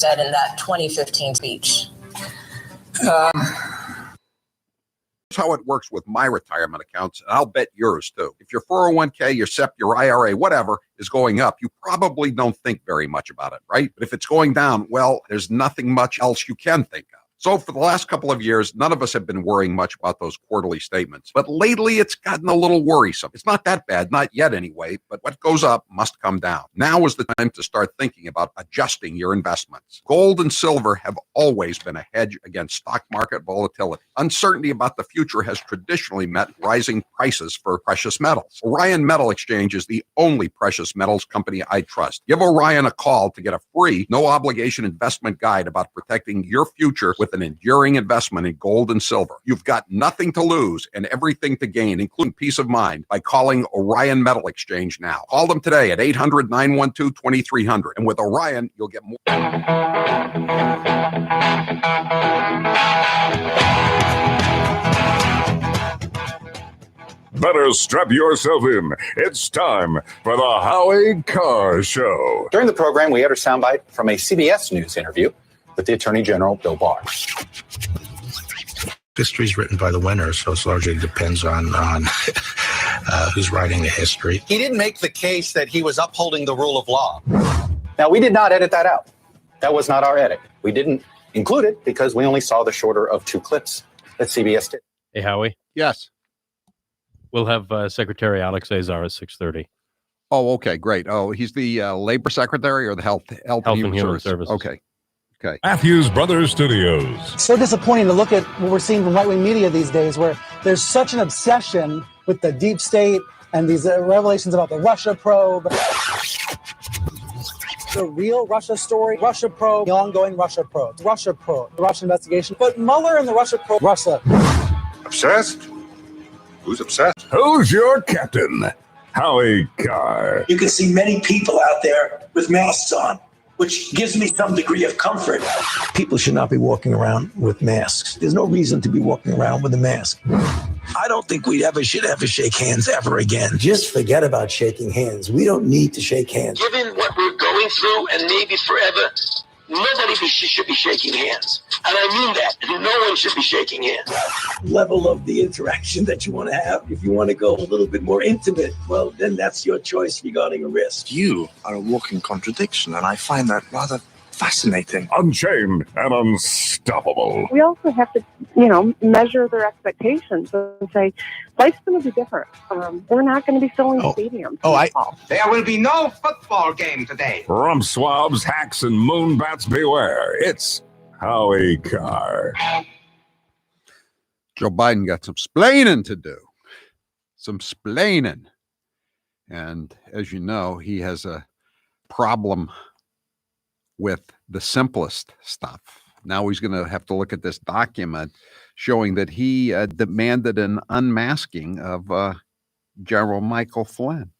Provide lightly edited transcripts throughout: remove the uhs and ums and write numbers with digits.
said in that 2015 speech. Here's how it works with my retirement accounts, and I'll bet yours too. If your 401k, your SEP, your IRA, whatever is going up, you probably don't think very much about it, right? But if it's going down, well, there's nothing much else you can think of. So for the last couple of years, none of us have been worrying much about those quarterly statements. But lately, it's gotten a little worrisome. It's not that bad, not yet anyway, but what goes up must come down. Now is the time to start thinking about adjusting your investments. Gold and silver have always been a hedge against stock market volatility. Uncertainty about the future has traditionally meant rising prices for precious metals. Orion Metal Exchange is the only precious metals company I trust. Give Orion a call to get a free, no-obligation investment guide about protecting your future with an enduring investment in gold and silver. You've got nothing to lose and everything to gain, including peace of mind, by calling Orion Metal Exchange now. Call them today at 800-912-2300. And with Orion, you'll get more. Better strap yourself in. It's time for the Howie Carr Show. During the program, we aired a soundbite from a CBS News interview with the Attorney General, Bill Barr. History is written by the winners, so it largely depends on who's writing the history. He didn't make the case that he was upholding the rule of law. Now, we did not edit that out. That was not our edit. We didn't include it because we only saw the shorter of 2 clips that CBS did. Hey, Howie. Yes. We'll have Secretary Alex Azar at 6:30. Oh, okay, great. Oh, he's the labor secretary or the health and human services. Okay. Matthews Brothers Studios. So disappointing to look at what we're seeing from right-wing media these days, where there's such an obsession with the deep state and these revelations about the Russia probe. The real Russia story, Russia probe, the ongoing Russia probe, the Russia investigation. But Mueller and the Russia probe, Russia. Obsessed? Who's obsessed? Who's your captain? Howie Carr. You can see many people out there with masks on, which gives me some degree of comfort. People should not be walking around with masks. There's no reason to be walking around with a mask. I don't think we should ever shake hands ever again. Just forget about shaking hands. We don't need to shake hands. Given what we're going through and maybe forever, nobody should be shaking hands. And I mean that. No one should be shaking hands. Level of the interaction that you want to have. If you want to go a little bit more intimate, well, then that's your choice regarding a risk. You are a walking contradiction, and I find that rather fascinating. Unchained and unstoppable. We also have to, measure their expectations and say, life's going to be different. We're not going to be filling stadiums. There will be no football game today. Rump swabs, hacks, and moonbats beware. It's Howie Carr. Joe Biden got some splaining to do. Some splaining. And as you know, he has a problem with the simplest stuff. Now he's going to have to look at this document showing that he demanded an unmasking of General Michael Flynn.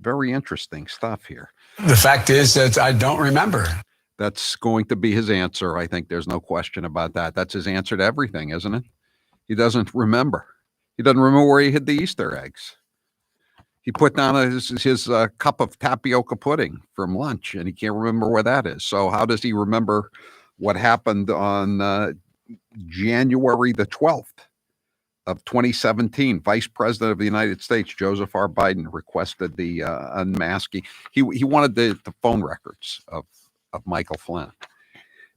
Very interesting stuff here. The fact is that I don't remember. That's going to be his answer. I think there's no question about that. That's his answer to everything, isn't it? He doesn't remember. He doesn't remember where he hid the Easter eggs. He put down his cup of tapioca pudding from lunch, and he can't remember where that is. So how does he remember what happened on January the 12th of 2017? Vice President of the United States, Joseph R. Biden, requested the unmasking. He wanted the phone records of Michael Flynn.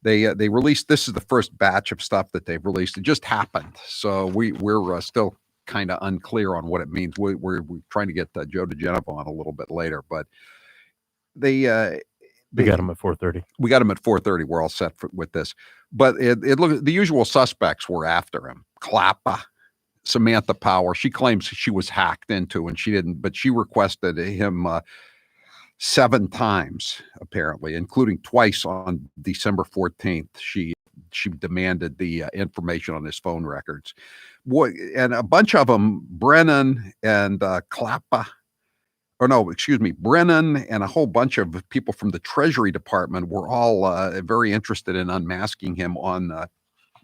They released, this is the first batch of stuff that they've released. It just happened. So we're still kind of unclear on what it means. We're trying to get Joe DiGenova on a little bit later, but they got him at 4:30. We got him at 4:30. We're all set with this, but it looked, the usual suspects were after him. Clapper, Samantha Power. She claims she was hacked into, and she didn't, but she requested him 7 times apparently, including twice on December 14th. She demanded the information on his phone records. And a bunch of them, Brennan and Brennan and a whole bunch of people from the Treasury Department were all very interested in unmasking him on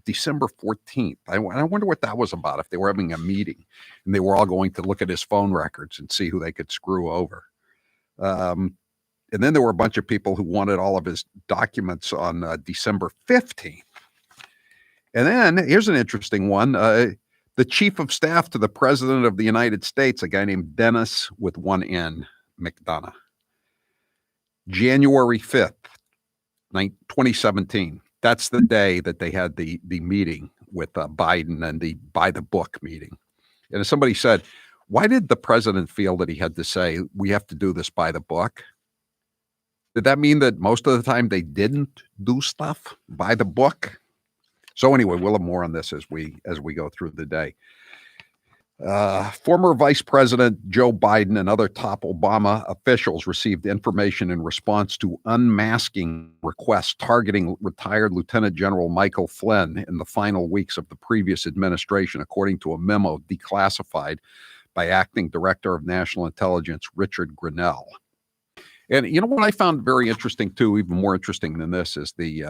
December 14th. I wonder what that was about, if they were having a meeting and they were all going to look at his phone records and see who they could screw over. And then there were a bunch of people who wanted all of his documents on December 15th. And then here's an interesting one. The chief of staff to the president of the United States, a guy named Dennis with one N, McDonough. January 5th, 2017. That's the day that they had the meeting with Biden and the by the book meeting. And as somebody said, why did the president feel that he had to say, we have to do this by the book? Did that mean that most of the time they didn't do stuff by the book? So anyway, we'll have more on this as we go through the day. Former Vice President Joe Biden and other top Obama officials received information in response to unmasking requests targeting retired Lieutenant General Michael Flynn in the final weeks of the previous administration, according to a memo declassified by Acting Director of National Intelligence Richard Grenell. And you know what I found very interesting too, even more interesting than this, is the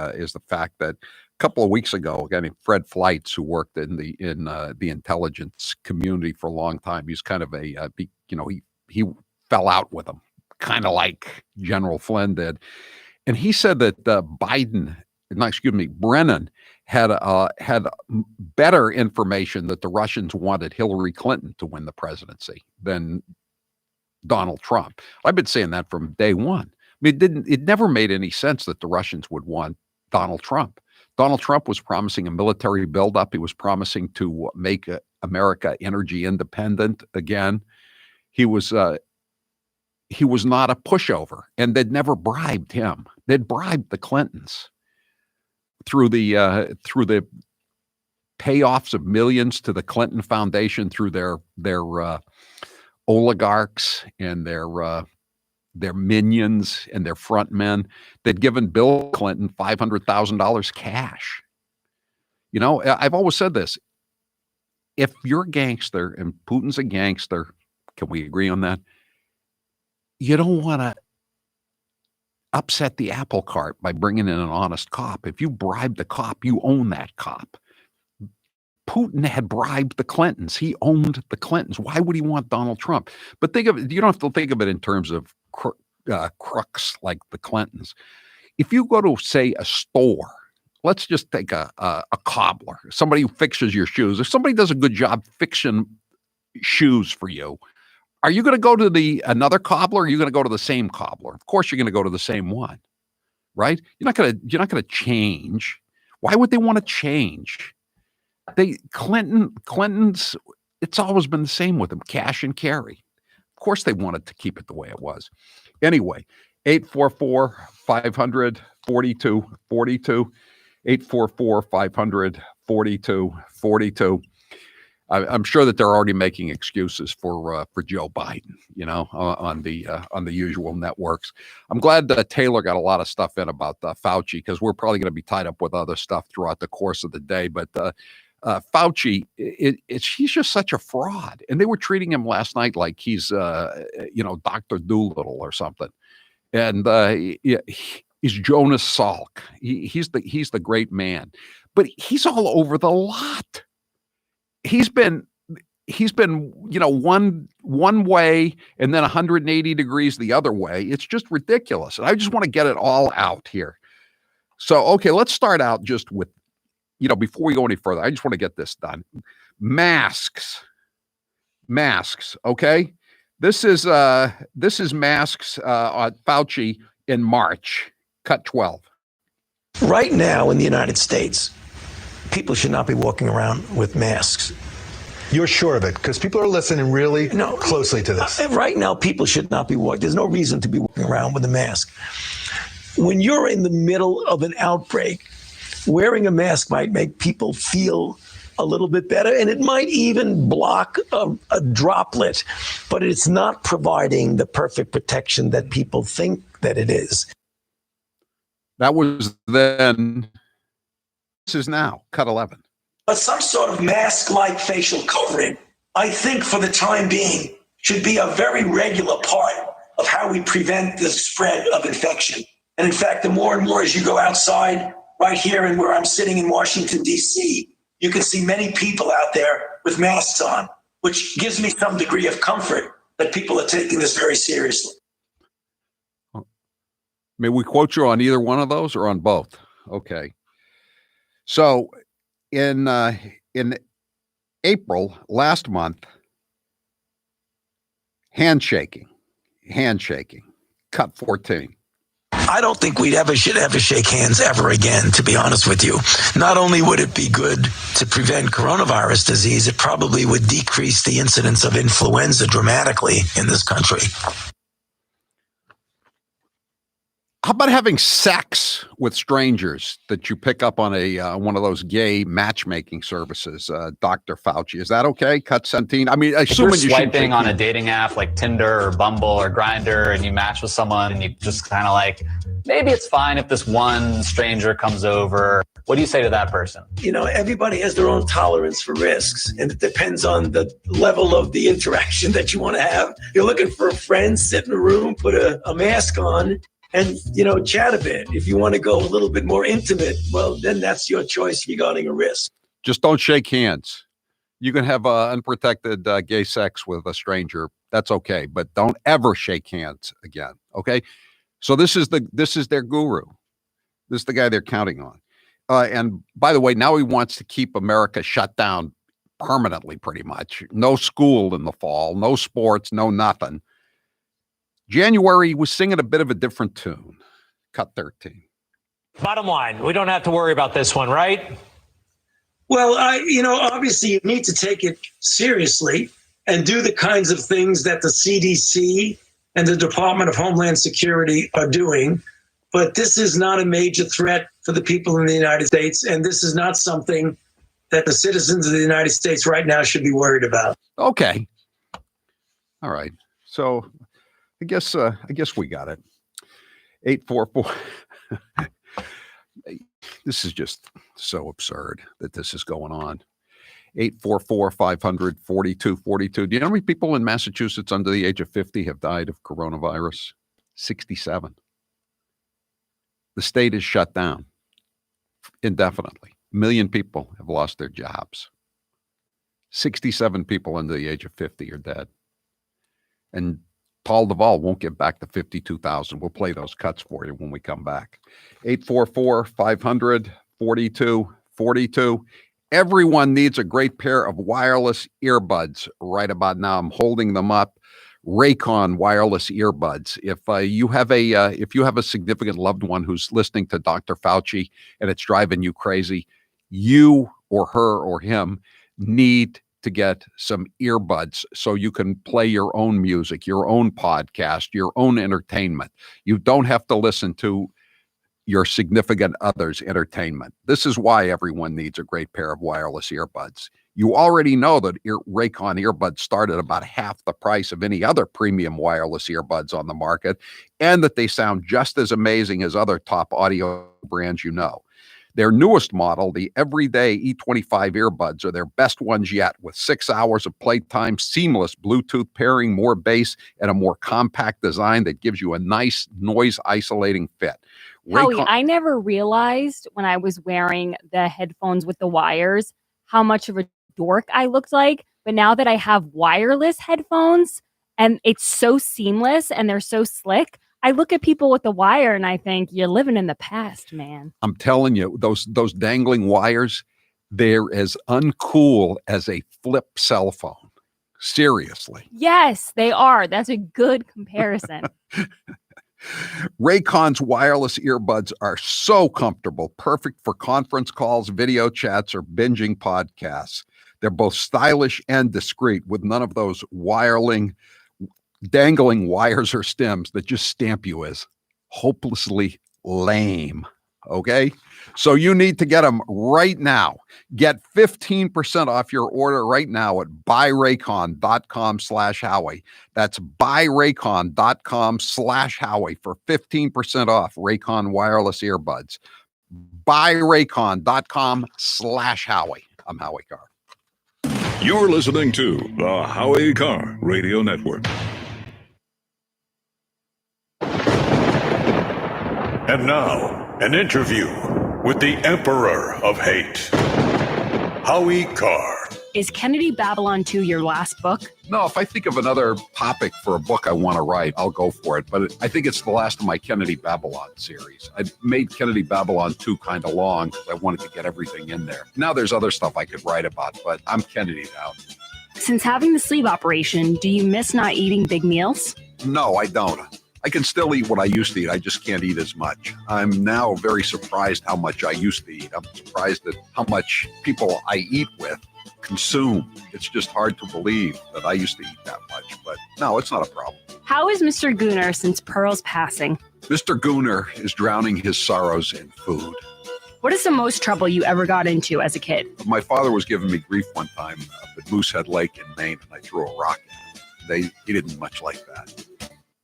fact that a couple of weeks ago, a guy named Fred Fleitz, who worked in the intelligence community for a long time, he's kind of he fell out with him, kind of like General Flynn did, and he said that Brennan had better information that the Russians wanted Hillary Clinton to win the presidency than Donald Trump. I've been saying that from day one. I mean, it never made any sense that the Russians would want Donald Trump. Donald Trump was promising a military buildup. He was promising to make America energy independent again. He was not a pushover, and they'd never bribed him. They'd bribed the Clintons through the payoffs of millions to the Clinton Foundation through their oligarchs and their minions and their front men. They'd given Bill Clinton $500,000 cash. You know, I've always said this. If you're a gangster and Putin's a gangster, can we agree on that? You don't want to upset the apple cart by bringing in an honest cop. If you bribe the cop, you own that cop. Putin had bribed the Clintons. He owned the Clintons. Why would he want Donald Trump? But think of it, you don't have to think of it in terms of crooks like the Clintons. If you go to, say, a store, let's just take a cobbler, somebody who fixes your shoes. If somebody does a good job fixing shoes for you, are you going to go to another cobbler, or are you going to go to the same cobbler? Of course, you're going to go to the same one, right? You're not going to change. Why would they want to change? Clintons, it's always been the same with them, cash and carry. Of course they wanted to keep it the way it was. Anyway, 844-500-4242, 844-500-4242. I'm sure that they're already making excuses for Joe Biden, you know, on the usual networks. I'm glad that Taylor got a lot of stuff in about Fauci, because we're probably going to be tied up with other stuff throughout the course of the day. But Fauci, he's just such a fraud, and they were treating him last night like he's Dr. Doolittle or something, and he's Jonas Salk. He's the great man, but he's all over the lot. He's been one way and then 180 degrees the other way. It's just ridiculous, and I just want to get it all out here. So okay, let's start out just with, before we go any further, I just want to get this done. Masks. Okay, this is masks on Fauci in March. Cut 12. Right now in the United States, people should not be walking around with masks. You're sure of it? Because people are listening really closely to this. Right now, people should not be walking. There's no reason to be walking around with a mask. When you're in the middle of an outbreak, wearing a mask might make people feel a little bit better, and it might even block a droplet, but it's not providing the perfect protection that people think that it is. That was then. This is now. Cut 11. But some sort of mask-like facial covering, I think for the time being, should be a very regular part of how we prevent the spread of infection. And in fact, the more and more as you go outside, right here and where I'm sitting in Washington, D.C., you can see many people out there with masks on, which gives me some degree of comfort that people are taking this very seriously. May we quote you on either one of those or on both? Okay. So in April last month, handshaking, cut 14. I don't think we'd should ever shake hands ever again, to be honest with you. Not only would it be good to prevent coronavirus disease, it probably would decrease the incidence of influenza dramatically in this country. How about having sex with strangers that you pick up on a one of those gay matchmaking services, Dr. Fauci? Is that okay? Cut 17. I mean, assuming if you're swiping on a dating app like Tinder or Bumble or Grindr, and you match with someone, and you just kind of like, maybe it's fine if this one stranger comes over. What do you say to that person? You know, everybody has their own tolerance for risks, and it depends on the level of the interaction that you want to have. You're looking for a friend, sit in a room, put a mask on, and, you know, chat a bit. If you want to go a little bit more intimate, well, then that's your choice regarding a risk. Just don't shake hands. You can have unprotected gay sex with a stranger. That's okay, but don't ever shake hands again. Okay. So this is their guru. This is the guy they're counting on. And by the way, now he wants to keep America shut down permanently, pretty much. No school in the fall, no sports, no nothing. January, he was singing a bit of a different tune. Cut 13. Bottom line, we don't have to worry about this one, right? Well, obviously you need to take it seriously and do the kinds of things that the CDC and the Department of Homeland Security are doing. But this is not a major threat for the people in the United States, and this is not something that the citizens of the United States right now should be worried about. Okay. All right. So I guess we got it. 844. This is just so absurd that this is going on. 844-500-4242. Do you know how many people in Massachusetts under the age of 50 have died of coronavirus? 67. The state is shut down indefinitely. 1 million people have lost their jobs. 67 people under the age of 50 are dead. And Paul Duvall won't get back to 52,000. We'll play those cuts for you when we come back. 844-500-4242. Everyone needs a great pair of wireless earbuds right about now. I'm holding them up. Raycon wireless earbuds. If you have a significant loved one who's listening to Dr. Fauci and it's driving you crazy, you or her or him need to get some earbuds so you can play your own music, your own podcast, your own entertainment. You don't have to listen to your significant other's entertainment. This is why everyone needs a great pair of wireless earbuds. You already know that Raycon earbuds start at about half the price of any other premium wireless earbuds on the market, and that they sound just as amazing as other top audio brands you know. Their newest model, the Everyday E25 earbuds, are their best ones yet, with 6 hours of playtime, seamless Bluetooth pairing, more bass, and a more compact design that gives you a nice noise-isolating fit. Howie, I never realized when I was wearing the headphones with the wires how much of a dork I looked like. But now that I have wireless headphones and it's so seamless and they're so slick, I look at people with the wire and I think, you're living in the past, man. I'm telling you, those dangling wires, they're as uncool as a flip cell phone. Seriously. Yes, they are. That's a good comparison. Raycon's wireless earbuds are so comfortable, perfect for conference calls, video chats, or binging podcasts. They're both stylish and discreet, with none of those dangling wires or stems that just stamp you as hopelessly lame. Okay? So you need to get them right now. Get 15% off your order right now at buyraycon.com/Howie. That's buyraycon.com/Howie for 15% off Raycon wireless earbuds. Buyraycon.com/Howie. I'm Howie Carr. You're listening to the Howie Carr Radio Network. And now, an interview with the Emperor of Hate, Howie Carr. Is Kennedy Babylon 2 your last book? No, if I think of another topic for a book I want to write, I'll go for it. But I think it's the last of my Kennedy Babylon series. I made Kennedy Babylon 2 kind of long because I wanted to get everything in there. Now there's other stuff I could write about, but I'm Kennedy now. Since having the sleeve operation, do you miss not eating big meals? No, I don't. I can still eat what I used to eat. I just can't eat as much. I'm now very surprised how much I used to eat. I'm surprised at how much people I eat with consume. It's just hard to believe that I used to eat that much. But no, it's not a problem. How is Mr. Gooner since Pearl's passing? Mr. Gooner is drowning his sorrows in food. What is the most trouble you ever got into as a kid? My father was giving me grief one time up at Moosehead Lake in Maine, and I threw a rock at him. He didn't much like that.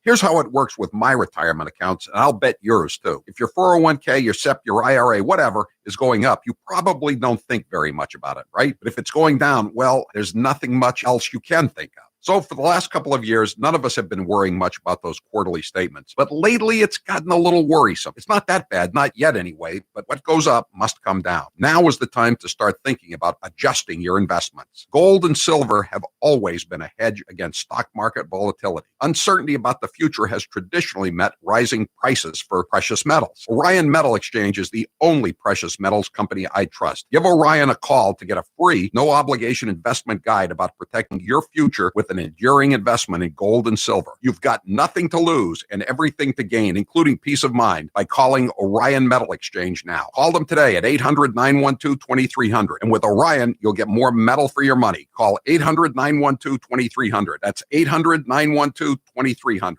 Here's how it works with my retirement accounts, and I'll bet yours too. If your 401k, your SEP, your IRA, whatever is going up, you probably don't think very much about it, right? But if it's going down, well, there's nothing much else you can think of. So for the last couple of years, none of us have been worrying much about those quarterly statements. But lately, it's gotten a little worrisome. It's not that bad, not yet anyway, but what goes up must come down. Now is the time to start thinking about adjusting your investments. Gold and silver have always been a hedge against stock market volatility. Uncertainty about the future has traditionally meant rising prices for precious metals. Orion Metal Exchange is the only precious metals company I trust. Give Orion a call to get a free, no-obligation investment guide about protecting your future with an enduring investment in gold and silver. You've got nothing to lose and everything to gain, including peace of mind, by calling Orion Metal Exchange now. Call them today at 800-912-2300. And with Orion, you'll get more metal for your money. Call 800-912-2300. That's 800-912-2300.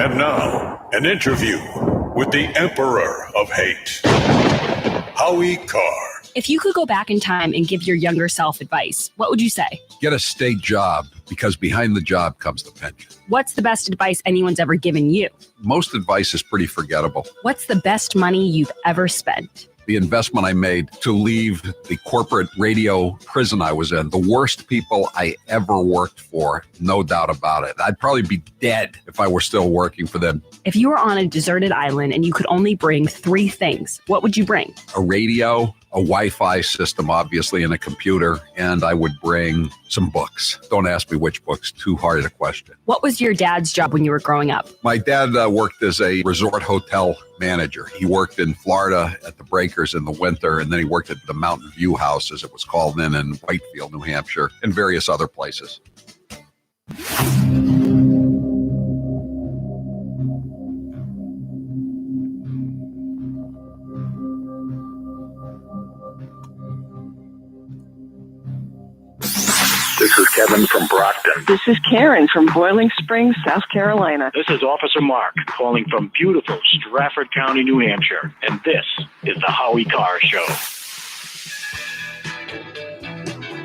And now, an interview with the Emperor of Hate, Howie Carr. If you could go back in time and give your younger self advice, what would you say? Get a state job, because behind the job comes the pension. What's the best advice anyone's ever given you? Most advice is pretty forgettable. What's the best money you've ever spent? The investment I made to leave the corporate radio prison I was in, the worst people I ever worked for, no doubt about it. I'd probably be dead if I were still working for them. If you were on a deserted island and you could only bring 3 things, what would you bring? A radio, a Wi-Fi system, obviously, and a computer, and I would bring some books. Don't ask me which books, too hard a question. What was your dad's job when you were growing up? My dad worked as a resort hotel manager. He worked in Florida at the Breakers in the winter, and then he worked at the Mountain View House, as it was called then, in Whitefield, New Hampshire, and various other places. This is Kevin from Brockton. This is Karen from Boiling Springs, South Carolina. This is Officer Mark calling from beautiful Stratford County, New Hampshire. And this is the Howie Carr Show.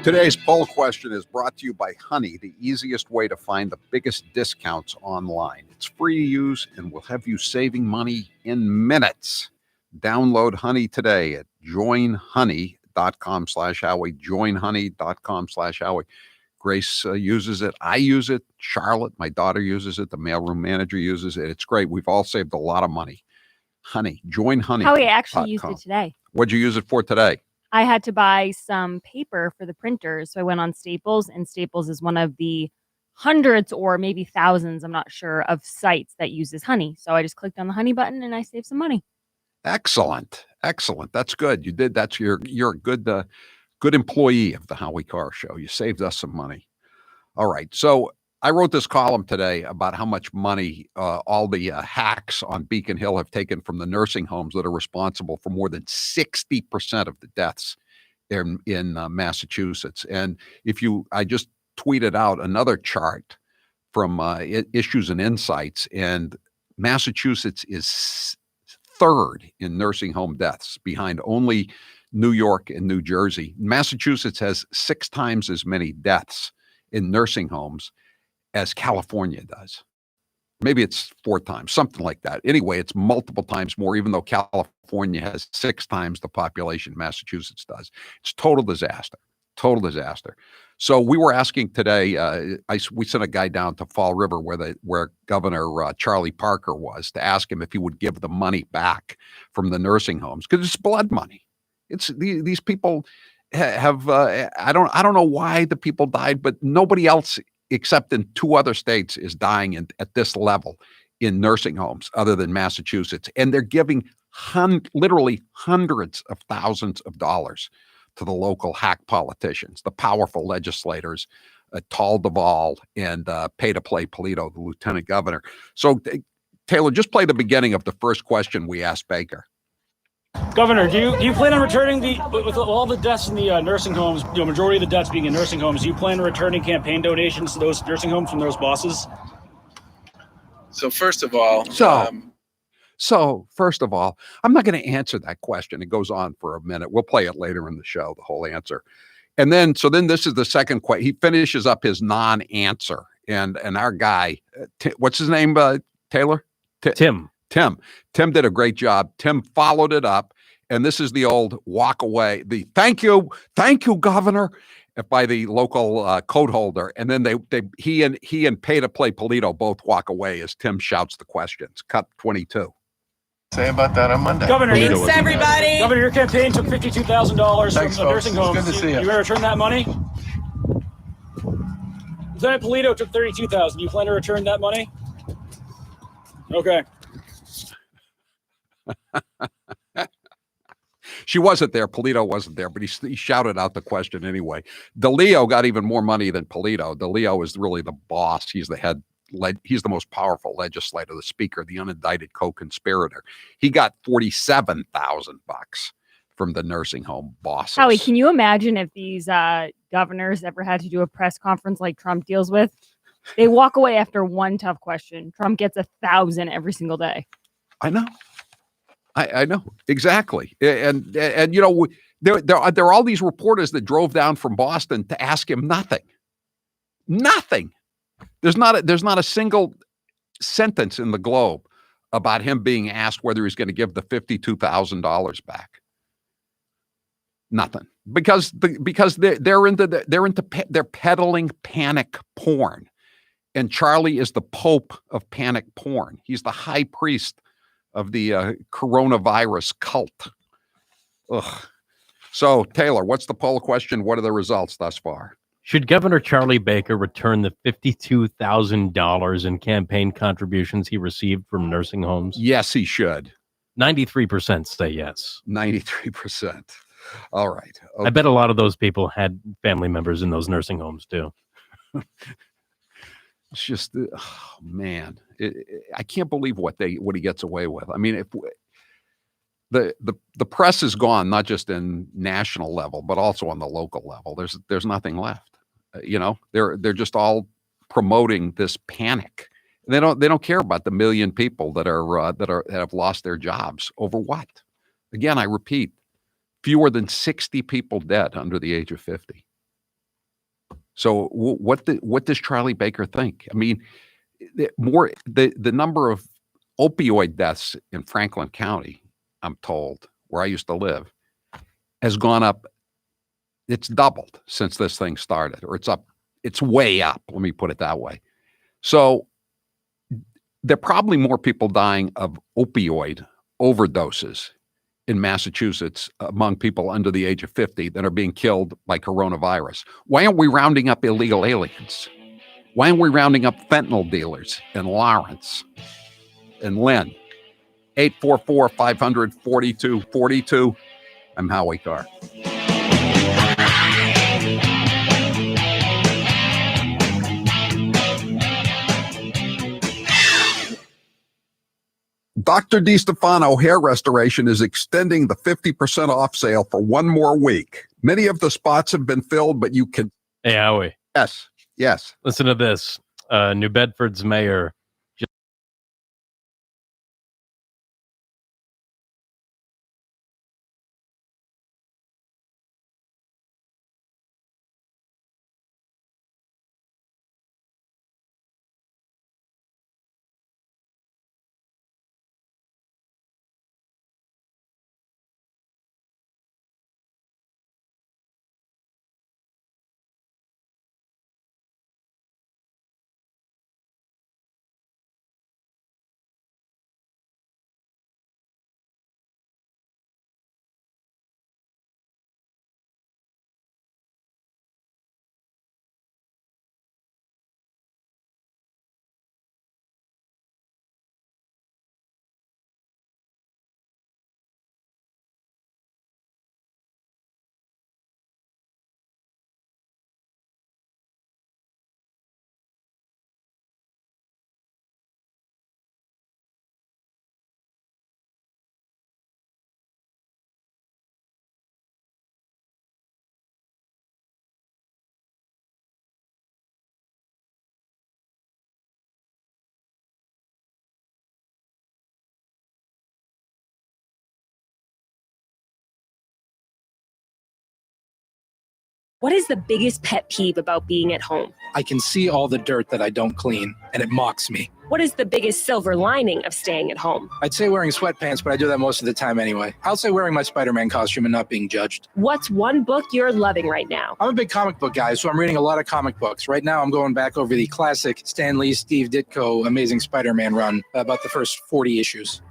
Today's poll question is brought to you by Honey, the easiest way to find the biggest discounts online. It's free to use and will have you saving money in minutes. Download Honey today at joinhoney.com/Howie, joinhoney.com/Howie. Grace uses it. I use it. Charlotte, my daughter, uses it. The mailroom manager uses it. It's great. We've all saved a lot of money. Honey, join Honey. Howie, I actually used it today. What'd you use it for today? I had to buy some paper for the printers. So I went on Staples, and Staples is one of the hundreds or maybe thousands, I'm not sure, of sites that uses Honey. So I just clicked on the Honey button and I saved some money. Excellent. Excellent. That's good. You did. That's you're a good employee of the Howie Carr Show. You saved us some money. All right. So I wrote this column today about how much money all the hacks on Beacon Hill have taken from the nursing homes that are responsible for more than 60% of the deaths in Massachusetts. And I just tweeted out another chart from Issues and Insights, and Massachusetts is third in nursing home deaths, behind only New York and New Jersey. Massachusetts has 6 times as many deaths in nursing homes as California does. Maybe it's 4 times, something like that. Anyway, it's multiple times more, even though California has 6 times the population Massachusetts does. It's total disaster. So we were asking today, we sent a guy down to Fall River where Governor Charlie Parker was, to ask him if he would give the money back from the nursing homes, because it's blood money. It's these people have I don't know why the people died, but nobody else except in 2 other states is dying at this level in nursing homes other than Massachusetts. And they're giving literally hundreds of thousands of dollars to the local hack politicians, the powerful legislators, Tal Duvall and pay-to-play Polito, the lieutenant governor. So, Taylor, just play the beginning of the first question we asked Baker. Governor, do you plan on returning with all the deaths in the nursing homes, majority of the deaths being in nursing homes, do you plan on returning campaign donations to those nursing homes from those bosses? So first of all, first of all, I'm not going to answer that question. It goes on for a minute. We'll play it later in the show, the whole answer. And then this is the second question. He finishes up his non-answer. And our guy, what's his name, Taylor? Tim. Tim did a great job. Tim followed it up. And this is the old walk away, the thank you, Governor, by the local code holder. And then he and pay-to-play Polito both walk away as Tim shouts the questions. Cut 22. Say about that on Monday. Governor, Thanks, everybody. Governor, your campaign took $52,000 from the nursing homes. Good to see you. You going to return that money? Lieutenant Polito took $32,000. You plan to return that money? Okay. She wasn't there. Polito wasn't there, but he shouted out the question anyway. DeLeo got even more money than Polito. DeLeo is really the boss. He's the head. He's the most powerful legislator, the speaker, the unindicted co-conspirator. He got $47,000 from the nursing home bosses. Howie, can you imagine if these governors ever had to do a press conference like Trump deals with? They walk away after one tough question. Trump gets 1,000 every single day. I know. I know exactly, and there are all these reporters that drove down from Boston to ask him nothing. There's not a single sentence in the Globe about him being asked whether he's going to give the $52,000 back. Nothing, because they're peddling panic porn, and Charlie is the Pope of panic porn. He's the high priest of the coronavirus cult. Ugh. So, Taylor, what's the poll question? What are the results thus far? Should Governor Charlie Baker return the $52,000 in campaign contributions he received from nursing homes? Yes, he should. 93% say yes. 93%. All right. Okay. I bet a lot of those people had family members in those nursing homes too. It's just, oh, man, I can't believe what he gets away with. I mean, if the press is gone, not just in national level, but also on the local level. There's nothing left. They're just all promoting this panic. They don't care about the million people that have lost their jobs over what? Again, I repeat, fewer than 60 people dead under the age of 50. So what does Charlie Baker think? I mean, the number of opioid deaths in Franklin County, I'm told, where I used to live, has gone up. It's doubled since this thing started, or it's way up. Let me put it that way. So there are probably more people dying of opioid overdoses in Massachusetts among people under the age of 50 that are being killed by coronavirus. Why aren't we rounding up illegal aliens? Why aren't we rounding up fentanyl dealers in Lawrence and Lynn? 844-500-4242. I'm Howie Carr. Dr. DiStefano Hair Restoration is extending the 50% off sale for one more week. Many of the spots have been filled, but you can... Hey, Howie. Yes. Listen to this. New Bedford's mayor What is the biggest pet peeve about being at home? I can see all the dirt that I don't clean, and it mocks me. What is the biggest silver lining of staying at home? I'd say wearing sweatpants, but I do that most of the time anyway. I'll say wearing my Spider-Man costume and not being judged. What's one book you're loving right now? I'm a big comic book guy, so I'm reading a lot of comic books. Right now, I'm going back over the classic Stan Lee, Steve Ditko Amazing Spider-Man run, about the first 40 issues.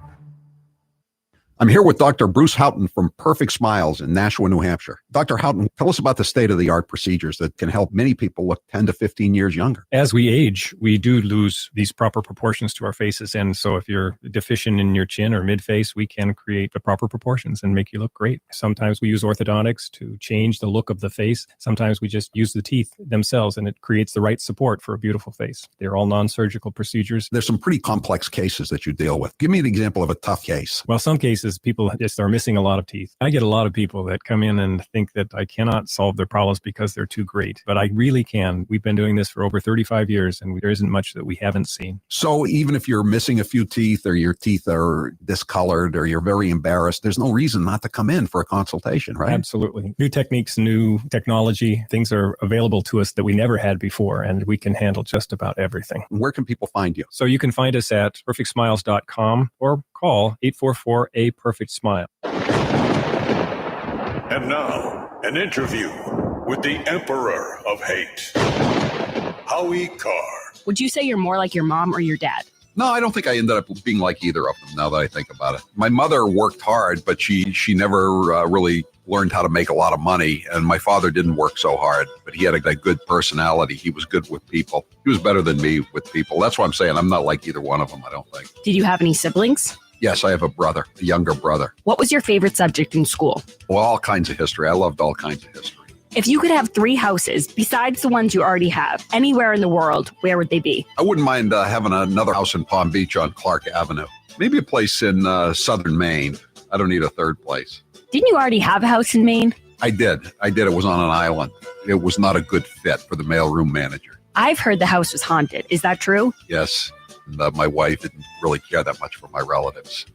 I'm here with Dr. Bruce Houghton from Perfect Smiles in Nashua, New Hampshire. Dr. Houghton, tell us about the state-of-the-art procedures that can help many people look 10 to 15 years younger. As we age, we do lose these proper proportions to our faces. And so if you're deficient in your chin or mid-face, we can create the proper proportions and make you look great. Sometimes we use orthodontics to change the look of the face. Sometimes we just use the teeth themselves, and it creates the right support for a beautiful face. They're all non-surgical procedures. There's some pretty complex cases that you deal with. Give me an example of a tough case. Well, some cases, people just are missing a lot of teeth. I get a lot of people that come in and think that I cannot solve their problems because they're too great, but I really can. We've been doing this for over 35 years, and there isn't much that we haven't seen. So even if you're missing a few teeth, or your teeth are discolored, or you're very embarrassed, there's no reason not to come in for a consultation, right? Absolutely. New techniques, new technology, things are available to us that we never had before, and we can handle just about everything. Where can people find you? So you can find us at perfectsmiles.com or call 844-A-PERFECT-SMILE. And now, an interview with the Emperor of Hate, Howie Carr. Would you say you're more like your mom or your dad? No, I don't think I ended up being like either of them, now that I think about it. My mother worked hard, but she never really learned how to make a lot of money. And my father didn't work so hard, but he had a good personality. He was good with people. He was better than me with people. That's why I'm saying I'm not like either one of them, I don't think. Did you have any siblings? Yes, I have a brother, a younger brother. What was your favorite subject in school? Well, all kinds of history. I loved all kinds of history. If you could have 3 houses besides the ones you already have, anywhere in the world, where would they be? I wouldn't mind having another house in Palm Beach on Clark Avenue. Maybe a place in southern Maine. I don't need a third place. Didn't you already have a house in Maine? I did. It was on an island. It was not a good fit for the mailroom manager. I've heard the house was haunted. Is that true? Yes. And, my wife didn't really care that much for my relatives.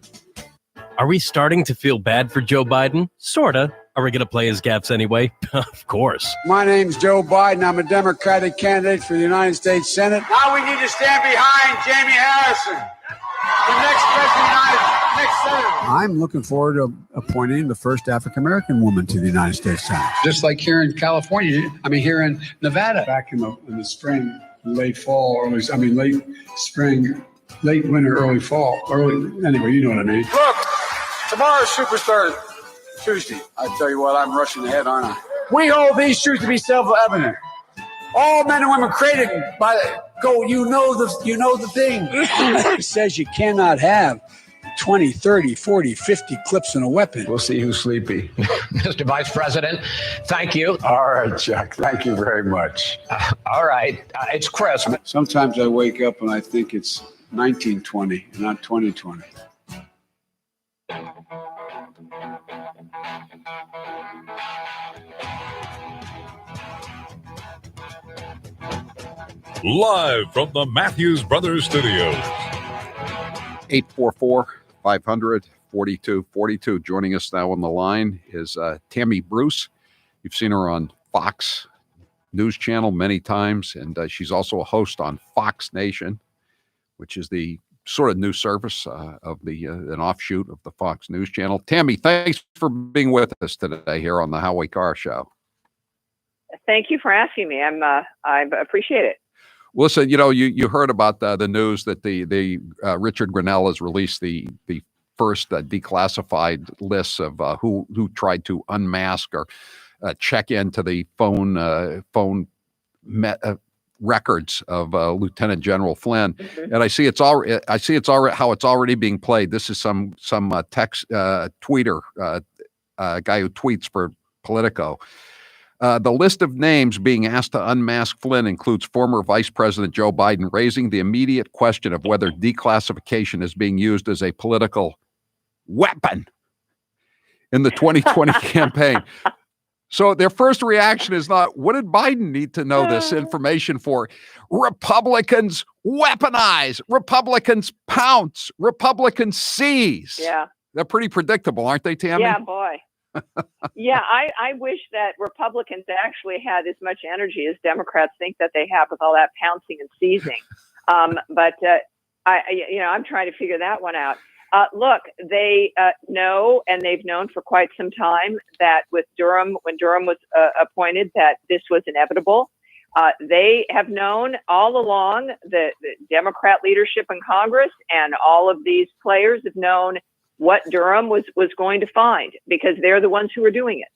Are we starting to feel bad for Joe Biden? Sorta. Are we going to play his gaffes anyway? Of course. My name's Joe Biden. I'm a Democratic candidate for the United States Senate. Now we need to stand behind Jamie Harrison, the next president, next senator. I'm looking forward to appointing the first African-American woman to the United States Senate. Just like here in California, here in Nevada. Back in the spring, late fall, late spring, late winter, early fall. Anyway, you know what I mean. Look, tomorrow's Superstar Tuesday. I tell you what, I'm rushing ahead, aren't I? We hold these truths to be self-evident. All men and women created by you know the thing. It says you cannot have 20, 30, 40, 50 clips in a weapon. We'll see who's sleepy. Mr. Vice President, thank you. All right, Chuck. Thank you very much. All right. It's Christmas. Sometimes I wake up and I think it's 1920 and not 2020. Live from the Matthews Brothers Studios. 844-500-4242. Joining us now on the line is Tammy Bruce. You've seen her on Fox News Channel many times, and she's also a host on Fox Nation, which is the sort of new service of an offshoot of the Fox News Channel. Tammy, thanks for being with us today here on the Howie Carr Show. Thank you for asking me. I appreciate it. Listen, you heard about the news that the Richard Grenell has released the first declassified lists of who tried to unmask or check into the phone records of Lieutenant General Flynn, and I see it's already being played. This is some text tweeter guy who tweets for Politico. The list of names being asked to unmask Flynn includes former Vice President Joe Biden, raising the immediate question of whether declassification is being used as a political weapon in the 2020 campaign. So their first reaction is not, what did Biden need to know this information for? Republicans weaponize, Republicans pounce, Republicans seize. Yeah. They're pretty predictable, aren't they, Tammy? Yeah, boy. Yeah, I wish that Republicans actually had as much energy as Democrats think that they have with all that pouncing and seizing. But I'm trying to figure that one out. Look, they know, and they've known for quite some time that with Durham, when Durham was appointed, that this was inevitable. They have known all along, the Democrat leadership in Congress and all of these players have known what Durham was going to find, because they're the ones who are doing it.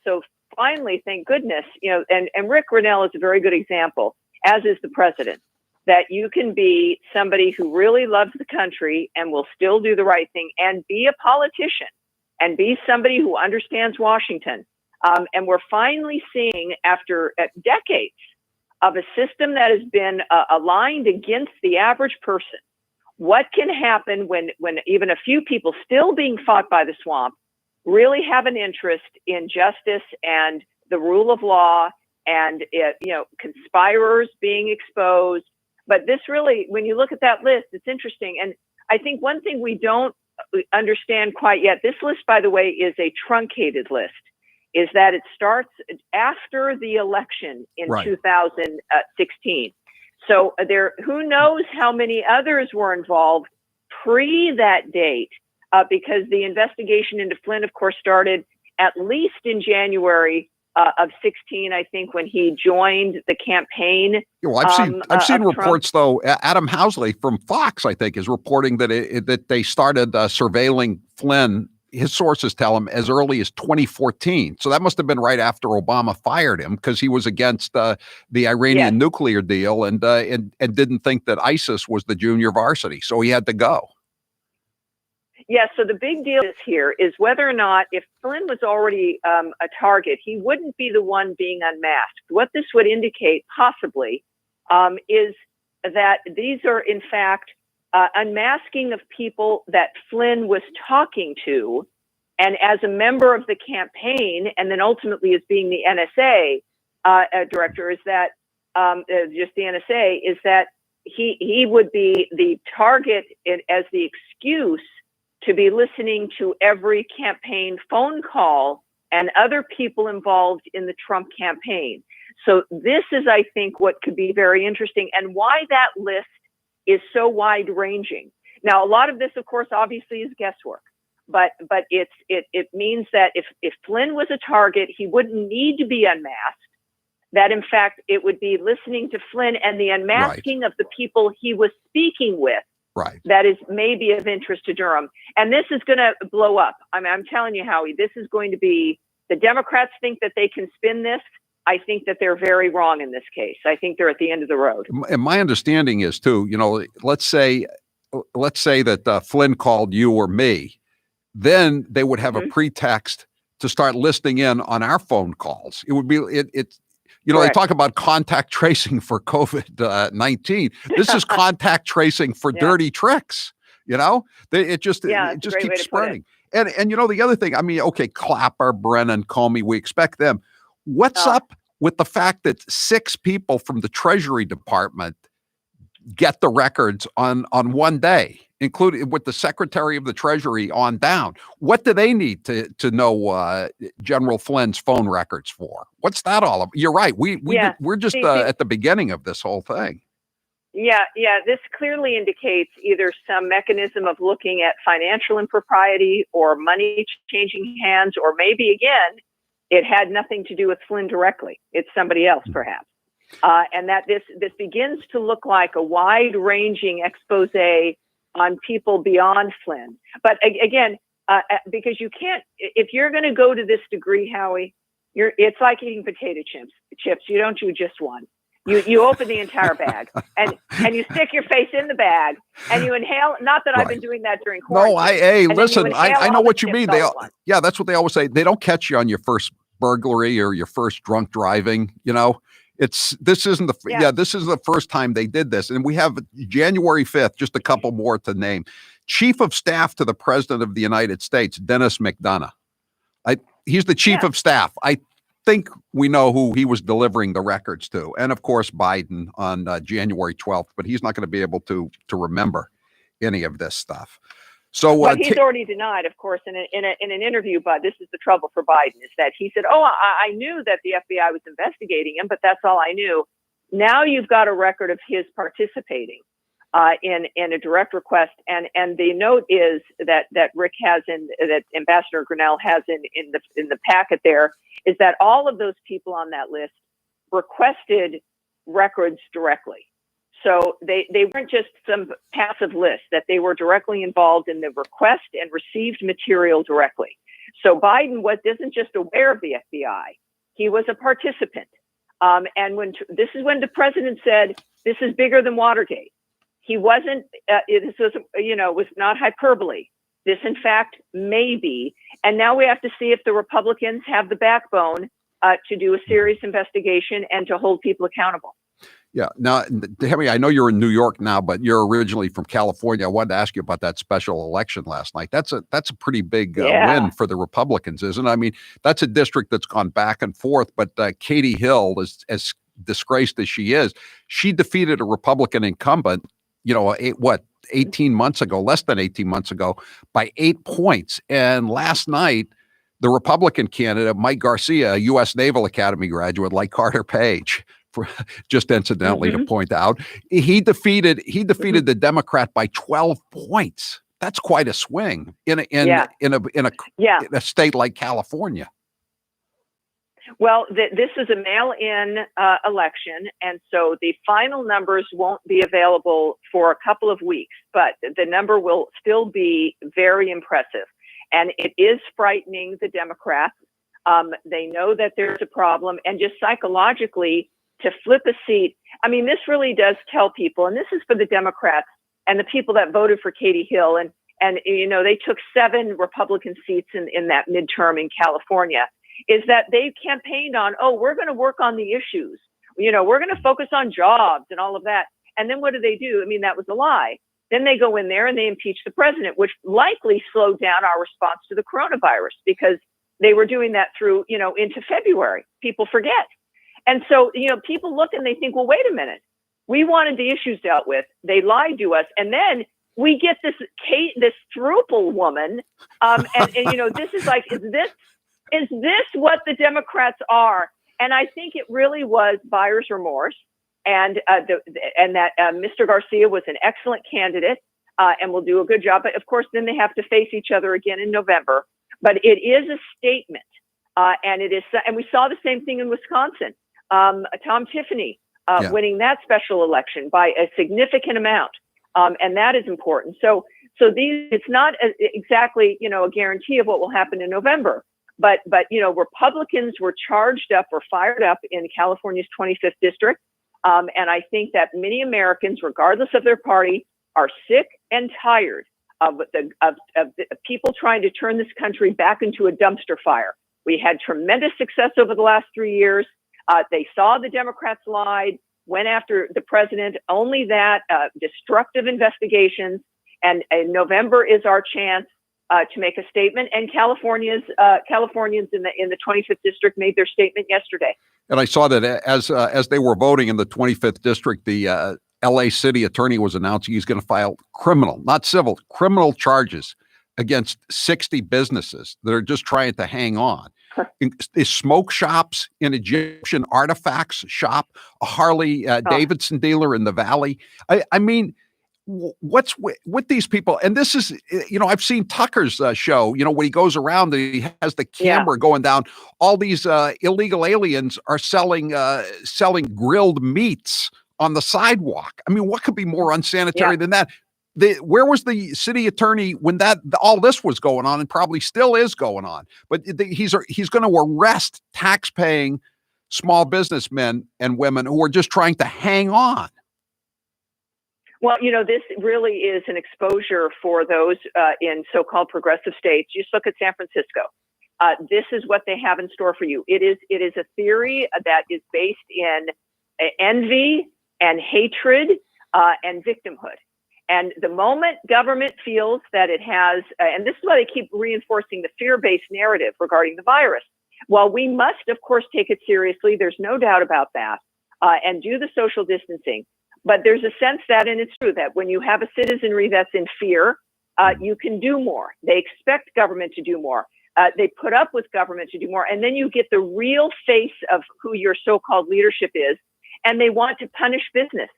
So finally, thank goodness, and Rick Grenell is a very good example, as is the president, that you can be somebody who really loves the country and will still do the right thing and be a politician and be somebody who understands Washington. And we're finally seeing, after decades of a system that has been aligned against the average person, what can happen when even a few people still being fought by the swamp really have an interest in justice and the rule of law and conspirers being exposed. But this really, when you look at that list, it's interesting. And I think one thing we don't understand quite yet, this list, by the way, is a truncated list, is that it starts after the election in 2016. So who knows how many others were involved pre that date, because the investigation into Flynn, of course, started at least in January of 16, I think, when he joined the campaign. Well, I've seen reports, though. Adam Housley from Fox, I think, is reporting that that they started surveilling Flynn. His sources tell him as early as 2014. So that must have been right after Obama fired him, because he was against the Iranian nuclear deal and didn't think that ISIS was the junior varsity. So he had to go. Yeah, so the big deal here is whether or not, if Flynn was already a target, he wouldn't be the one being unmasked. What this would indicate, possibly, is that these are, in fact, unmasking of people that Flynn was talking to, and as a member of the campaign, and then ultimately as being the NSA director, is that just the NSA, is that he would be the target as the excuse to be listening to every campaign phone call and other people involved in the Trump campaign. So this is, I think, what could be very interesting, and why that list is so wide ranging. Now, a lot of this, of course, obviously is guesswork, but it means that if Flynn was a target, he wouldn't need to be unmasked. That, in fact, it would be listening to Flynn and the unmasking of the people he was speaking with. Right. That is maybe of interest to Durham. And this is going to blow up. I mean, I'm telling you, Howie, this is going to be, the Democrats think that they can spin this. I think that they're very wrong in this case. I think they're at the end of the road. And my understanding is, too, let's say that Flynn called you or me, then they would have a pretext to start listening in on our phone calls. It would be, they talk about contact tracing for COVID-19. This is contact tracing for dirty tricks. It just keeps spreading. And the other thing, I mean, okay, Clapper, Brennan, Comey, we expect them. What's up with the fact that 6 people from the Treasury Department get the records on one day, including with the Secretary of the Treasury on down? What do they need to know General Flynn's phone records for? What's that all about? You're right. We're just at the beginning of this whole thing. Yeah. This clearly indicates either some mechanism of looking at financial impropriety or money changing hands, or maybe, again, it had nothing to do with Flynn directly. It's somebody else, perhaps. And that this begins to look like a wide-ranging expose on people beyond Flynn. But again, because you can't, if you're going to go to this degree, Howie, it's like eating potato chips. You don't chew just one. You open the entire bag and you stick your face in the bag and you inhale. Not that I've been doing that during quarantine. No, listen, I know what you mean. That's what they always say. They don't catch you on your first burglary or your first drunk driving. This isn't the first time they did this. And we have January 5th, just a couple more to name. Chief of Staff to the President of the United States, Dennis McDonough. He's the Chief of Staff. I think we know who he was delivering the records to. And of course, Biden on January 12th, but he's not going to be able to remember any of this stuff. So but he's already denied, of course, in an interview. But this is the trouble for Biden, is that he said, "Oh, I knew that the FBI was investigating him, but that's all I knew." Now you've got a record of his participating in a direct request, and the note is that Rick has that Ambassador Grinnell has in the packet there is that all of those people on that list requested records directly. So they weren't just some passive list, that they were directly involved in the request and received material directly. So Biden isn't just aware of the FBI, he was a participant. And this is when the president said, this is bigger than Watergate. He wasn't, this was not hyperbole. This, in fact, may be. And now we have to see if the Republicans have the backbone to do a serious investigation and to hold people accountable. Yeah. Now, Henry, I know you're in New York now, but you're originally from California. I wanted to ask you about that special election last night. That's a pretty big win for the Republicans, isn't it? I mean, that's a district that's gone back and forth, but Katie Hill, as disgraced as she is, she defeated a Republican incumbent, 18 months ago, less than 18 months ago, by 8 points. And last night, the Republican candidate, Mike Garcia, a U.S. Naval Academy graduate like Carter Page, just incidentally to point out, he defeated the Democrat by 12 points. That's quite a swing in a state like California. Well, this is a mail-in election, and so the final numbers won't be available for a couple of weeks, but the number will still be very impressive. And it is frightening the Democrats. They know that there's a problem, and just psychologically, to flip a seat. I mean, this really does tell people, and this is for the Democrats and the people that voted for Katie Hill. And they took 7 Republican seats in that midterm in California, is that they campaigned on, we're going to work on the issues. We're going to focus on jobs and all of that. And then what do they do? I mean, that was a lie. Then they go in there and they impeach the president, which likely slowed down our response to the coronavirus, because they were doing that through, into February. People forget. And so, people look and they think, well, wait a minute, we wanted the issues dealt with. They lied to us. And then we get this Struple woman. This is like, is this what the Democrats are? And I think it really was buyer's remorse. And that Mr. Garcia was an excellent candidate and will do a good job. But of course, then they have to face each other again in November. But it is a statement. And we saw the same thing in Wisconsin. Tom Tiffany winning that special election by a significant amount, and that is important. So it's not exactly a guarantee of what will happen in November, but Republicans were charged up or fired up in California's 25th district, and I think that many Americans, regardless of their party, are sick and tired of people trying to turn this country back into a dumpster fire. We had tremendous success over the last 3 years. They saw the Democrats lied, went after the president, only that, destructive investigations. And November is our chance to make a statement. And Californians in the 25th district made their statement yesterday. And I saw that as they were voting in the 25th district, the LA city attorney was announcing he's going to file criminal, not civil, criminal charges against 60 businesses that are just trying to hang on. Smoke shops, an Egyptian artifacts shop, a Harley Davidson dealer in the Valley. I mean, what's with these people? And this is, I've seen Tucker's show, when he goes around, he has the camera going down. All these illegal aliens are selling grilled meats on the sidewalk. I mean, what could be more unsanitary than that? Where was the city attorney when all this was going on, and probably still is going on? But he's going to arrest tax-paying small businessmen and women who are just trying to hang on. Well, this really is an exposure for those in so-called progressive states. Just look at San Francisco. This is what they have in store for you. It is a theory that is based in envy and hatred and victimhood. And the moment government feels that it has, and this is why they keep reinforcing the fear-based narrative regarding the virus. While we must, of course, take it seriously, there's no doubt about that, and do the social distancing. But there's a sense that, and it's true, that when you have a citizenry that's in fear, You can do more. They expect government to do more. They put up with government to do more. And then you get the real face of who your so-called leadership is, and they want to punish business.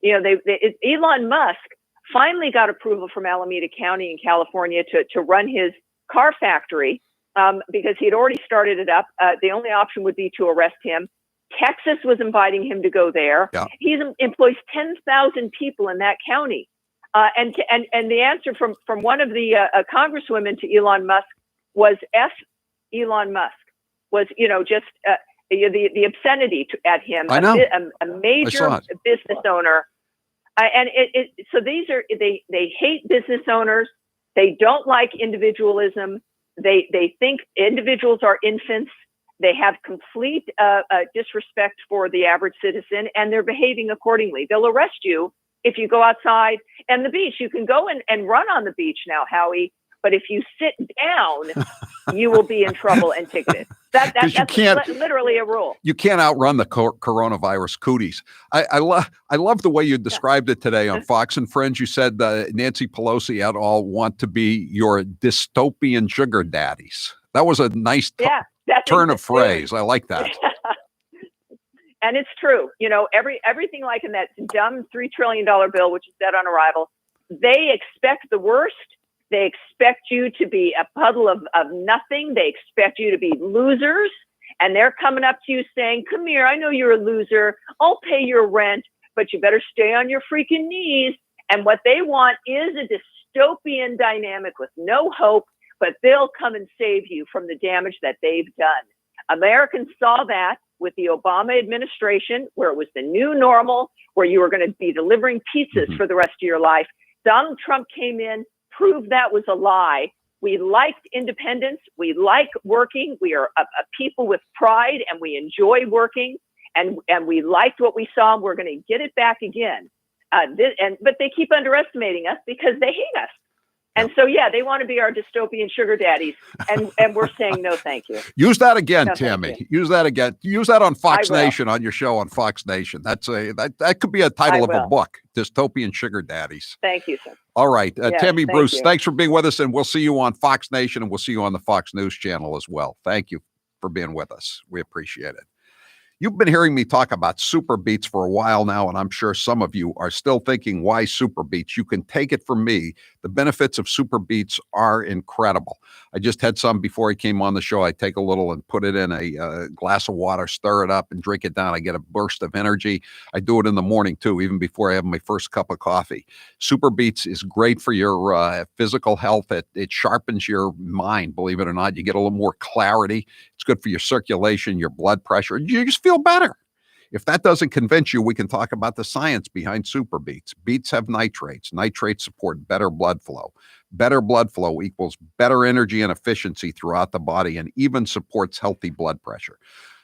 Elon Musk finally got approval from Alameda County in California to run his car factory because he had already started it up. The only option would be to arrest him. Texas was inviting him to go there. Yeah. He employs 10,000 people in that county. And the answer from one of the congresswomen to Elon Musk was F. Elon Musk was, just the obscenity at him. I know. A major business owner. So they hate business owners. They don't like individualism. They think individuals are infants. They have complete disrespect for the average citizen, and they're behaving accordingly. They'll arrest you if you go outside and the beach. You can go and run on the beach now, Howie, but if you sit down, you will be in trouble and ticketed. That's literally a rule. You can't outrun the coronavirus cooties. I love the way you described it today on Fox and Friends. You said Nancy Pelosi et al. Want to be your dystopian sugar daddies. That was a nice turn of phrase. I like that. And it's true. Everything like in that dumb $3 trillion bill, which is dead on arrival, they expect the worst. They expect you to be a puddle of nothing. They expect you to be losers. And they're coming up to you saying, come here, I know you're a loser. I'll pay your rent, but you better stay on your freaking knees. And what they want is a dystopian dynamic with no hope, but they'll come and save you from the damage that they've done. Americans saw that with the Obama administration, where it was the new normal, where you were going to be delivering pizzas for the rest of your life. Donald Trump came in, proved that was a lie. We liked independence. We like working. We are a people with pride, and we enjoy working. And we liked what we saw. And we're going to get it back again. But they keep underestimating us because they hate us. And so, they want to be our dystopian sugar daddies. And we're saying, no, thank you. Use that again, no, Tammy. Use that again. Use that on Fox Nation, on your show on Fox Nation. That could be a title of a book, Dystopian Sugar Daddies. Thank you, sir. All right. Tammy Bruce, thanks for being with us. And we'll see you on Fox Nation, and we'll see you on the Fox News channel as well. Thank you for being with us. We appreciate it. You've been hearing me talk about super beets for a while now, and I'm sure some of you are still thinking, why super beets? You can take it from me. The benefits of super beets are incredible. I just had some before I came on the show. I take a little and put it in a glass of water, stir it up, and drink it down. I get a burst of energy. I do it in the morning, too, even before I have my first cup of coffee. Super beets is great for your physical health. It sharpens your mind, believe it or not. You get a little more clarity. It's good for your circulation, your blood pressure. You just feel better. If that doesn't convince you, we can talk about the science behind super beets. Beets have nitrates. Nitrates support better blood flow. Better blood flow equals better energy and efficiency throughout the body, and even supports healthy blood pressure.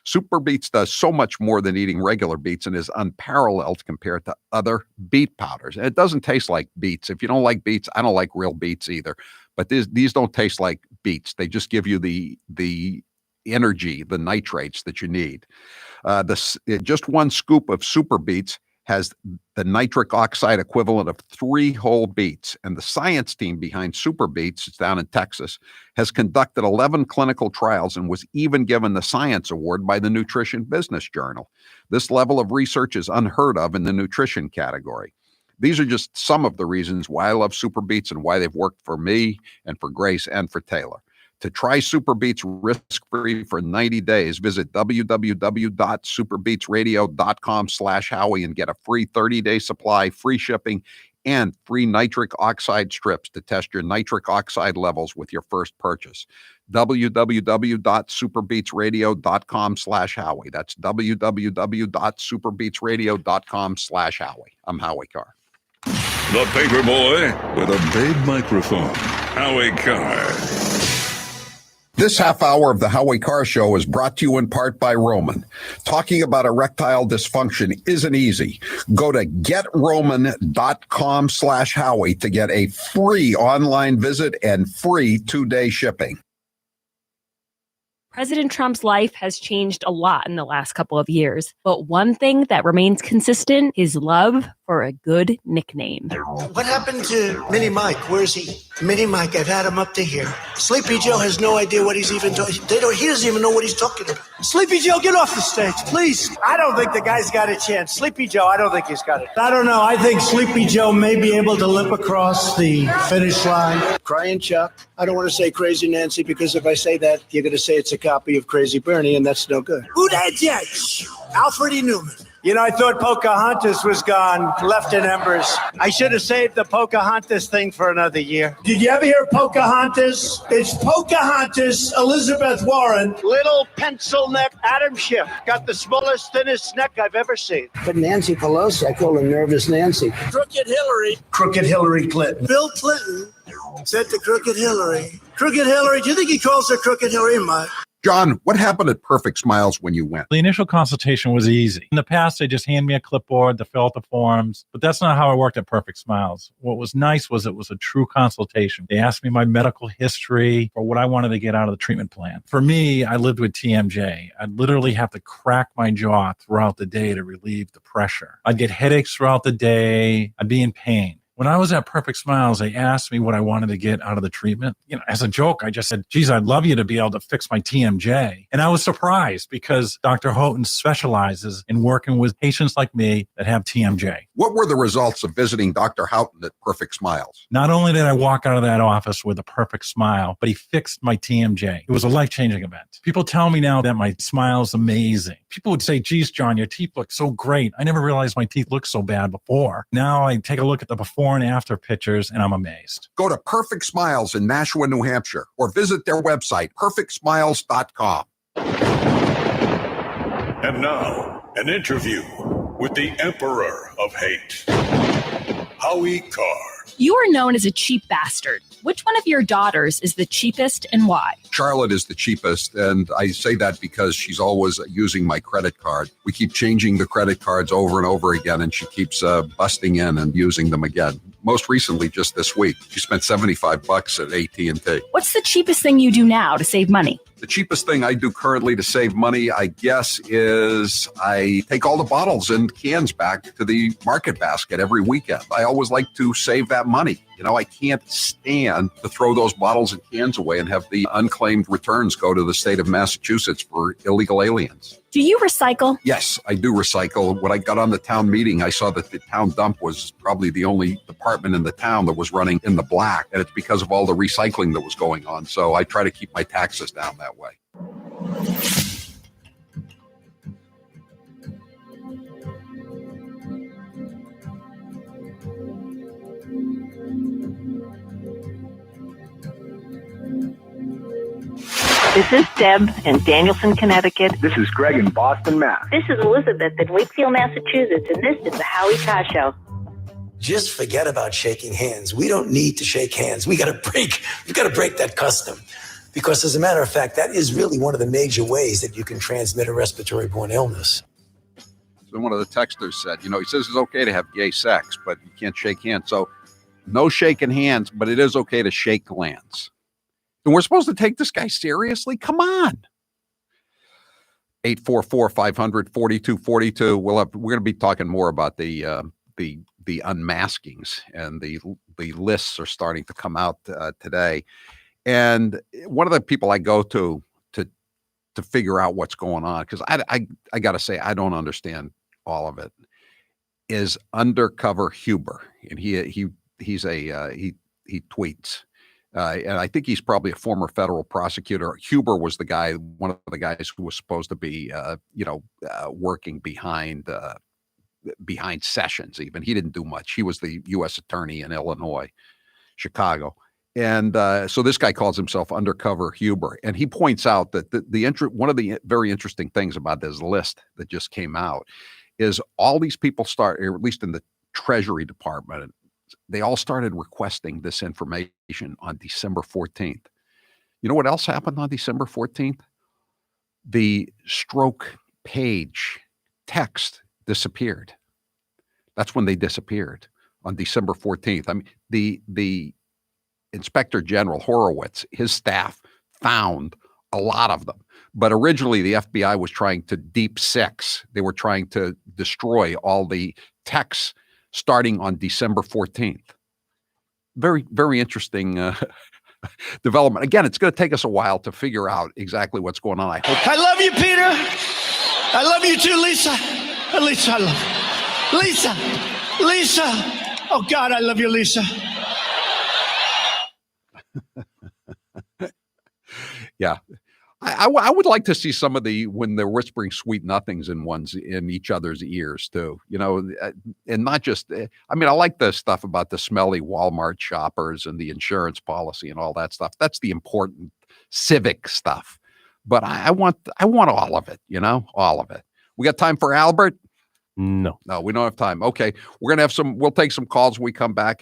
Super beets does so much more than eating regular beets and is unparalleled compared to other beet powders. And it doesn't taste like beets. If you don't like beets, I don't like real beets either. But these don't taste like beets. They just give you the energy, the nitrates that you need. Just one scoop of super beets has the nitric oxide equivalent of 3 whole beets. And the science team behind super beets, it's down in Texas, has conducted 11 clinical trials and was even given the Science Award by the Nutrition Business Journal. This level of research is unheard of in the nutrition category. These are just some of the reasons why I love super beets and why they've worked for me and for Grace and for Taylor. To try super beets risk-free for 90 days, visit www.superbeetsradio.com/Howie and get a free 30-day supply, free shipping, and free nitric oxide strips to test your nitric oxide levels with your first purchase. www.superbeetsradio.com/Howie. That's www.superbeetsradio.com/Howie. I'm Howie Carr. The paper boy with a big microphone, Howie Carr. This half hour of the Howie Carr Show is brought to you in part by Roman. Talking about erectile dysfunction isn't easy. Go to getroman.com/Howie to get a free online visit and free 2-day shipping. President Trump's life has changed a lot in the last couple of years, but one thing that remains consistent is love for a good nickname. What happened to Mini Mike? Where's he? Mini Mike, I've had him up to here. Sleepy Joe has no idea what he's even talking. He doesn't even know what he's talking about. Sleepy Joe, get off the stage, please. I don't think the guy's got a chance. Sleepy Joe, I don't think he's got it. I don't know. I think Sleepy Joe may be able to limp across the finish line. Crying Chuck. I don't want to say Crazy Nancy because if I say that, you're going to say it's a copy of Crazy Bernie, and that's no good. Who that yet? Alfred E. Newman. You know, I thought Pocahontas was gone, left in embers. I should have saved the Pocahontas thing for another year. Did you ever hear Pocahontas? It's Pocahontas, Elizabeth Warren. Little pencil neck Adam Schiff. Got the smallest, thinnest neck I've ever seen. But Nancy Pelosi, I call her Nervous Nancy. Crooked Hillary. Crooked Hillary Clinton. Bill Clinton said to Crooked Hillary. Crooked Hillary, do you think he calls her Crooked Hillary? John, what happened at Perfect Smiles when you went? The initial consultation was easy. In the past, they just hand me a clipboard to fill out the forms, but that's not how I worked at Perfect Smiles. What was nice was it was a true consultation. They asked me my medical history or what I wanted to get out of the treatment plan. For me, I lived with TMJ. I'd literally have to crack my jaw throughout the day to relieve the pressure. I'd get headaches throughout the day. I'd be in pain. When I was at Perfect Smiles, they asked me what I wanted to get out of the treatment. You know, as a joke, I just said, geez, I'd love you to be able to fix my TMJ. And I was surprised because Dr. Houghton specializes in working with patients like me that have TMJ. What were the results of visiting Dr. Houghton at Perfect Smiles? Not only did I walk out of that office with a perfect smile, but he fixed my TMJ. It was a life-changing event. People tell me now that my smile is amazing. People would say, geez, John, your teeth look so great. I never realized my teeth looked so bad before. Now I take a look at the before and after pictures and I'm amazed. Go to Perfect Smiles in Nashua, New Hampshire, or visit their website, perfectsmiles.com. And now, an interview with the Emperor of Hate, Howie Carr. You are known as a cheap bastard. Which one of your daughters is the cheapest and why? Charlotte is the cheapest, and I say that because she's always using my credit card. We keep changing the credit cards over and over again, and she keeps busting in and using them again. Most recently, just this week, she spent $75 at AT&T. What's the cheapest thing you do now to save money? The cheapest thing I do currently to save money, I guess, is I take all the bottles and cans back to the market basket every weekend. I always like to save that money. You know, I can't stand to throw those bottles and cans away and have the unclaimed returns go to the state of Massachusetts for illegal aliens. Do you recycle? Yes, I do recycle. When I got on the town meeting, I saw that the town dump was probably the only department in the town that was running in the black, and it's because of all the recycling that was going on. So I try to keep my taxes down that way. This is Deb in Danielson, Connecticut. This is Greg in Boston, Mass. This is Elizabeth in Wakefield, Massachusetts, and this is the Howie Carr Show. Just forget about shaking hands. We don't need to shake hands. We've got to break that custom. Because as a matter of fact, that is really one of the major ways that you can transmit a respiratory-borne illness. So one of the texters said, you know, he says it's okay to have gay sex, but you can't shake hands. So no shaking hands, but it is okay to shake glands. And we're supposed to take this guy seriously? Come on. 844-500-4242. We're going to be talking more about the unmaskings, and the lists are starting to come out today. And one of the people I go to figure out what's going on, because I got to say I don't understand all of it, is Undercover Huber, and he tweets. And I think he's probably a former federal prosecutor. Huber was the guy, one of the guys who was supposed to be, working behind Sessions. Even he didn't do much. He was the U.S. attorney in Illinois, Chicago, and so this guy calls himself Undercover Huber. And he points out that one of the very interesting things about this list that just came out is all these people start, or at least in the Treasury Department, they all started requesting this information on December 14th. You know what else happened on December 14th? The Strzok Page text disappeared. That's when they disappeared, on December 14th. I mean, the Inspector General Horowitz, his staff found a lot of them. But originally, the FBI was trying to deep six. They were trying to destroy all the texts starting on December 14th. Very, very interesting development. Again, it's going to take us a while to figure out exactly what's going on. I love you, Peter. I love you too, Lisa. Lisa, I love you. Lisa. Lisa. Oh, God, I love you, Lisa. Yeah. I would like to see some of when they're whispering sweet nothings in each other's ears too, and not just, I mean, I like the stuff about the smelly Walmart shoppers and the insurance policy and all that stuff. That's the important civic stuff. But I want all of it, all of it. We got time for Albert? No, we don't have time. Okay. We'll take some calls when we come back.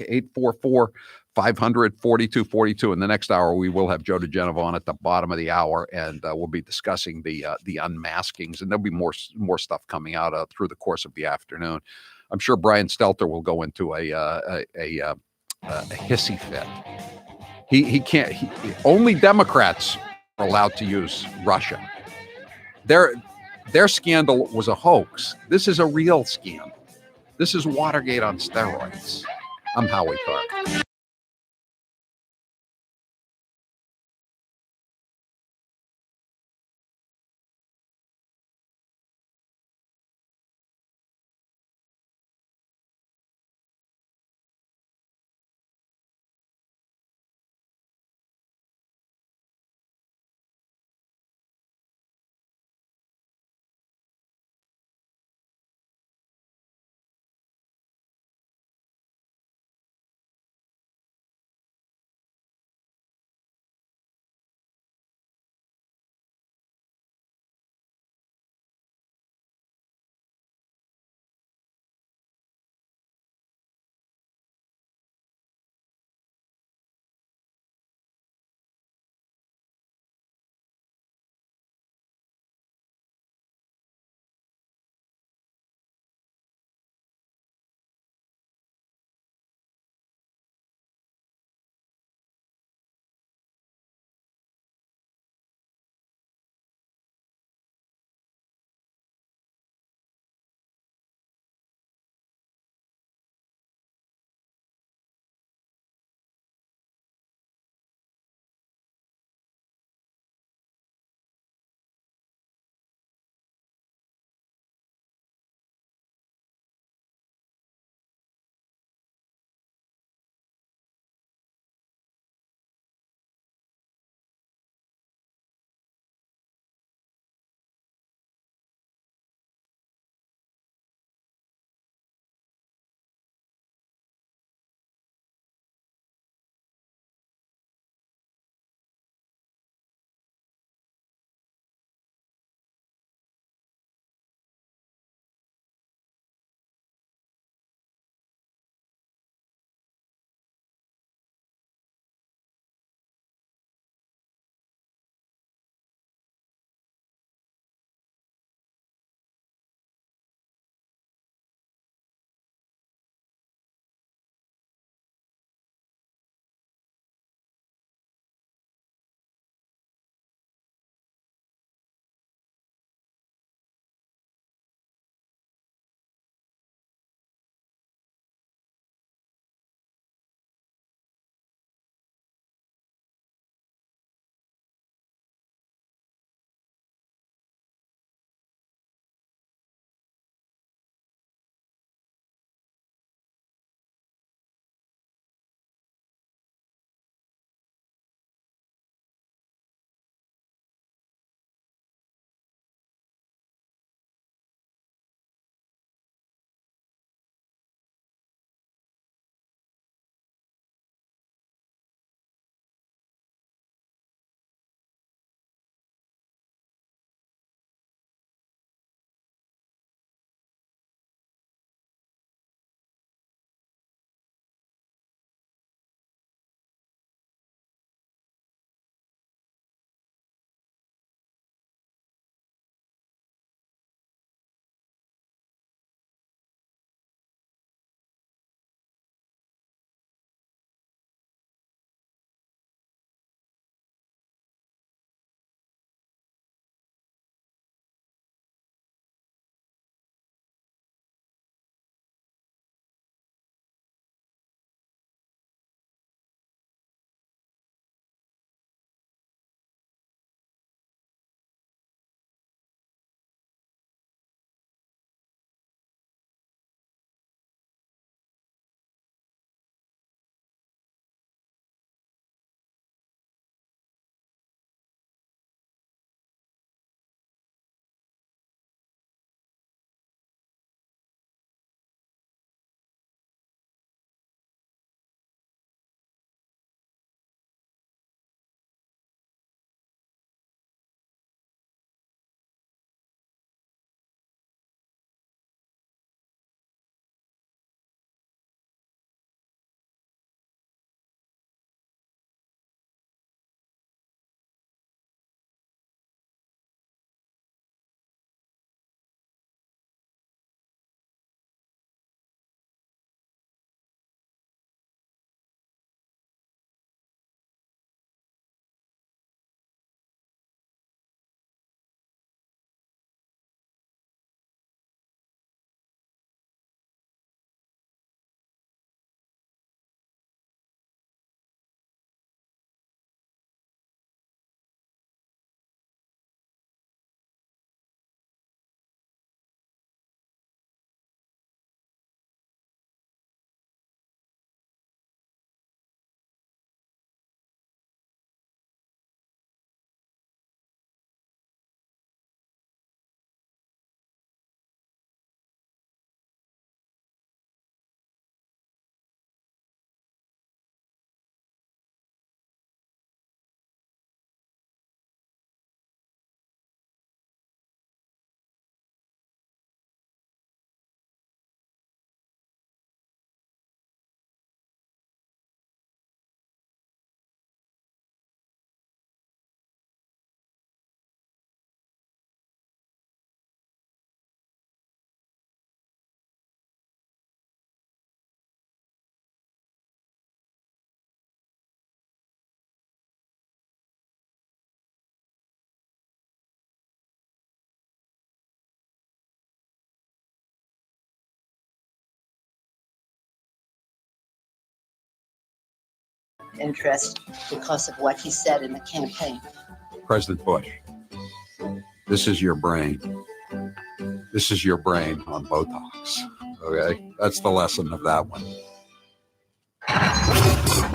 844-500-4242. In the next hour, we will have Joe DiGenova on at the bottom of the hour, and we'll be discussing the unmaskings, and there'll be more stuff coming out through the course of the afternoon. I'm sure Brian Stelter will go into a hissy fit. He can't. Only Democrats are allowed to use Russia. Their scandal was a hoax. This is a real scandal. This is Watergate on steroids. I'm Howie Carr. interest because of what he said in the campaign. President Bush, this is your brain. This is your brain on Botox. Okay? That's the lesson of that one.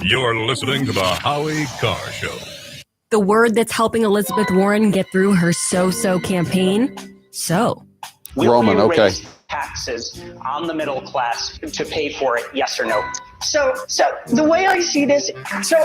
You're listening to the Howie Carr Show. The word that's helping Elizabeth Warren get through her so-so campaign? So. Roman, okay. Taxes on the middle class to pay for it, yes or no? So the way I see this, so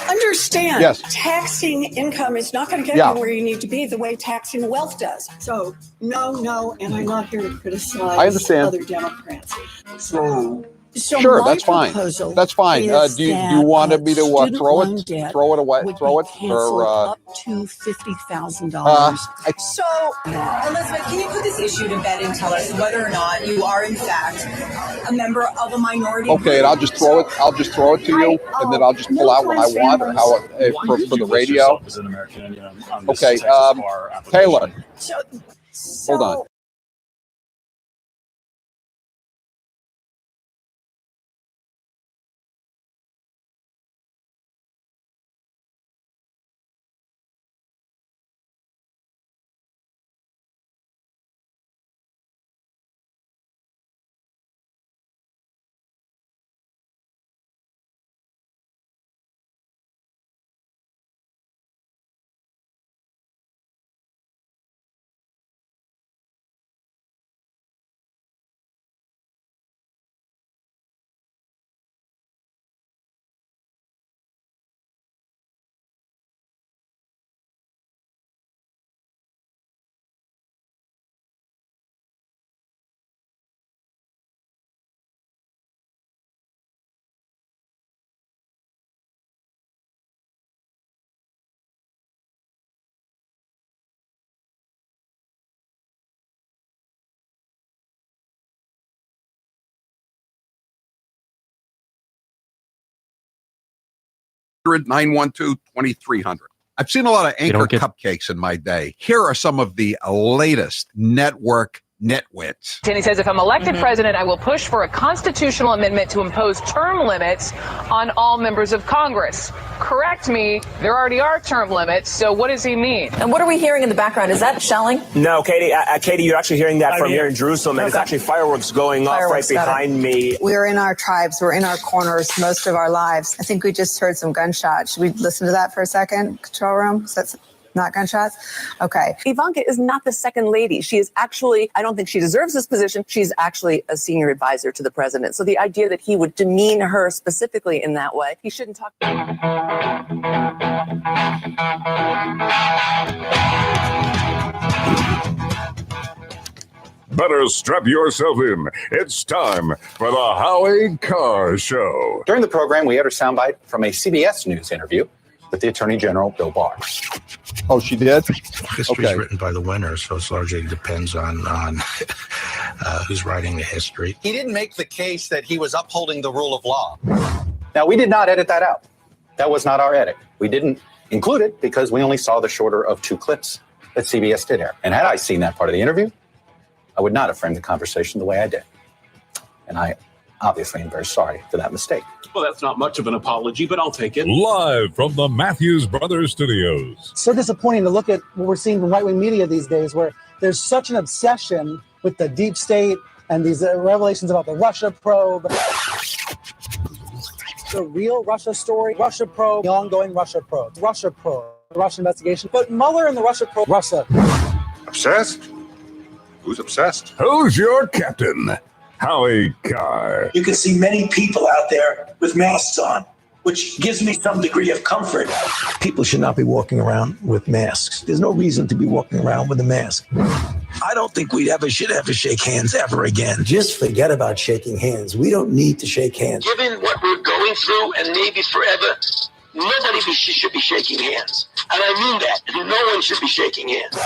understand, yes. Taxing income is not going to get you where you need to be the way taxing wealth does. So no, and I'm not here to criticize I understand. other Democrats. So sure, that's fine. That's fine. Do you want me to throw it away, or up to $50,000? So, Elizabeth, can you put this issue to bed and tell us whether or not you are in fact a member of a minority? Okay, and I'll just throw it. I'll just throw it to you, and then I'll just pull out what I want, or how for the radio. Okay, Taylor. Hold on. $912-2300. I've seen a lot of anchor cupcakes in my day. Here are some of the latest network nitwits. And he says, if I'm elected president, I will push for a constitutional amendment to impose term limits on all members of Congress. Correct me, there already are term limits, so what does he mean? And what are we hearing in the background? Is that shelling? No, Katie, you're actually hearing that from here in Jerusalem, and it's actually fireworks going off right behind me. We're in our tribes, we're in our corners most of our lives. I think we just heard some gunshots. Should we listen to that for a second, control room? So that's not gunshots? Okay. Ivanka is not the second lady. She is actually, I don't think she deserves this position. She's actually a senior advisor to the president. So the idea that he would demean her specifically in that way, he shouldn't talk. Better strap yourself in. It's time for the Howie Carr Show. During the program, we had a soundbite from a CBS News interview with the Attorney General, Bill Barr. Oh, she did? History is written by the winner, so it largely depends on who's writing the history. He didn't make the case that he was upholding the rule of law. Now, we did not edit that out. That was not our edit. We didn't include it because we only saw the shorter of 2 clips that CBS did air. And had I seen that part of the interview, I would not have framed the conversation the way I did. And I obviously am very sorry for that mistake. Well, that's not much of an apology, but I'll take it. Live from the Matthews Brothers Studios. So disappointing to look at what we're seeing from right-wing media these days, where there's such an obsession with the deep state and these revelations about the Russia probe. The real Russia story, Russia probe, the ongoing Russia probe, the Russia investigation. But Mueller and the Russia probe, Russia. Obsessed? Who's obsessed? Who's your captain? Howie Carr. You can see many people out there with masks on, which gives me some degree of comfort. People should not be walking around with masks. There's no reason to be walking around with a mask. I don't think we should ever shake hands ever again. Just forget about shaking hands. We don't need to shake hands. Given what we're going through and maybe forever, nobody should be shaking hands. And I mean that. No one should be shaking hands.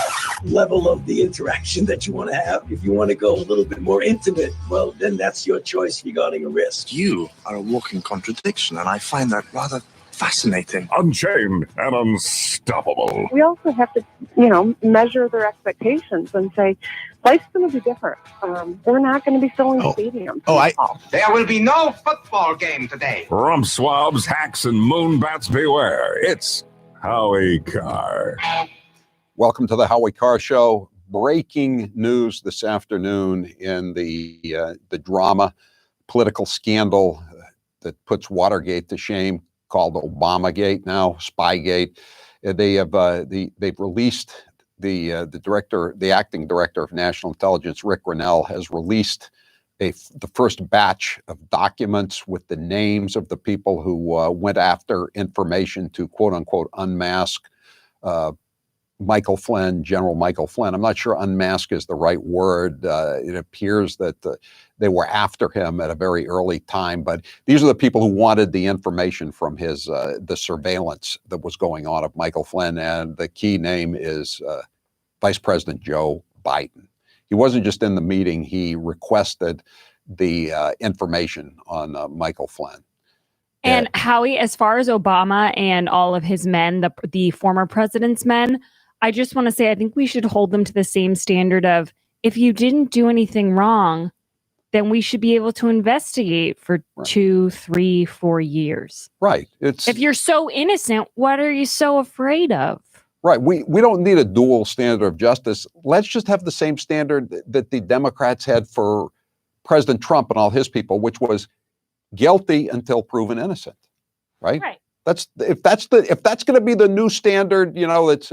Level of the interaction that you want to have. If you want to go a little bit more intimate, well, then that's your choice regarding a risk. You are a walking contradiction, and I find that rather fascinating. Unchained and unstoppable. We also have to, measure their expectations and say, life's going to be different. We're not going to be filling stadiums. There will be no football game today. Rump swabs, hacks, and moonbats beware. It's Howie Carr. Welcome to the Howie Carr Show. Breaking news this afternoon in the drama, political scandal that puts Watergate to shame, called ObamaGate now, Spygate. They've released the acting director of national intelligence, Rick Grinnell, has released the first batch of documents with the names of the people who went after information to quote unquote unmask Michael Flynn, General Michael Flynn. I'm not sure unmask is the right word. It appears that they were after him at a very early time, but these are the people who wanted the information from his the surveillance that was going on of Michael Flynn, and the key name is Vice President Joe Biden. He wasn't just in the meeting, he requested the information on Michael Flynn. And Howie, as far as Obama and all of his men, the former president's men, I just want to say, I think we should hold them to the same standard of, if you didn't do anything wrong, then we should be able to investigate for 2, 3, 4 years. Right. If you're so innocent, what are you so afraid of? Right. We don't need a dual standard of justice. Let's just have the same standard that the Democrats had for President Trump and all his people, which was guilty until proven innocent. Right. If that's going to be the new standard, it's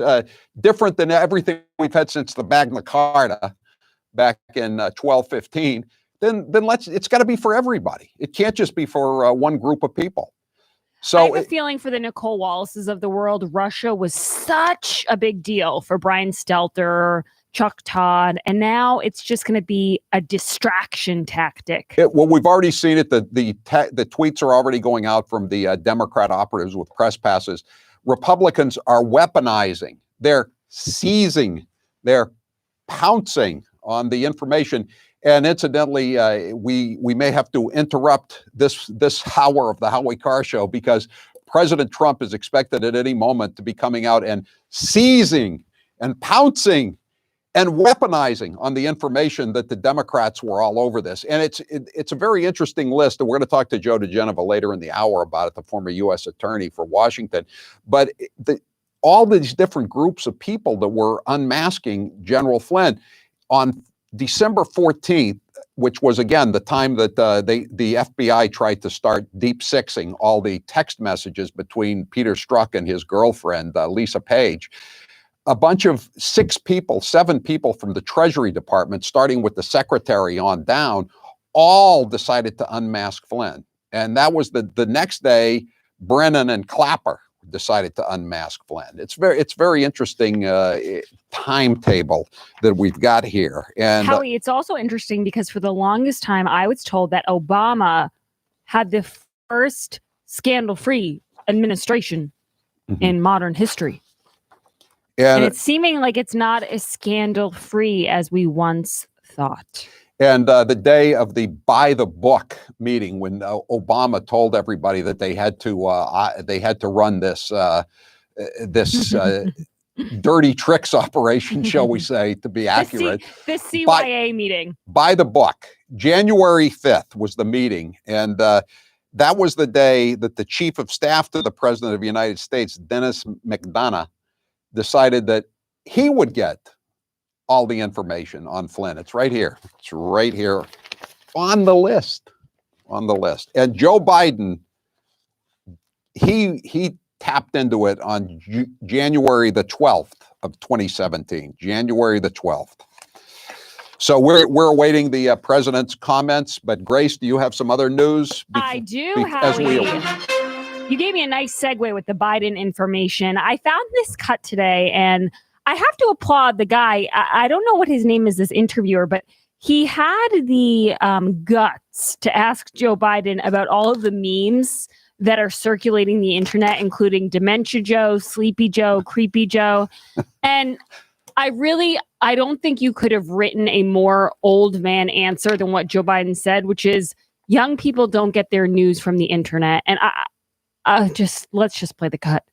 different than everything we've had since the Magna Carta back in 1215. Then it's got to be for everybody. It can't just be for one group of people. So I have a feeling for the Nicole Wallaces of the world, Russia was such a big deal for Brian Stelter, Chuck Todd, and now it's just going to be a distraction tactic. Well, we've already seen it. The tweets are already going out from the Democrat operatives with press passes. Republicans are weaponizing. They're seizing. They're pouncing on the information. And incidentally, we may have to interrupt this hour of the Howie Carr Show because President Trump is expected at any moment to be coming out and seizing and pouncing and weaponizing on the information that the Democrats were all over this. And it's a very interesting list. And we're going to talk to Joe DiGenova later in the hour about it, the former U.S. attorney for Washington. But all these different groups of people that were unmasking General Flynn on December 14th, which was, again, the time that the FBI tried to start deep sixing all the text messages between Peter Strzok and his girlfriend, Lisa Page. A bunch of 7 people from the Treasury Department, starting with the secretary on down, all decided to unmask Flynn. And that was the next day, Brennan and Clapper decided to unmask Flynn. It's very interesting timetable that we've got here. And Howie, it's also interesting because for the longest time, I was told that Obama had the first scandal-free administration in modern history. And it's seeming like it's not as scandal-free as we once thought. And the day of the by the book meeting, when Obama told everybody that they had to run this dirty tricks operation, shall we say, to be accurate. The CYA meeting. By the book. January 5th was the meeting. And that was the day that the chief of staff to the president of the United States, Dennis McDonough, decided that he would get all the information on Flynn. It's right here. It's right here on the list. And Joe Biden, he tapped into it on January the 12th of 2017. January the 12th. So we're awaiting the president's comments. But Grace, do you have some other news? I do, Howie. You gave me a nice segue with the Biden information. I found this cut today, and I have to applaud the guy. I don't know what his name is, this interviewer, but he had the guts to ask Joe Biden about all of the memes that are circulating the internet, including Dementia Joe, Sleepy Joe, Creepy Joe. And I don't think you could have written a more old man answer than what Joe Biden said, which is young people don't get their news from the internet. And let's just play the cut.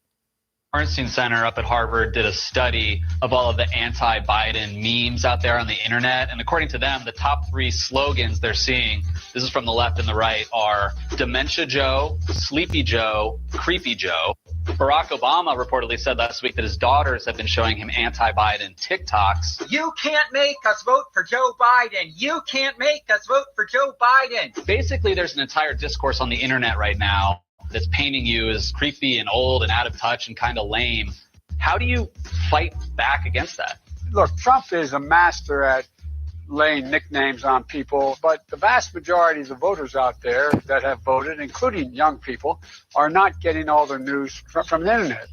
Bernstein Center up at Harvard did a study of all of the anti-Biden memes out there on the internet. And according to them, the top 3 slogans they're seeing, this is from the left and the right, are Dementia Joe, Sleepy Joe, Creepy Joe. Barack Obama reportedly said last week that his daughters have been showing him anti-Biden TikToks. You can't make us vote for Joe Biden. You can't make us vote for Joe Biden. Basically, there's an entire discourse on the internet right now that's painting you as creepy and old and out of touch and kind of lame. How do you fight back against that? Look, Trump is a master at laying nicknames on people, but the vast majority of the voters out there that have voted, including young people, are not getting all their news from the internet.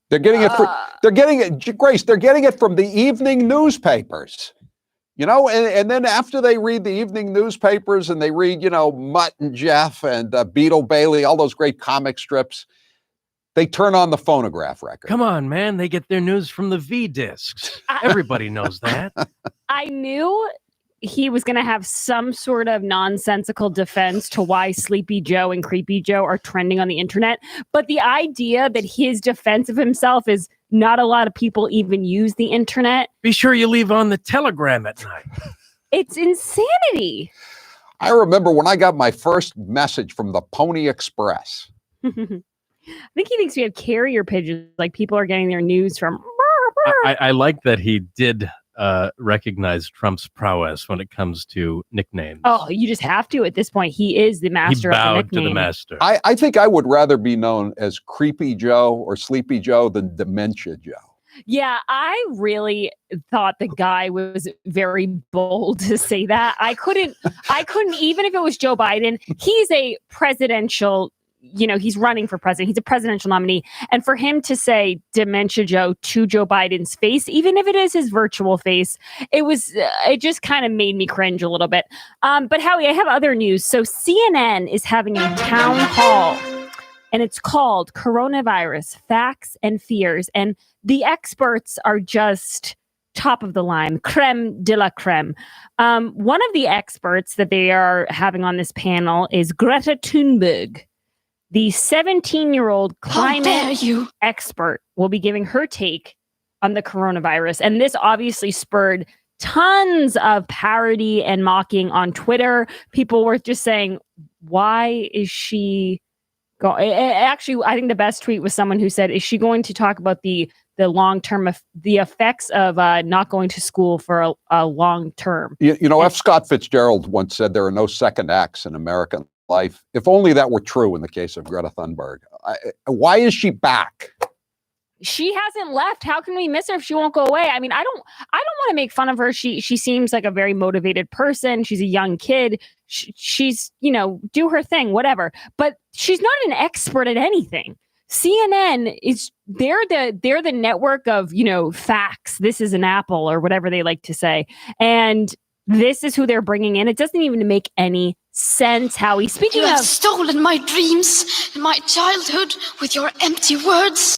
They're getting it. Grace, they're getting it from the evening newspapers. And then after they read the evening newspapers and they read, Mutt and Jeff and Beetle Bailey, all those great comic strips, they turn on the phonograph record. Come on, man. They get their news from the V-discs. Everybody knows that. I knew he was going to have some sort of nonsensical defense to why Sleepy Joe and Creepy Joe are trending on the internet. But the idea that his defense of himself is not a lot of people even use the internet. Be sure you leave on the telegram at night. It's insanity. I remember when I got my first message from the Pony Express. I think he thinks we have carrier pigeons, like people are getting their news from. I like that he did recognize Trump's prowess when it comes to nicknames. Oh, you just have to at this point. He is the master he bowed of the nickname. To the master. I think I would rather be known as Creepy Joe or Sleepy Joe than Dementia Joe. Yeah, I really thought the guy was very bold to say that. I couldn't, even if it was Joe Biden, he's a presidential, he's running for president. He's a presidential nominee. And for him to say Dementia Joe to Joe Biden's face, even if it is his virtual face, it just kind of made me cringe a little bit. But Howie, I have other news. So CNN is having a town hall, and it's called Coronavirus Facts and Fears. And the experts are just top of the line, creme de la creme. One of the experts that they are having on this panel is Greta Thunberg. The 17-year-old climate expert will be giving her take on the coronavirus. And this obviously spurred tons of parody and mocking on Twitter. People were just saying, why is she going? Actually, I think the best tweet was someone who said, is she going to talk about the long-term, the effects of not going to school for a long term? F. Scott Fitzgerald once said there are no second acts in American life. If only that were true in the case of Greta Thunberg. Why is she back? She hasn't left. How can we miss her if she won't go away? I mean, I don't want to make fun of her. She seems like a very motivated person. She's a young kid. She's, do her thing, whatever. But she's not an expert at anything. CNN they're the network of, facts. This is an apple or whatever they like to say. And this is who they're bringing in. It doesn't even make any sense, Howie. Speaking you have of stolen my dreams and my childhood with your empty words.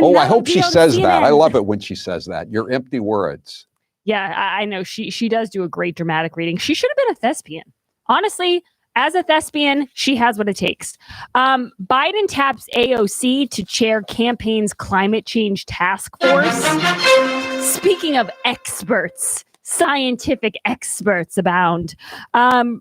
Oh, I hope she says that. I love it when she says that. Your empty words. Yeah, I know. She does do a great dramatic reading. She should have been a thespian. Honestly, as a thespian, she has what it takes. Biden taps AOC to chair campaign's climate change task force. Speaking of experts, scientific experts abound.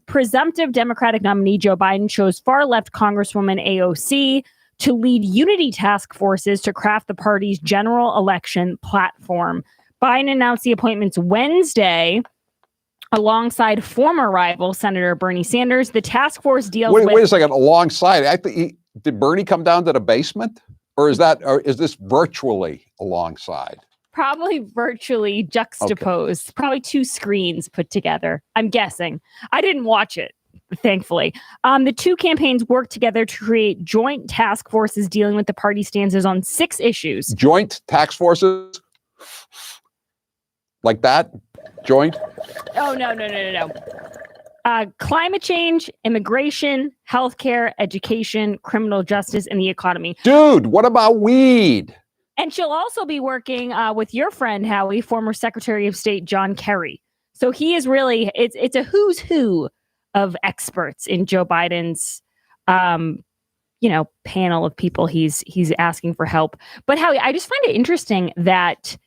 Presumptive Democratic nominee Joe Biden chose far-left Congresswoman AOC to lead unity task forces to craft the party's general election platform. Biden announced the appointments Wednesday alongside former rival Senator Bernie Sanders. The task force deals with... Wait a second, alongside. Did Bernie come down to the basement? Or is this virtually alongside? Probably virtually juxtaposed. Okay. Probably two screens put together, I'm guessing. I didn't watch it, thankfully. The two campaigns worked together to create joint task forces dealing with the party stances on 6 issues. Joint task forces? Like that? Joint? Oh, no. Climate change, immigration, healthcare, education, criminal justice, and the economy. Dude, what about weed? And she'll also be working with your friend, Howie, former Secretary of State John Kerry. So he is really, it's a who's who of experts in Joe Biden's panel of people he's asking for help. But Howie, I just find it interesting that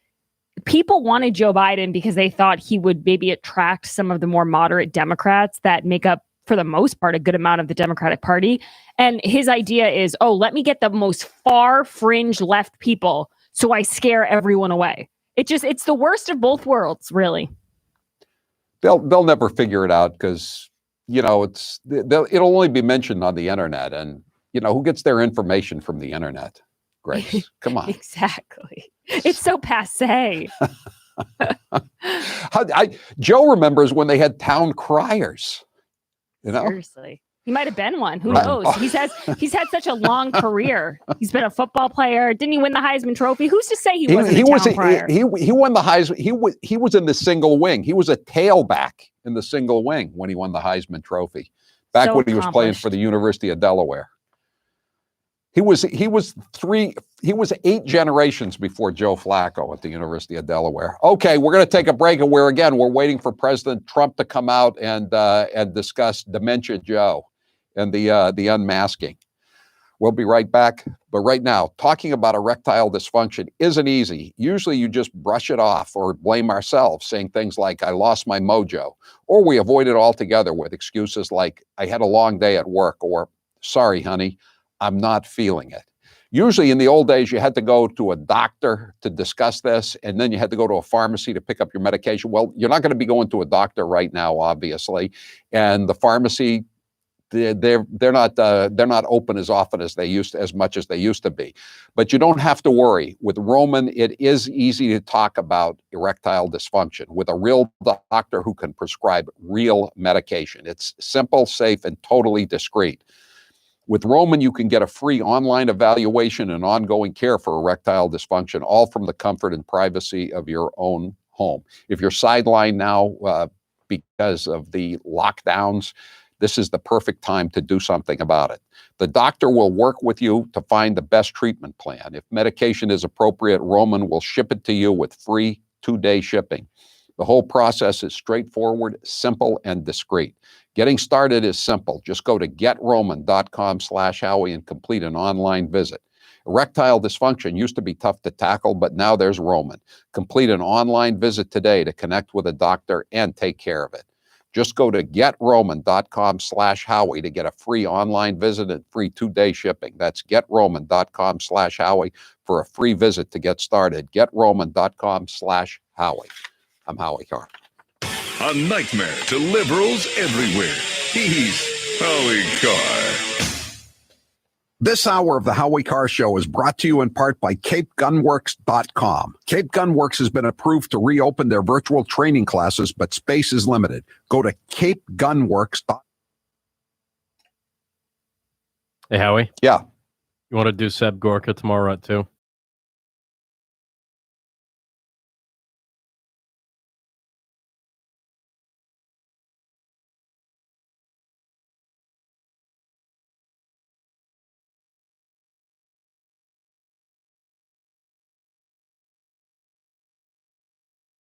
people wanted Joe Biden because they thought he would maybe attract some of the more moderate Democrats that make up, for the most part, a good amount of the Democratic Party. And his idea is, let me get the most far fringe left people so I scare everyone away. It's the worst of both worlds, really. They'll never figure it out because, it'll only be mentioned on the internet. And, who gets their information from the internet? Grace, come on. Exactly. It's so passé. Joe remembers when they had town criers. Seriously. He might have been one. Who knows? He's had such a long career. He's been a football player. Didn't he win the Heisman Trophy? Who's to say he wasn't a town crier? He won the Heisman. He was in the single wing. He was a tailback in the single wing when he won the Heisman Trophy. Back when he was playing for the University of Delaware. He was 8 generations before Joe Flacco at the University of Delaware. Okay, we're going to take a break, and we're waiting for President Trump to come out and discuss Dementia Joe and the unmasking. We'll be right back. But right now, talking about erectile dysfunction isn't easy. Usually you just brush it off or blame ourselves, saying things like, I lost my mojo, or we avoid it altogether with excuses like, I had a long day at work, or sorry, honey, I'm not feeling it. Usually in the old days, you had to go to a doctor to discuss this, and then you had to go to a pharmacy to pick up your medication. Well, you're not going to be going to a doctor right now, obviously, and the pharmacy, they're not open as often as much as they used to be. But you don't have to worry. With Roman, it is easy to talk about erectile dysfunction with a real doctor who can prescribe real medication. It's simple, safe, and totally discreet. With Roman, you can get a free online evaluation and ongoing care for erectile dysfunction, all from the comfort and privacy of your own home. If you're sidelined now because of the lockdowns, this is the perfect time to do something about it. The doctor will work with you to find the best treatment plan. If medication is appropriate, Roman will ship it to you with free 2-day shipping. The whole process is straightforward, simple, and discreet. Getting started is simple. Just go to getroman.com/Howie and complete an online visit. Erectile dysfunction used to be tough to tackle, but now there's Roman. Complete an online visit today to connect with a doctor and take care of it. Just go to getroman.com/Howie to get a free online visit and free 2-day shipping. That's getroman.com/Howie for a free visit to get started. Getroman.com/Howie. I'm Howie Carr. A nightmare to liberals everywhere. He's Howie Carr. This hour of the Howie Carr Show is brought to you in part by CapeGunworks.com. Cape Gunworks has been approved to reopen their virtual training classes, but space is limited. Go to CapeGunworks.com. Hey, Howie? Yeah. You want to do Seb Gorka tomorrow at 2?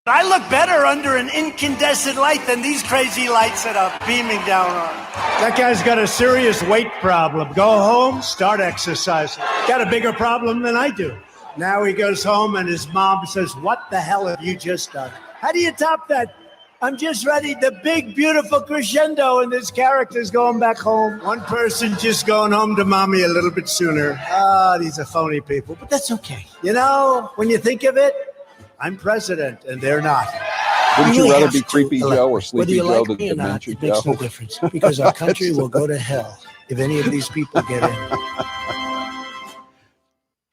I look better under an incandescent light than these crazy lights that are beaming down on. That guy's got a serious weight problem. Go home, start exercising. Got a bigger problem than I do. Now he goes home and his mom says, what the hell have you just done? How do you top that? I'm just ready, the big, beautiful crescendo, and this character's going back home. One person just going home to mommy a little bit sooner. These are phony people, but that's okay. You know, when you think of it, I'm president, and they're not. Wouldn't you rather be Creepy Joe or Sleepy Joe than Dementia Joe? It makes no difference, because our country will go to hell if any of these people get in.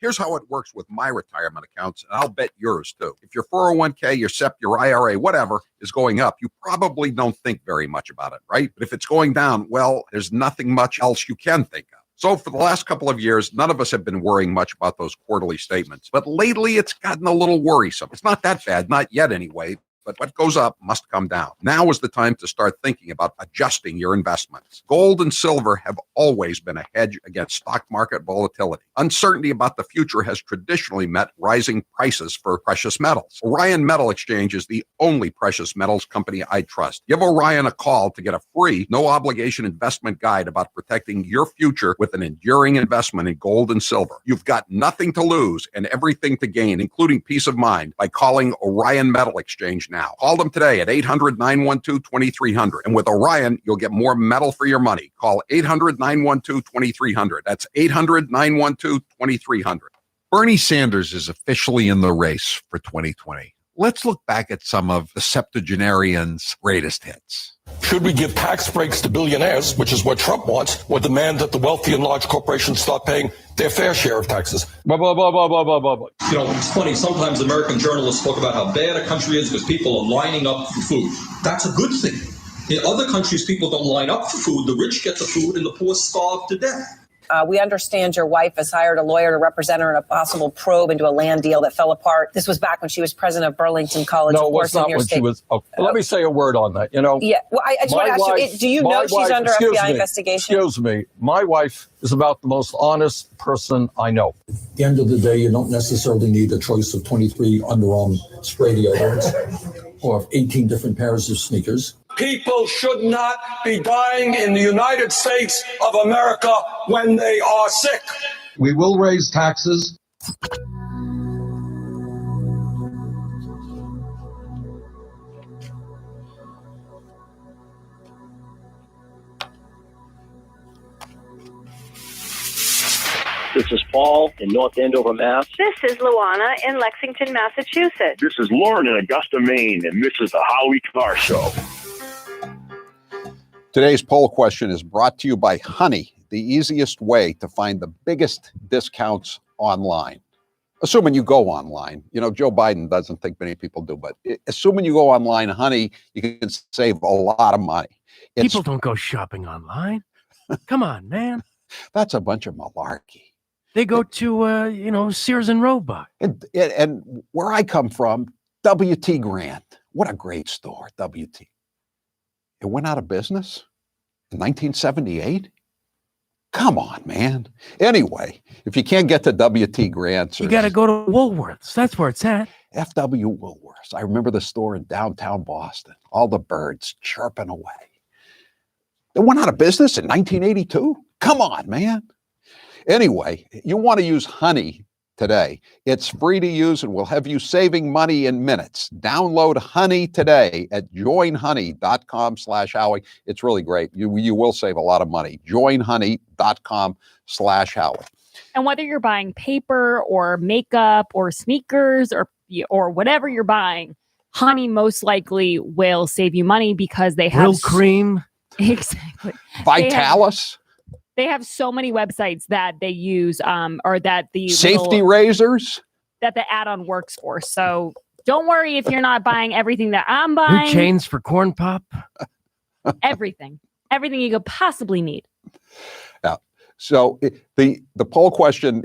Here's how it works with my retirement accounts, and I'll bet yours too. If your 401k, your SEP, your IRA, whatever is going up, you probably don't think very much about it, right? But if it's going down, well, there's nothing much else you can think of. So for the last couple of years, none of us have been worrying much about those quarterly statements. But lately, it's gotten a little worrisome. It's not that bad, not yet anyway. but what goes up must come down. Now is the time to start thinking about adjusting your investments. Gold and silver have always been a hedge against stock market volatility. Uncertainty about the future has traditionally met rising prices for precious metals. Orion Metal Exchange is the only precious metals company I trust. Give Orion a call to get a free, no-obligation investment guide about protecting your future with an enduring investment in gold and silver. You've got nothing to lose and everything to gain, including peace of mind, by calling Orion Metal Exchange now. Call them today at 800-912-2300. And with Orion, you'll get more metal for your money. Call 800-912-2300. That's 800-912-2300. Bernie Sanders is officially in the race for 2020. Let's look back at some of the septuagenarian's greatest hits. Should we give tax breaks to billionaires, which is what Trump wants, or demand that the wealthy and large corporations start paying their fair share of taxes? Blah, blah, blah, blah, blah, blah, blah, blah. You know, it's funny. Sometimes American journalists talk about how bad a country is because people are lining up for food. That's a good thing. In other countries, people don't line up for food. The rich get the food and the poor starve to death. We understand your wife has hired a lawyer to represent her in a possible probe into a land deal that fell apart. This was back when she was president of Burlington College. No, it was not when she was. Oh, let me say a word on that. You know. Yeah. Well, I just want to ask you: do you know she's under FBI investigation? Excuse me. My wife is about the most honest person I know. At the end of the day, you don't necessarily need a choice of 23 underarm spray deodorants or 18 different pairs of sneakers. People should not be dying in the United States of America when they are sick. We will raise taxes. This is Paul in North Andover, Mass. This is Luana in Lexington, Massachusetts. This is Lauren in Augusta, Maine, and this is the Howie Carr Show. Today's poll question is brought to you by Honey, the easiest way to find the biggest discounts online. Assuming you go online. You know, Joe Biden doesn't think many people do, but assuming you go online, Honey, you can save a lot of money. People don't go shopping online. Come on, man. That's a bunch of malarkey. They go to, Sears and Roebuck. And where I come from, W.T. Grant. What a great store, W.T. It went out of business in 1978? Come on, man. Anyway, if you can't get to W.T. Grant's... You got to go to Woolworths. That's where it's at. F.W. Woolworths. I remember the store in downtown Boston. All the birds chirping away. It went out of business in 1982? Come on, man. Anyway, you want to use Honey today. It's free to use and will have you saving money in minutes. Download Honey today at joinhoney.com/Howie. It's really great. You will save a lot of money. Joinhoney.com/Howie. And whether you're buying paper or makeup or sneakers or whatever you're buying, Honey most likely will save you money because they have Real cream. Exactly. Vitalis. They have so many websites that they use, or that the safety razors that the add-on works for. So don't worry if you're not buying everything that I'm buying. New chains for corn pop. Everything you could possibly need. Yeah. So the poll question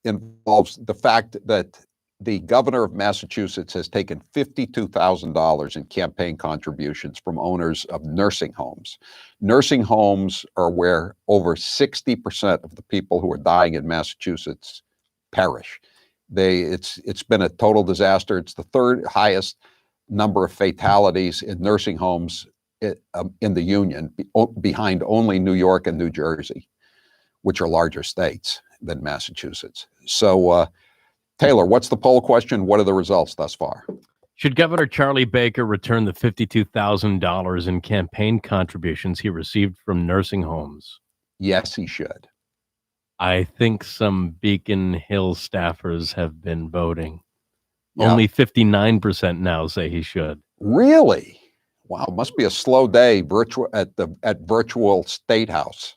involves the fact that the governor of Massachusetts has taken $52,000 in campaign contributions from owners of nursing homes. Nursing homes are where over 60% of the people who are dying in Massachusetts perish. It's been a total disaster. It's the third highest number of fatalities in nursing homes in the Union, behind only New York and New Jersey, which are larger states than Massachusetts. So, Taylor, what's the poll question? What are the results thus far? Should Governor Charlie Baker return the $52,000 in campaign contributions he received from nursing homes? Yes, he should. I think some Beacon Hill staffers have been voting. Yeah. Only 59% now say he should. Really? Wow, must be a slow day at Virtual State House.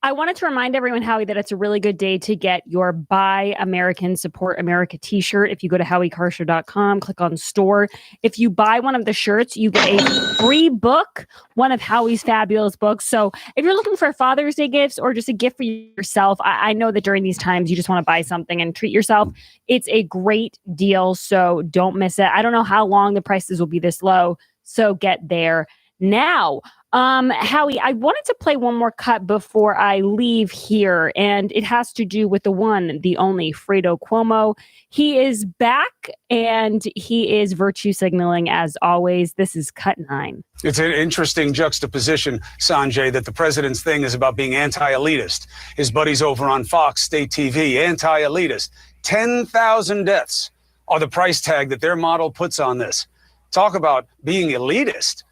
I wanted to remind everyone, Howie, that it's a really good day to get your Buy American, Support America t-shirt. If you go to HowieCarrshow.com, click on store. If you buy one of the shirts, you get a free book, one of Howie's fabulous books. So if you're looking for Father's Day gifts or just a gift for yourself, I know that during these times you just want to buy something and treat yourself. It's a great deal, so don't miss it. I don't know how long the prices will be this low, so get there now. Howie, I wanted to play one more cut before I leave here, and it has to do with the one, the only Fredo Cuomo. He is back, and he is virtue signaling as always. This is cut 9. It's an interesting juxtaposition, Sanjay, that the president's thing is about being anti-elitist. His buddies over on Fox State TV, anti-elitist. 10,000 deaths are the price tag that their model puts on this. Talk about being elitist.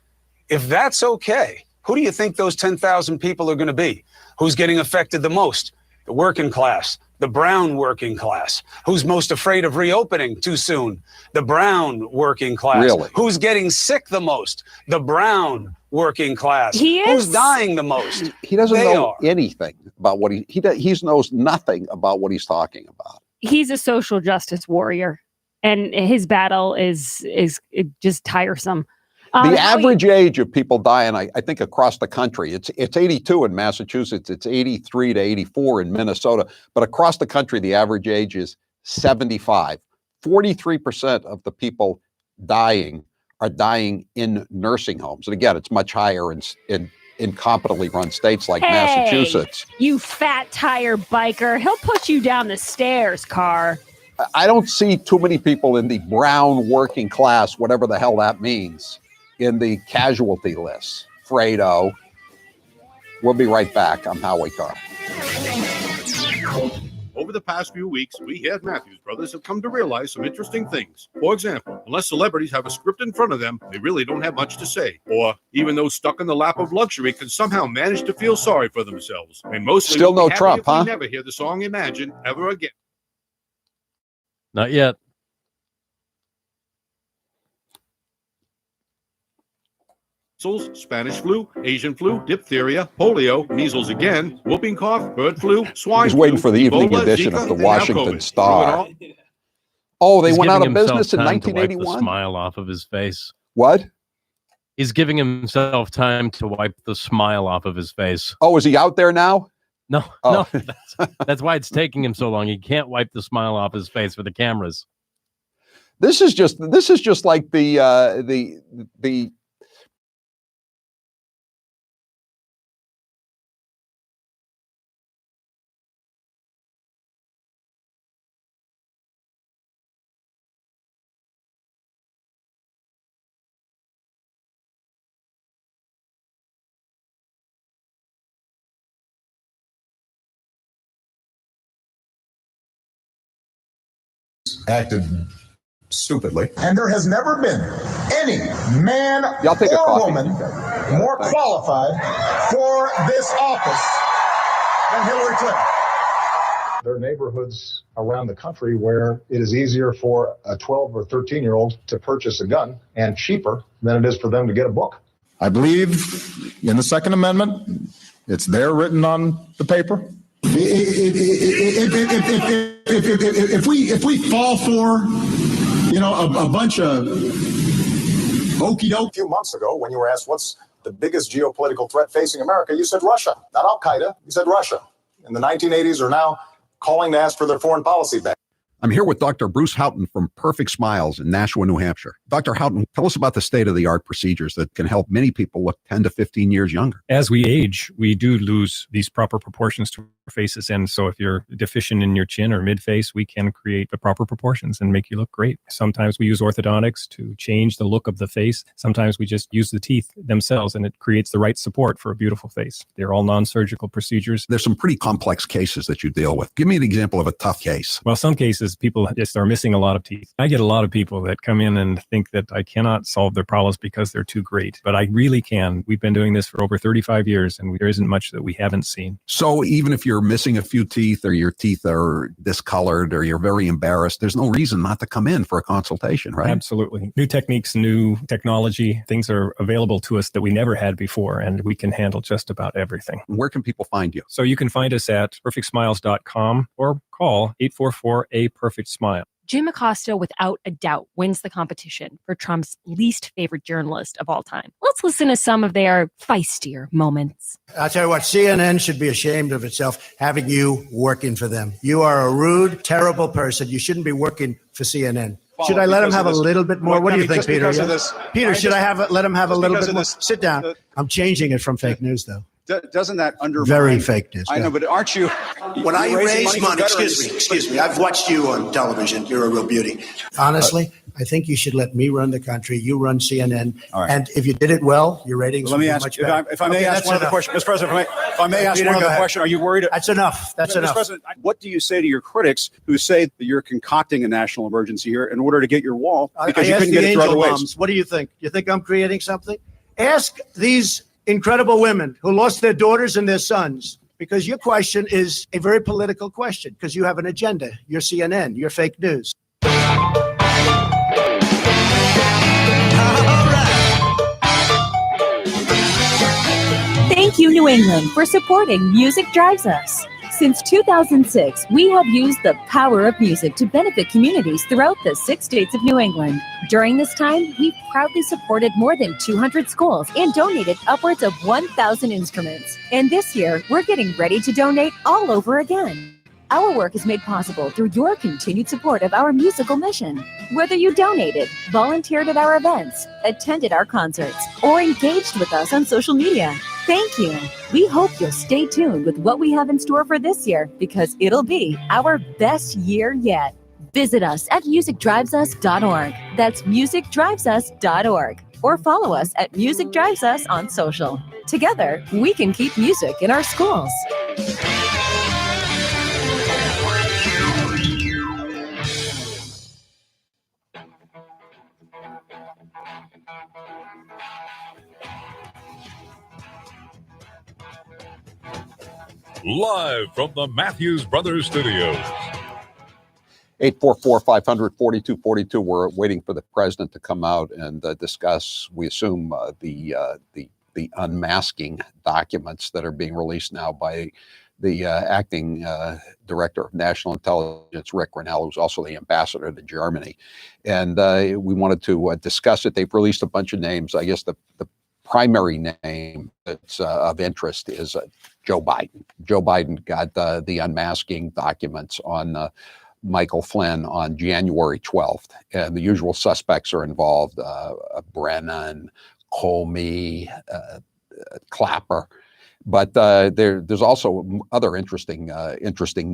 If that's okay, who do you think those 10,000 people are going to be? Who's getting affected the most? The working class, the brown working class. Who's most afraid of reopening too soon? The brown working class. Really? Who's getting sick the most? The brown working class. He is. Who's dying the most? He doesn't They know are. anything about what he knows nothing about what he's talking about. He's a social justice warrior, and his battle is just tiresome. The average age of people dying, I think across the country, it's 82 in Massachusetts, it's 83 to 84 in Minnesota, but across the country, the average age is 75. 43% of the people dying are dying in nursing homes. And again, it's much higher in incompetently run states like Massachusetts. You fat tire biker. He'll push you down the stairs, Carr. I don't see too many people in the brown working class, whatever the hell that means, in the casualty list. Fredo. We'll be right back. I'm Howie Carr. Over the past few weeks, we here at Matthews Brothers have come to realize some interesting things. For example, unless celebrities have a script in front of them, they really don't have much to say. Or even those stuck in the lap of luxury can somehow manage to feel sorry for themselves. And mostly Still we'll no be happy Trump, if we huh? never hear the song Imagine ever again. Not yet. Spanish flu, Asian flu, diphtheria, polio, measles again, whooping cough, bird flu, swine He's waiting flu, for the evening Ebola, edition Zika, of the and now Washington COVID. Star. Oh, they He's went out giving of himself business in time to wipe the 1981? smile off of his face. What? He's giving himself time to wipe the smile off of his face. Oh, is he out there now? No, Oh. no. That's why it's taking him so long. He can't wipe the smile off his face for the cameras. This is just like the acted stupidly. And there has never been any man Y'all take a or coffee. woman more qualified for this office than Hillary Clinton. There are neighborhoods around the country where it is easier for a 12 or 13-year-old to purchase a gun and cheaper than it is for them to get a book. I believe in the Second Amendment. It's there written on the paper. If we fall for, a bunch of okey doke. A few months ago, when you were asked what's the biggest geopolitical threat facing America, you said Russia, not Al Qaeda. You said Russia. In the 1980s are now calling to ask for their foreign policy back. I'm here with Dr. Bruce Houghton from Perfect Smiles in Nashua, New Hampshire. Dr. Houghton, tell us about the state-of-the-art procedures that can help many people look 10 to 15 years younger. As we age, we do lose these proper proportions to our faces. And so if you're deficient in your chin or mid-face, we can create the proper proportions and make you look great. Sometimes we use orthodontics to change the look of the face. Sometimes we just use the teeth themselves and it creates the right support for a beautiful face. They're all non-surgical procedures. There's some pretty complex cases that you deal with. Give me an example of a tough case. Well, some cases people just are missing a lot of teeth. I get a lot of people that come in and think think that I cannot solve their problems because they're too great, but I really can. We've been doing this for over 35 years, and there isn't much that we haven't seen. So even if you're missing a few teeth, or your teeth are discolored, or you're very embarrassed, there's no reason not to come in for a consultation, right? Absolutely. New techniques, new technology, things are available to us that we never had before, and we can handle just about everything. Where can people find you? So you can find us at perfectsmiles.com or call 844-A-PERFECT-SMILE. Jim Acosta, without a doubt, wins the competition for Trump's least favorite journalist of all time. Let's listen to some of their feistier moments. I'll tell you what, CNN should be ashamed of itself having you working for them. You are a rude, terrible person. You shouldn't be working for CNN. Should I let him have a little bit more? What do you think, Peter? Peter, should I let him have a little bit more? Sit down. I'm changing it from fake news, though. Doesn't that undermine? Very fake news. I know, but aren't you? When I raise money, excuse me, I've watched you on television. You're a real beauty. Honestly, I think you should let me run the country. You run CNN. All right. And if you did it well, your ratings Let would me be ask, much if better. I may ask one other question, Mr. President, if I may ask Peter, one go other ahead. question, are you worried? That's enough. That's Mr. enough. President, what do you say to your critics who say that you're concocting a national emergency here in order to get your wall because you couldn't get it through other ways? Moms, what do you think? You think I'm creating something? Ask these incredible women who lost their daughters and their sons, because your question is a very political question, because you have an agenda. You're CNN. You're fake news. Thank you, New England, for supporting Music Drives Us. Since 2006, we have used the power of music to benefit communities throughout the 6 states of New England. During this time, we've proudly supported more than 200 schools and donated upwards of 1,000 instruments. And this year, we're getting ready to donate all over again. Our work is made possible through your continued support of our musical mission. Whether you donated, volunteered at our events, attended our concerts, or engaged with us on social media, thank you. We hope you'll stay tuned with what we have in store for this year, because it'll be our best year yet. Visit us at musicdrivesus.org. That's musicdrivesus.org. Or follow us at Music Drives Us on social. Together, we can keep music in our schools. Live from the Matthews Brothers Studios. 844-500-4242. We're waiting for the president to come out and discuss, we assume, the unmasking documents that are being released now by the acting director of national intelligence, Rick Grenell, who's also the ambassador to Germany. And we wanted to discuss it. They've released a bunch of names. I guess the primary name that's of interest is Joe Biden. Joe Biden got the unmasking documents on Michael Flynn on January 12th. And the usual suspects are involved, Brennan, Comey, Clapper. But there's also other interesting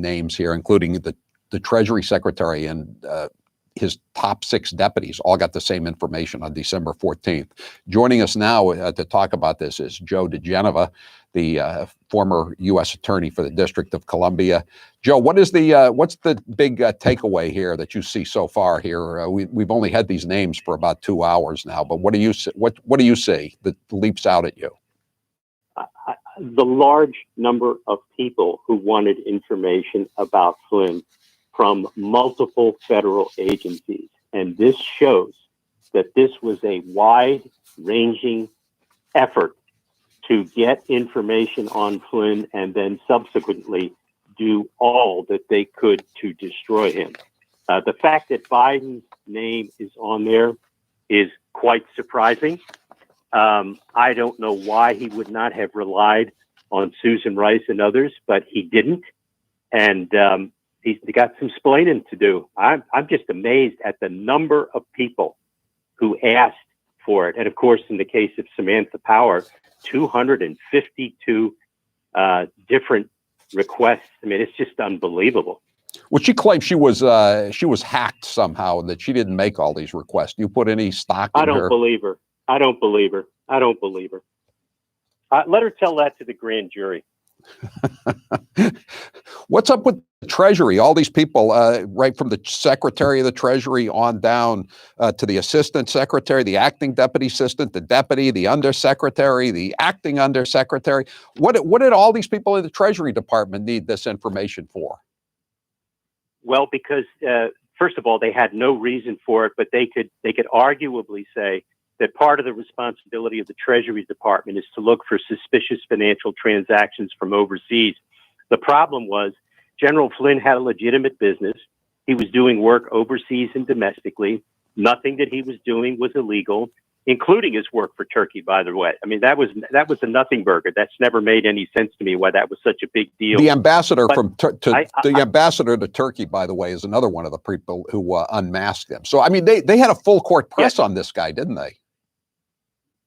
names here, including the Treasury Secretary and his top 6 deputies all got the same information on December 14th. Joining us now to talk about this is Joe DiGenova, the former U.S. Attorney for the District of Columbia. Joe, what's the big takeaway here that you see so far here? We've only had these names for about 2 hours now, but what do you see that leaps out at you? The large number of people who wanted information about Flynn from multiple federal agencies. And this shows that this was a wide-ranging effort to get information on Flynn and then subsequently do all that they could to destroy him. The fact that Biden's name is on there is quite surprising. I don't know why he would not have relied on Susan Rice and others, but he didn't. And he's got some splaining to do. I'm just amazed at the number of people who asked for it. And of course, in the case of Samantha Power, 252 different requests. I mean, it's just unbelievable. Well, she claims she was hacked somehow and that she didn't make all these requests. Do you put any stock in her? I don't believe her. Let her tell that to the grand jury. What's up with the Treasury? All these people, right from the Secretary of the Treasury on down to the Assistant Secretary, the Acting Deputy Assistant, the Deputy, the Undersecretary, the Acting Undersecretary. What did all these people in the Treasury Department need this information for? Well, because first of all, they had no reason for it, but they could arguably say that part of the responsibility of the Treasury Department is to look for suspicious financial transactions from overseas. The problem was General Flynn had a legitimate business. He was doing work overseas and domestically. Nothing that he was doing was illegal, including his work for Turkey, by the way. I mean, that was a nothing burger. That's never made any sense to me why that was such a big deal. The ambassador ambassador to Turkey, by the way, is another one of the people who unmasked him. So, I mean, they had a full court press on this guy, didn't they?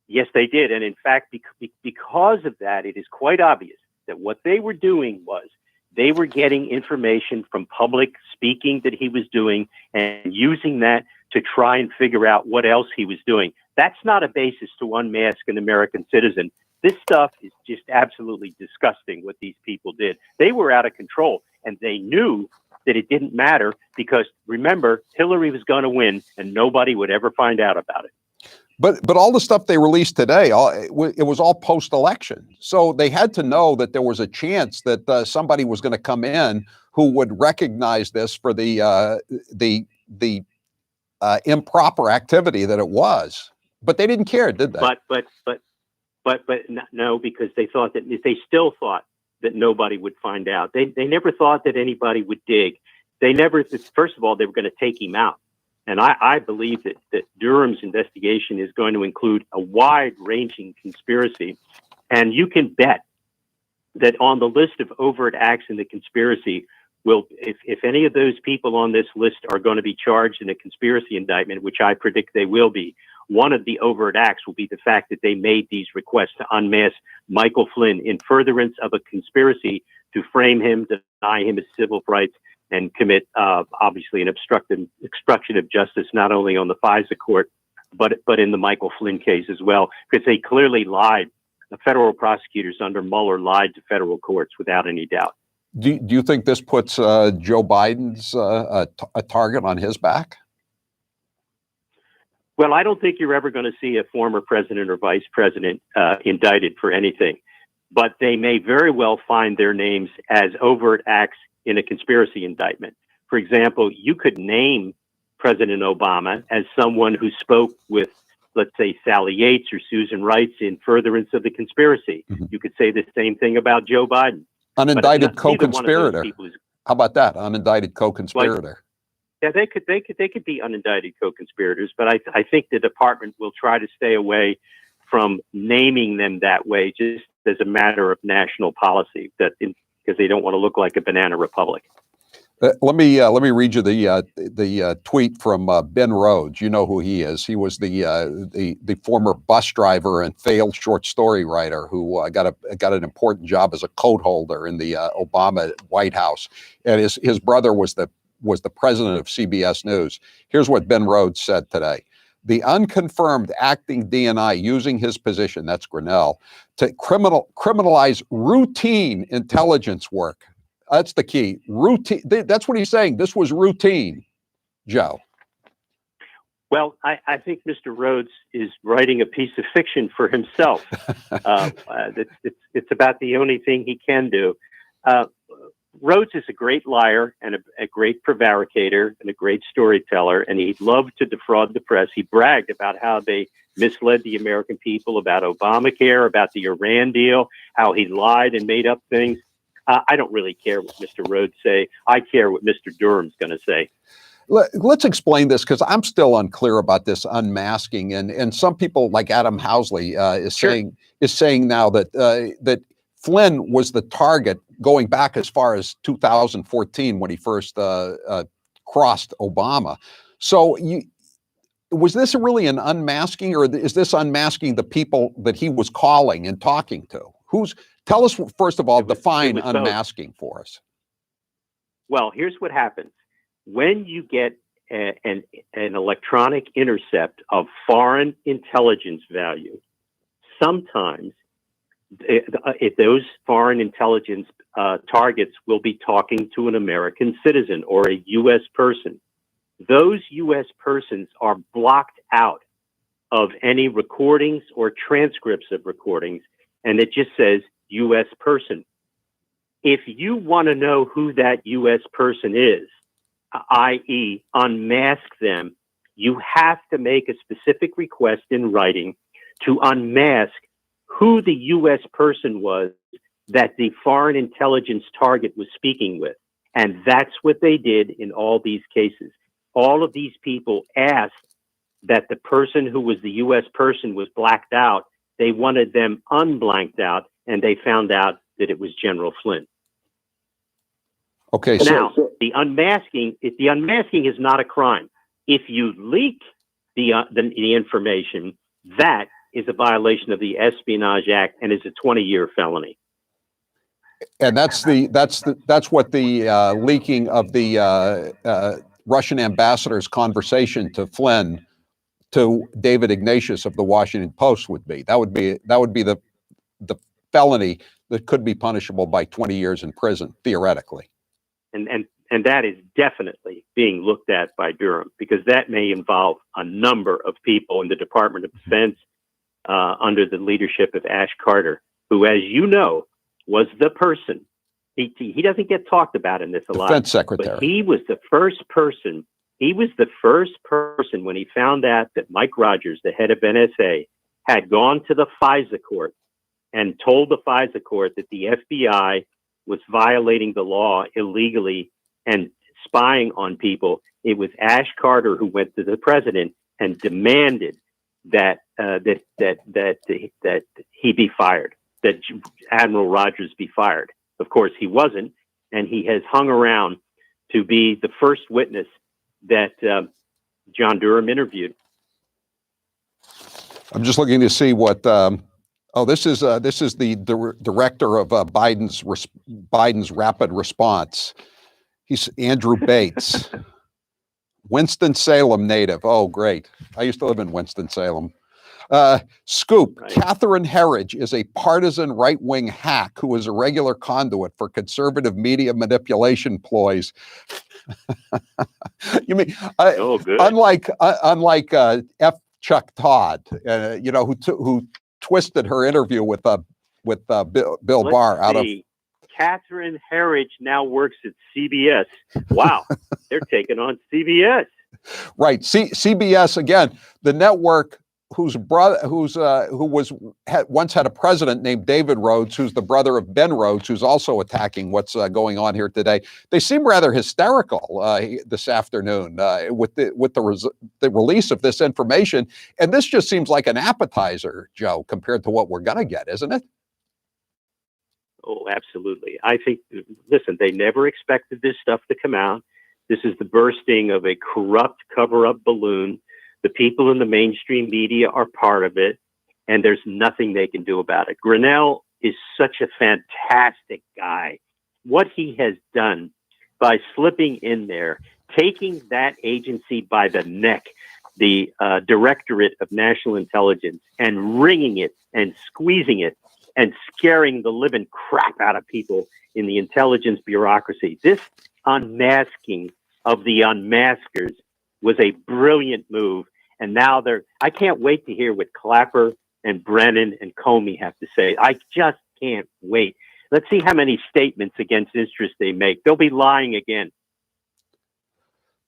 Yes, they did. And in fact, because of that, it is quite obvious that what they were doing was they were getting information from public speaking that he was doing and using that to try and figure out what else he was doing. That's not a basis to unmask an American citizen. This stuff is just absolutely disgusting what these people did. They were out of control, and they knew that it didn't matter because, remember, Hillary was going to win and nobody would ever find out about it. But all the stuff they released today, it was all post-election. So they had to know that there was a chance that somebody was going to come in who would recognize this for the improper activity that it was. But they didn't care, did they? But no, because they thought that they still thought that nobody would find out. They never thought that anybody would dig. They never. First of all, they were going to take him out. And I believe that Durham's investigation is going to include a wide-ranging conspiracy. And you can bet that on the list of overt acts in the conspiracy, if any of those people on this list are going to be charged in a conspiracy indictment, which I predict they will be, one of the overt acts will be the fact that they made these requests to unmask Michael Flynn in furtherance of a conspiracy to frame him, deny him his civil rights, and commit, obviously, an obstruction of justice, not only on the FISA court, but in the Michael Flynn case as well, because they clearly lied. The federal prosecutors under Mueller lied to federal courts without any doubt. Do you think this puts Joe Biden's a target on his back? Well, I don't think you're ever going to see a former president or vice president indicted for anything, but they may very well find their names as overt acts in a conspiracy indictment. For example, you could name President Obama as someone who spoke with, let's say, Sally Yates or Susan Rice in furtherance of the conspiracy. Mm-hmm. You could say the same thing about Joe Biden. Unindicted co-conspirator. How about that? Unindicted co-conspirator. Yeah, they could be unindicted co-conspirators, but I think the department will try to stay away from naming them that way, just as a matter of national policy, because they don't want to look like a banana republic. Let me read you the tweet from Ben Rhodes. You know who he is. He was the former bus driver and failed short story writer who got an important job as a coat holder in the Obama White House, and his brother was the president of CBS News. Here's what Ben Rhodes said today. The unconfirmed acting DNI using his position, that's Grinnell, to criminalize routine intelligence work. That's the key. Routine. That's what he's saying. This was routine, Joe. Well, I think Mr. Rhodes is writing a piece of fiction for himself. It's about the only thing he can do. Rhodes is a great liar and a great prevaricator and a great storyteller, and he loved to defraud the press. He bragged about how they misled the American people about Obamacare, about the Iran deal, how he lied and made up things. I don't really care what Mr. Rhodes say. I care what Mr. Durham's going to say. Let's explain this, because I'm still unclear about this unmasking, and some people like Adam Housley is saying now that Flynn was the target going back as far as 2014 when he first crossed Obama. So was this really an unmasking, or is this unmasking the people that he was calling and talking to? Tell us, first of all, define unmasking for us. Well, here's what happens. When you get an electronic intercept of foreign intelligence value, sometimes if those foreign intelligence targets will be talking to an American citizen or a U.S. person, those U.S. persons are blocked out of any recordings or transcripts of recordings, and it just says U.S. person. If you want to know who that U.S. person is, i.e. unmask them, you have to make a specific request in writing to unmask who the U.S. person was that the foreign intelligence target was speaking with. And that's what they did in all these cases. All of these people asked that the person who was the U.S. person was blacked out. They wanted them unblanked out, and they found out that it was General Flynn. Okay, now, the unmasking is not a crime. If you leak the information, that is a violation of the Espionage Act and is a 20-year felony. And that's what the leaking of the Russian ambassador's conversation to Flynn to David Ignatius of the Washington Post would be. That would be the felony that could be punishable by 20 years in prison, theoretically. And that is definitely being looked at by Durham, because that may involve a number of people in the Department of Defense under the leadership of Ash Carter, who, as you know, was the person. He doesn't get talked about in this a lot. Defense Secretary. But he was the first person. He was the first person when he found out that Mike Rogers, the head of NSA, had gone to the FISA court and told the FISA court that the FBI was violating the law illegally and spying on people. It was Ash Carter who went to the president and demanded that he be fired, that Admiral Rogers be fired. Of course, he wasn't, and he has hung around to be the first witness that John Durham interviewed. I'm just looking to see what. This is the director of Biden's rapid response. He's Andrew Bates, Winston-Salem native. Oh, great! I used to live in Winston-Salem. Scoop, right. Catherine Herridge is a partisan right-wing hack who is a regular conduit for conservative media manipulation ploys. You mean, unlike F. Chuck Todd, who twisted her interview with Bill Barr out of. Catherine Herridge now works at CBS. Wow, they're taking on CBS. Right, CBS again, the network whose brother, once had a president named David Rhodes, who's the brother of Ben Rhodes, who's also attacking what's going on here today. They seem rather hysterical this afternoon with the release of this information, and this just seems like an appetizer, Joe, compared to what we're going to get, isn't it? Oh, absolutely. I think, listen, they never expected this stuff to come out. This is the bursting of a corrupt cover-up balloon. The people in the mainstream media are part of it, and there's nothing they can do about it. Grinnell is such a fantastic guy. What he has done by slipping in there, taking that agency by the neck, the Directorate of National Intelligence, and wringing it and squeezing it and scaring the living crap out of people in the intelligence bureaucracy. This unmasking of the unmaskers was a brilliant move. And now I can't wait to hear what Clapper and Brennan and Comey have to say. I just can't wait. Let's see how many statements against interest they make. They'll be lying again.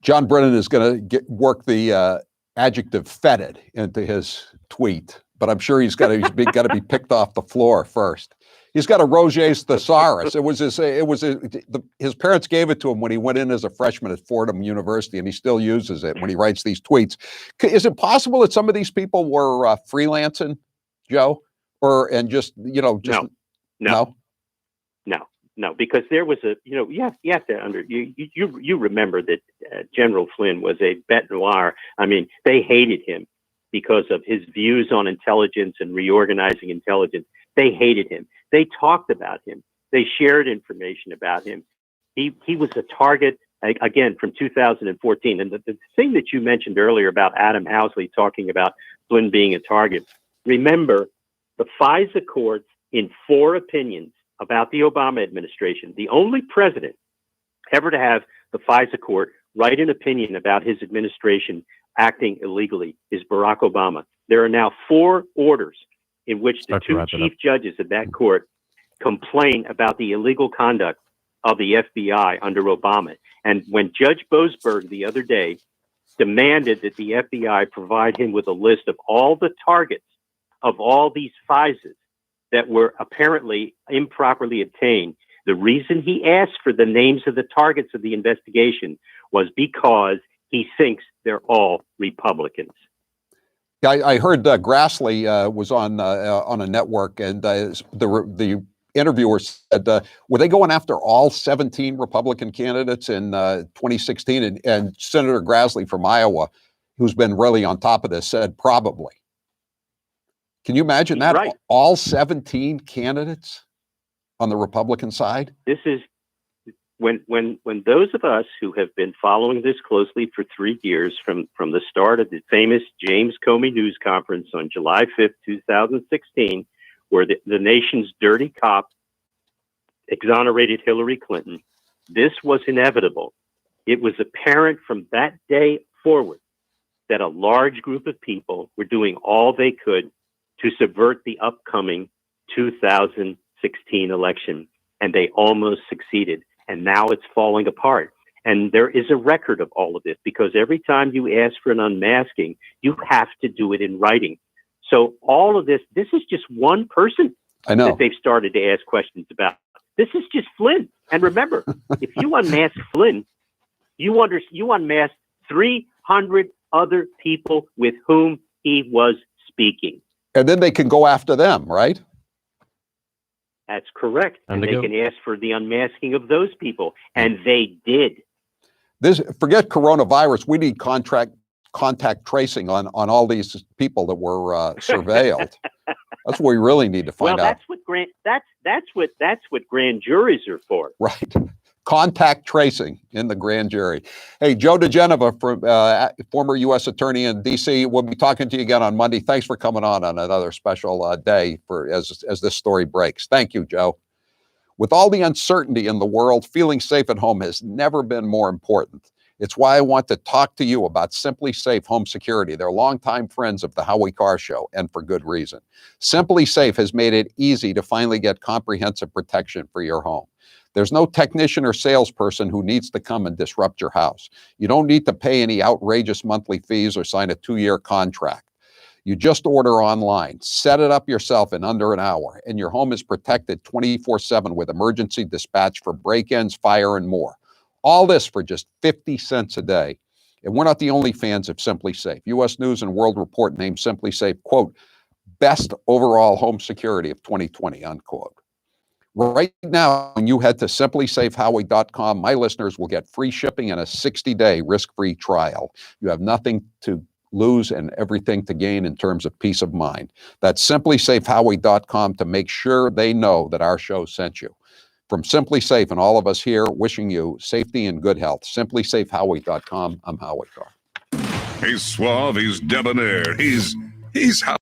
John Brennan is going to work the adjective fetid into his tweet, but I'm sure he's got to be picked off the floor first. He's got a Roget's thesaurus. His parents gave it to him when he went in as a freshman at Fordham University, and he still uses it when he writes these tweets. Is it possible that some of these people were freelancing, Joe, No, because there was you have to you remember that General Flynn was a bête noire. I mean, they hated him because of his views on intelligence and reorganizing intelligence. They hated him. They talked about him. They shared information about him. He was a target, again, from 2014. And the thing that you mentioned earlier about Adam Housley talking about Flynn being a target, remember, the FISA courts in 4 opinions about the Obama administration. The only president ever to have the FISA court write an opinion about his administration acting illegally is Barack Obama. There are now 4 orders in which the 2 chief judges of that court complain about the illegal conduct of the FBI under Obama. And when Judge Boasberg the other day demanded that the FBI provide him with a list of all the targets of all these FISAs that were apparently improperly obtained, the reason he asked for the names of the targets of the investigation was because he thinks they're all Republicans. I heard Grassley was on a network, and the interviewer said, were they going after all 17 Republican candidates in 2016? And Senator Grassley from Iowa, who's been really on top of this, said probably. Can you imagine that? Right. All 17 candidates on the Republican side? This is when those of us who have been following this closely for 3 years from the start of the famous James Comey news conference on July 5th, 2016, where the nation's dirty cop exonerated Hillary Clinton, this was inevitable. It was apparent from that day forward that a large group of people were doing all they could to subvert the upcoming 2016 election, and they almost succeeded. And now it's falling apart. And there is a record of all of this, because every time you ask for an unmasking, you have to do it in writing. So all of this is just one person that they've started to ask questions about. This is just Flynn. And remember, if you unmask Flynn, you unmasked 300 other people with whom he was speaking. And then they can go after them, right? That's correct. And they can ask for the unmasking of those people. And they did. Forget coronavirus. We need contact tracing on all these people that were surveilled. That's what we really need to find out. That's what grand juries are for. Right. Contact tracing in the grand jury. Hey, Joe DiGenova, former U.S. attorney in D.C. We'll be talking to you again on Monday. Thanks for coming on another special day as this story breaks. Thank you, Joe. With all the uncertainty in the world, feeling safe at home has never been more important. It's why I want to talk to you about Simply Safe Home Security. They're longtime friends of the Howie Carr Show, and for good reason. Simply Safe has made it easy to finally get comprehensive protection for your home. There's no technician or salesperson who needs to come and disrupt your house. You don't need to pay any outrageous monthly fees or sign a 2-year contract. You just order online, set it up yourself in under an hour, and your home is protected 24/7 with emergency dispatch for break-ins, fire, and more. All this for just 50 cents a day. And we're not the only fans of Simply Safe. U.S. News and World Report named Simply Safe, quote, best overall home security of 2020, unquote. Right now, when you head to simplysafehowie.com, my listeners will get free shipping and a 60-day risk-free trial. You have nothing to lose and everything to gain in terms of peace of mind. That's simplysafehowie.com to make sure they know that our show sent you. From Simply Safe and all of us here, wishing you safety and good health. Simplysafehowie.com. I'm Howie Carr. He's suave, he's debonair, he's how.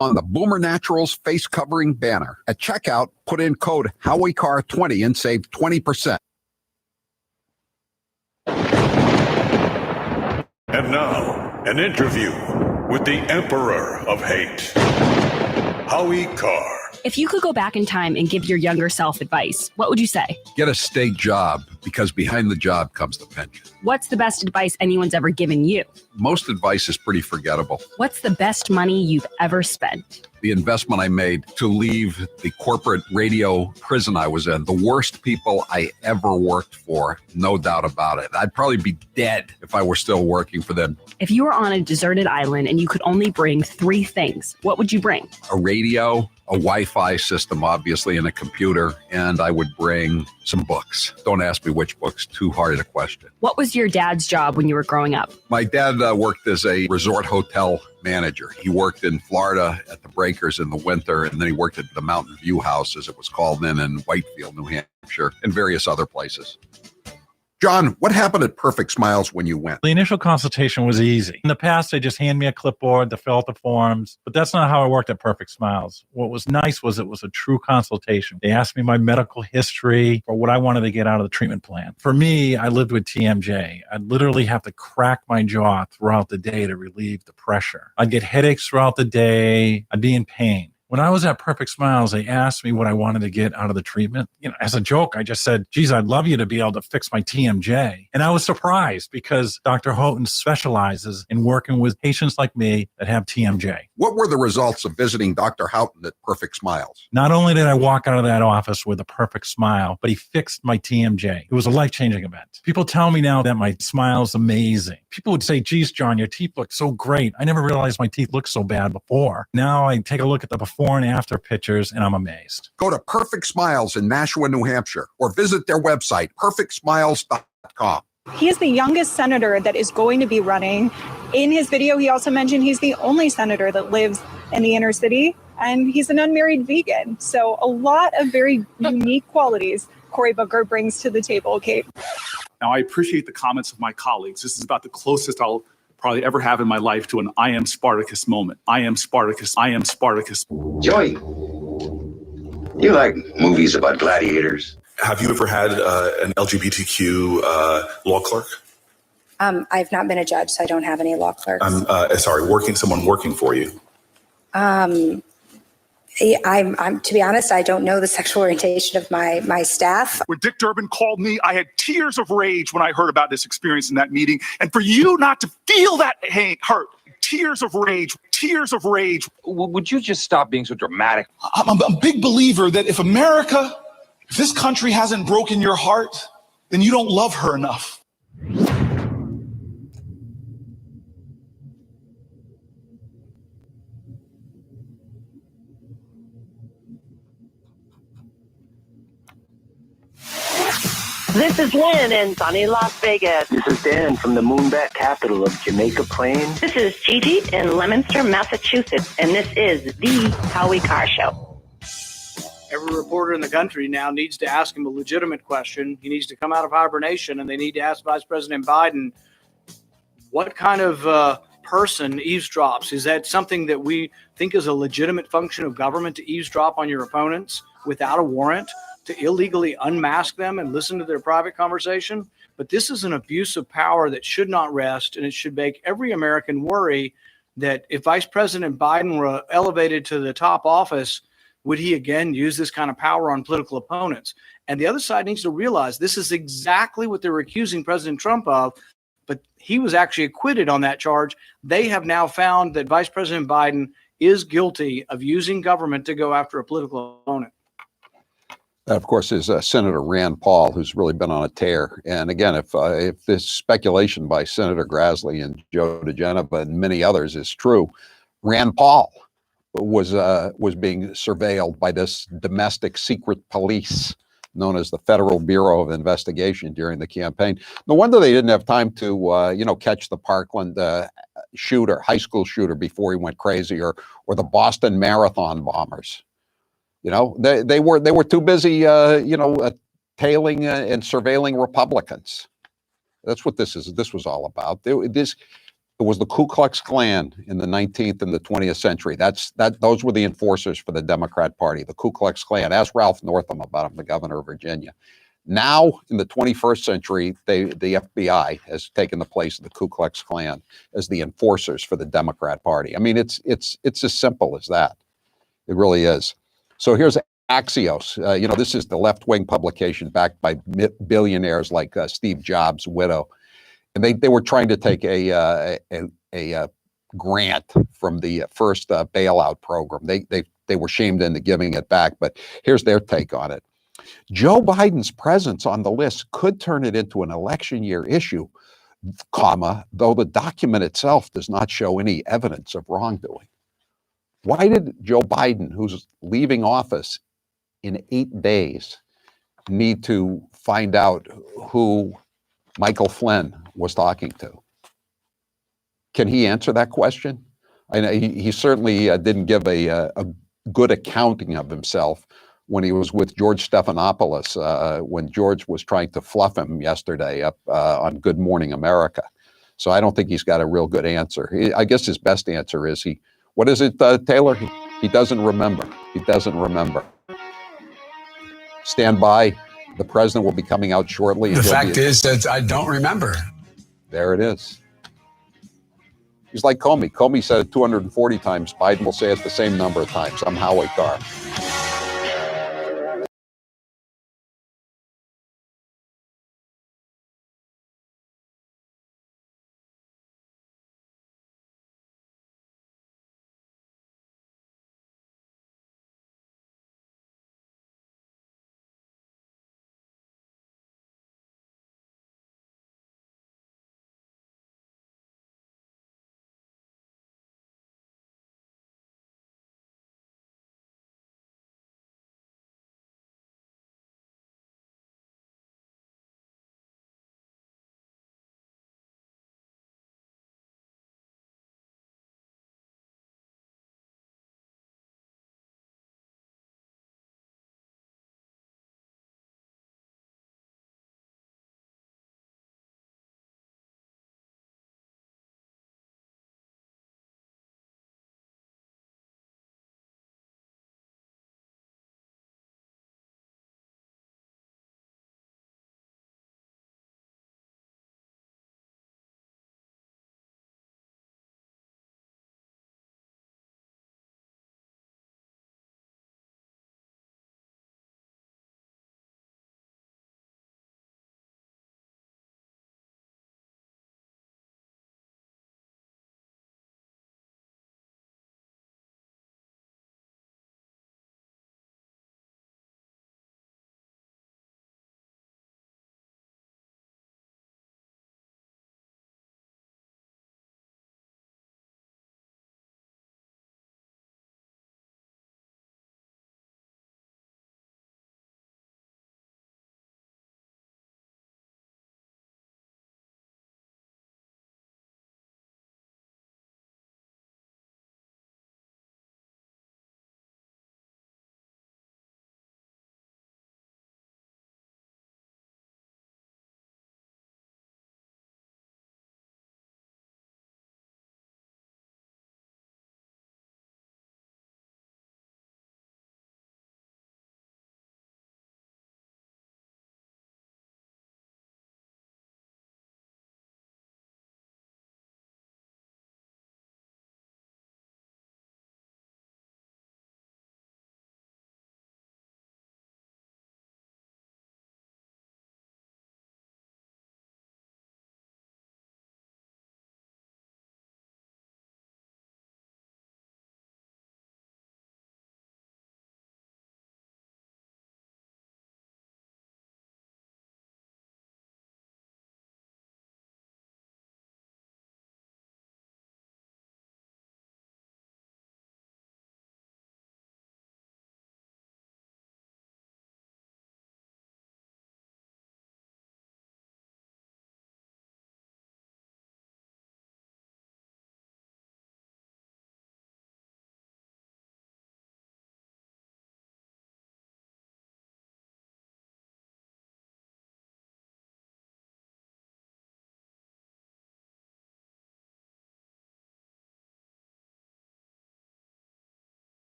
On the Boomer Naturals face covering banner. At checkout, put in code HowieCarr20 and save 20%. And now, an interview with the Emperor of Hate, Howie Carr. If you could go back in time and give your younger self advice, what would you say? Get a state job, because behind the job comes the pension. What's the best advice anyone's ever given you? Most advice is pretty forgettable. What's the best money you've ever spent? The investment I made to leave the corporate radio prison I was in, the worst people I ever worked for, no doubt about it. I'd probably be dead if I were still working for them. If you were on a deserted island and you could only bring 3 things, what would you bring? A radio, a Wi-Fi system, obviously, and a computer, and I would bring some books. Don't ask me which books, too hard a question. What was your dad's job when you were growing up? My dad worked as a resort hotel manager. He worked in Florida at the Breakers in the winter, and then he worked at the Mountain View House, as it was called then, in Whitefield, New Hampshire, and various other places. John, what happened at Perfect Smiles when you went? The initial consultation was easy. In the past, they just hand me a clipboard to fill out the forms, but that's not how it worked at Perfect Smiles. What was nice was it was a true consultation. They asked me my medical history or what I wanted to get out of the treatment plan. For me, I lived with TMJ. I'd literally have to crack my jaw throughout the day to relieve the pressure. I'd get headaches throughout the day. I'd be in pain. When I was at Perfect Smiles, they asked me what I wanted to get out of the treatment. As a joke, I just said, geez, I'd love you to be able to fix my TMJ. And I was surprised because Dr. Houghton specializes in working with patients like me that have TMJ. What were the results of visiting Dr. Houghton at Perfect Smiles? Not only did I walk out of that office with a perfect smile, but he fixed my TMJ. It was a life-changing event. People tell me now that my smile is amazing. People would say, geez, John, your teeth look so great. I never realized my teeth looked so bad before. Now I take a look at the before and after pictures and I'm amazed. Go to Perfect Smiles in Nashua, New Hampshire, or visit their website, perfectsmiles.com. He is the youngest senator that is going to be running. In his video, he also mentioned he's the only senator that lives in the inner city, and he's an unmarried vegan. So a lot of very unique qualities Cory Booker brings to the table, Kate. Now, I appreciate the comments of my colleagues. This is about the closest I'll probably ever have in my life to an I am Spartacus moment. I am Spartacus. I am Spartacus. Joey, you like movies about gladiators? Have you ever had an LGBTQ law clerk? I've not been a judge, so I don't have any law clerks. Someone working for you. I'm to be honest, I don't know the sexual orientation of my staff. When Dick Durbin called me, I had tears of rage when I heard about this experience in that meeting. And for you not to feel that hurt, tears of rage. Would you just stop being so dramatic? I'm a big believer that if this country hasn't broken your heart, then you don't love her enough. This is Lynn in sunny Las Vegas. This is Dan from the moonbat capital of Jamaica Plain. This is Gigi in Leominster, Massachusetts, and this is the Howie Carr Show. Every reporter in the country now needs to ask him a legitimate question. He needs to come out of hibernation, and they need to ask Vice President Biden, what kind of person eavesdrops? Is that something that we think is a legitimate function of government, to eavesdrop on your opponents without a warrant, to illegally unmask them and listen to their private conversation? But this is an abuse of power that should not rest, and it should make every American worry that if Vice President Biden were elevated to the top office, would he again use this kind of power on political opponents? And the other side needs to realize this is exactly what they're accusing President Trump of, but he was actually acquitted on that charge. They have now found that Vice President Biden is guilty of using government to go after a political opponent. That, of course, is Senator Rand Paul, who's really been on a tear. And again, if this speculation by Senator Grassley and Joe DiGenova and many others is true, Rand Paul was being surveilled by this domestic secret police known as the Federal Bureau of Investigation during the campaign. No wonder they didn't have time to, catch the Parkland high school shooter before he went crazy, or the Boston Marathon bombers. They were too busy, tailing and surveilling Republicans. That's what this is. This was all about. It was the Ku Klux Klan in the 19th and the 20th century. Those were the enforcers for the Democrat Party, the Ku Klux Klan. Ask Ralph Northam about him, the governor of Virginia. Now, in the 21st century, the FBI has taken the place of the Ku Klux Klan as the enforcers for the Democrat Party. I mean, it's as simple as that. It really is. So here's Axios. This is the left-wing publication backed by billionaires like Steve Jobs' widow. And they were trying to take a grant from the first bailout program. They were shamed into giving it back, but here's their take on it. Joe Biden's presence on the list could turn it into an election year issue, though the document itself does not show any evidence of wrongdoing. Why did Joe Biden, who's leaving office in 8 days, need to find out who Michael Flynn was talking to? Can he answer that question? I know he certainly didn't give a good accounting of himself when he was with George Stephanopoulos, when George was trying to fluff him yesterday up on Good Morning America. So I don't think he's got a real good answer. I guess his best answer is what is it, Taylor? He doesn't remember. He doesn't remember. Stand by. The president will be coming out shortly. The fact is that I don't remember. There it is. He's like Comey. Comey said it 240 times. Biden will say it the same number of times. I'm Howie Carr.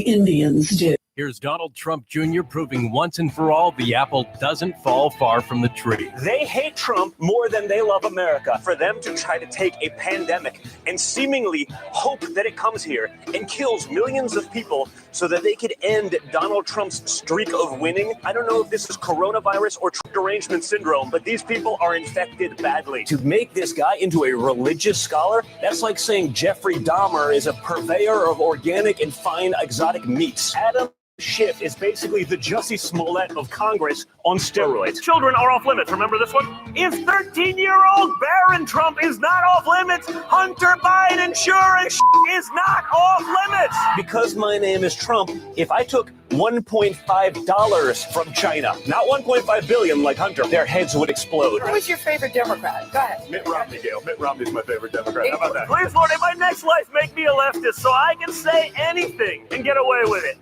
Indians do. Here's Donald Trump Jr. proving once and for all the apple doesn't fall far from the tree. They hate Trump more than they love America. For them to try to take a pandemic and seemingly hope that it comes here and kills millions of people so that they could end Donald Trump's streak of winning. I don't know if this is coronavirus or derangement syndrome, but these people are infected badly. To make this guy into a religious scholar, that's like saying Jeffrey Dahmer is a purveyor of organic and fine exotic meats. Adam Schiff is basically the Jussie Smollett of Congress on steroids. Children are off limits. Remember this one? If 13-year-old Barron Trump is not off limits, Hunter Biden sure as is not off limits. Because my name is Trump, if I took $1.5 from China, not $1.5 billion like Hunter, their heads would explode. Who's your favorite Democrat? Go ahead. Mitt Romney, Gail. Mitt Romney's my favorite Democrat. How about that? Please, Lord, in my next life, make me a leftist so I can say anything and get away with it.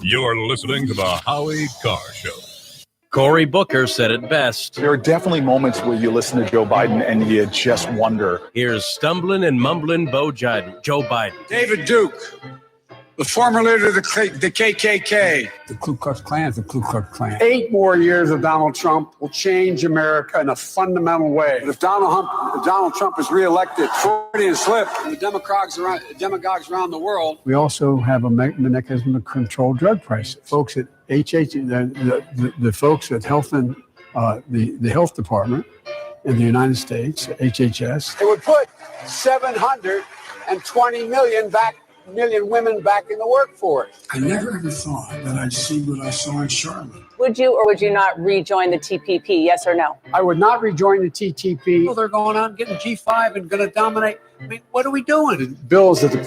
You're listening to the Howie Carr Show. Cory Booker said it best. There are definitely moments where you listen to Joe Biden and you just wonder. Here's stumbling and mumbling Joe Biden. David Duke, the former leader of the KKK. The Ku Klux Klan is the Ku Klux Klan. 8 more years of Donald Trump will change America in a fundamental way. But if Donald Trump is reelected, Freudian slip, and the demagogues around the world. We also have a mechanism to control drug prices. Folks at the folks at Health and the Health Department in the United States, HHS. It would put 720 million women back in the workforce. I never ever thought that I'd see what I saw in Charlotte. Would you or would you not rejoin the TPP? Yes or no? I would not rejoin the TTP. Well, they're going out and getting G5 and going to dominate. I mean, what are we doing? The bills that the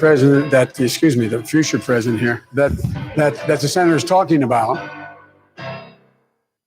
future president here, that the senator is talking about.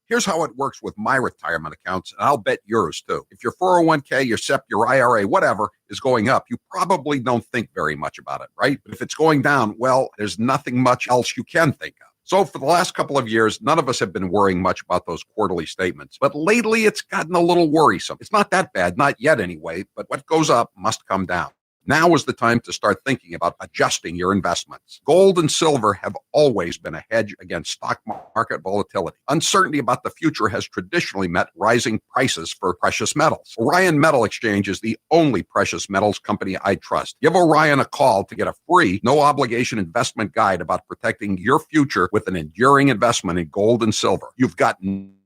Here's how it works with my retirement accounts, and I'll bet yours too. If your 401k, your SEP, your IRA, whatever is going up, you probably don't think very much about it, right? But if it's going down, well, there's nothing much else you can think of. So for the last couple of years, none of us have been worrying much about those quarterly statements. But lately, it's gotten a little worrisome. It's not that bad, not yet anyway, but what goes up must come down. Now is the time to start thinking about adjusting your investments. Gold and silver have always been a hedge against stock market volatility. Uncertainty about the future has traditionally meant rising prices for precious metals. Orion Metal Exchange is the only precious metals company I trust. Give Orion a call to get a free, no-obligation investment guide about protecting your future with an enduring investment in gold and silver. You've got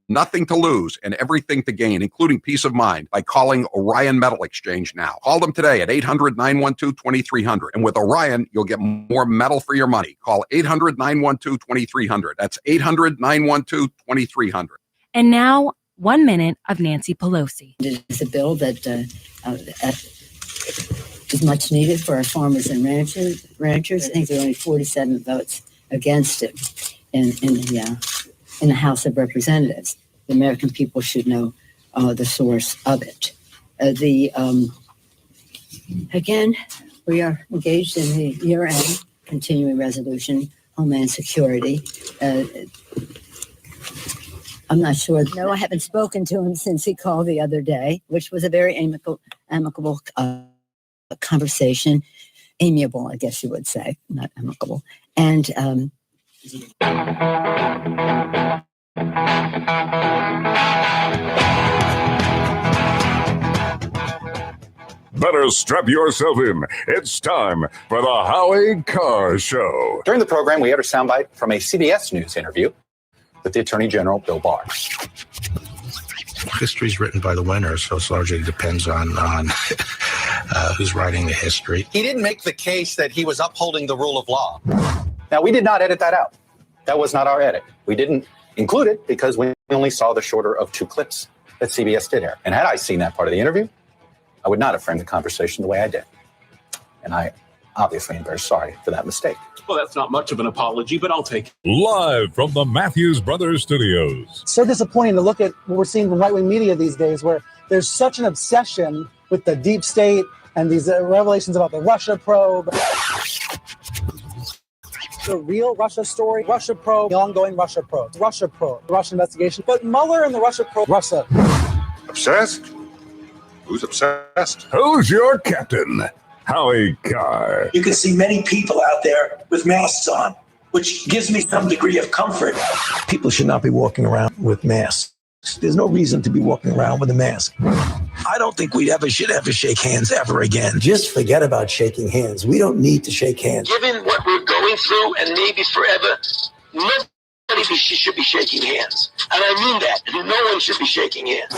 nothing to lose and everything to gain, including peace of mind, by calling Orion Metal Exchange now. Call them today at 800-912-2300. And with Orion, you'll get more metal for your money. Call 800-912-2300. That's 800-912-2300. And now, 1 minute of Nancy Pelosi. It's a bill that is much needed for our farmers and ranchers. I think there are only 47 votes against it in the House of Representatives. The American people should know the source of it. Again, we are engaged in the year-end continuing resolution, Homeland Security. I'm not sure. No, I haven't spoken to him since he called the other day, which was a very amicable conversation. Amiable, I guess you would say, not amicable. And Better strap yourself in. It's time for the Howie Carr Show. During the program, we aired a soundbite from a CBS News interview with the Attorney General, Bill Barr. History is written by the winners, so it largely depends on who's writing the history. He didn't make the case that he was upholding the rule of law. Now, we did not edit that out. That was not our edit. We didn't include it because we only saw the shorter of 2 clips that CBS did air. And had I seen that part of the interview, I would not have framed the conversation the way I did. And I obviously am very sorry for that mistake. Well, that's not much of an apology, but I'll take it. Live from the Matthews Brothers Studios. So disappointing to look at what we're seeing from right-wing media these days, where there's such an obsession with the deep state and these revelations about the Russia probe. The real Russia story, Russia probe, the ongoing Russia probe, the Russia investigation. But Mueller and the Russia probe, Russia. Obsessed? Who's obsessed? Who's your captain? Howie Carr. You can see many people out there with masks on, which gives me some degree of comfort. People should not be walking around with masks. There's no reason to be walking around with a mask. I don't think we should ever shake hands ever again. Just forget about shaking hands. We don't need to shake hands. Given what we're going through and maybe forever, nobody should be shaking hands. And I mean that. No one should be shaking hands.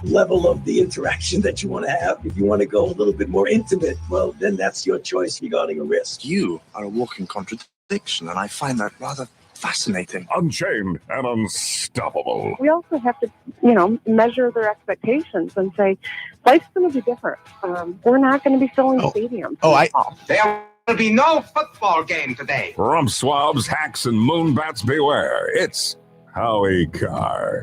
Level of the interaction that you want to have. If you want to go a little bit more intimate, well, then that's your choice regarding a risk. You are a walking contradiction, and I find that rather fascinating. Unchained and unstoppable. We also have to, measure their expectations and say, life's going to be different. We're not going to be filling stadiums. There will be no football game today. Rump swabs, hacks, and moonbats beware. It's Howie Carr.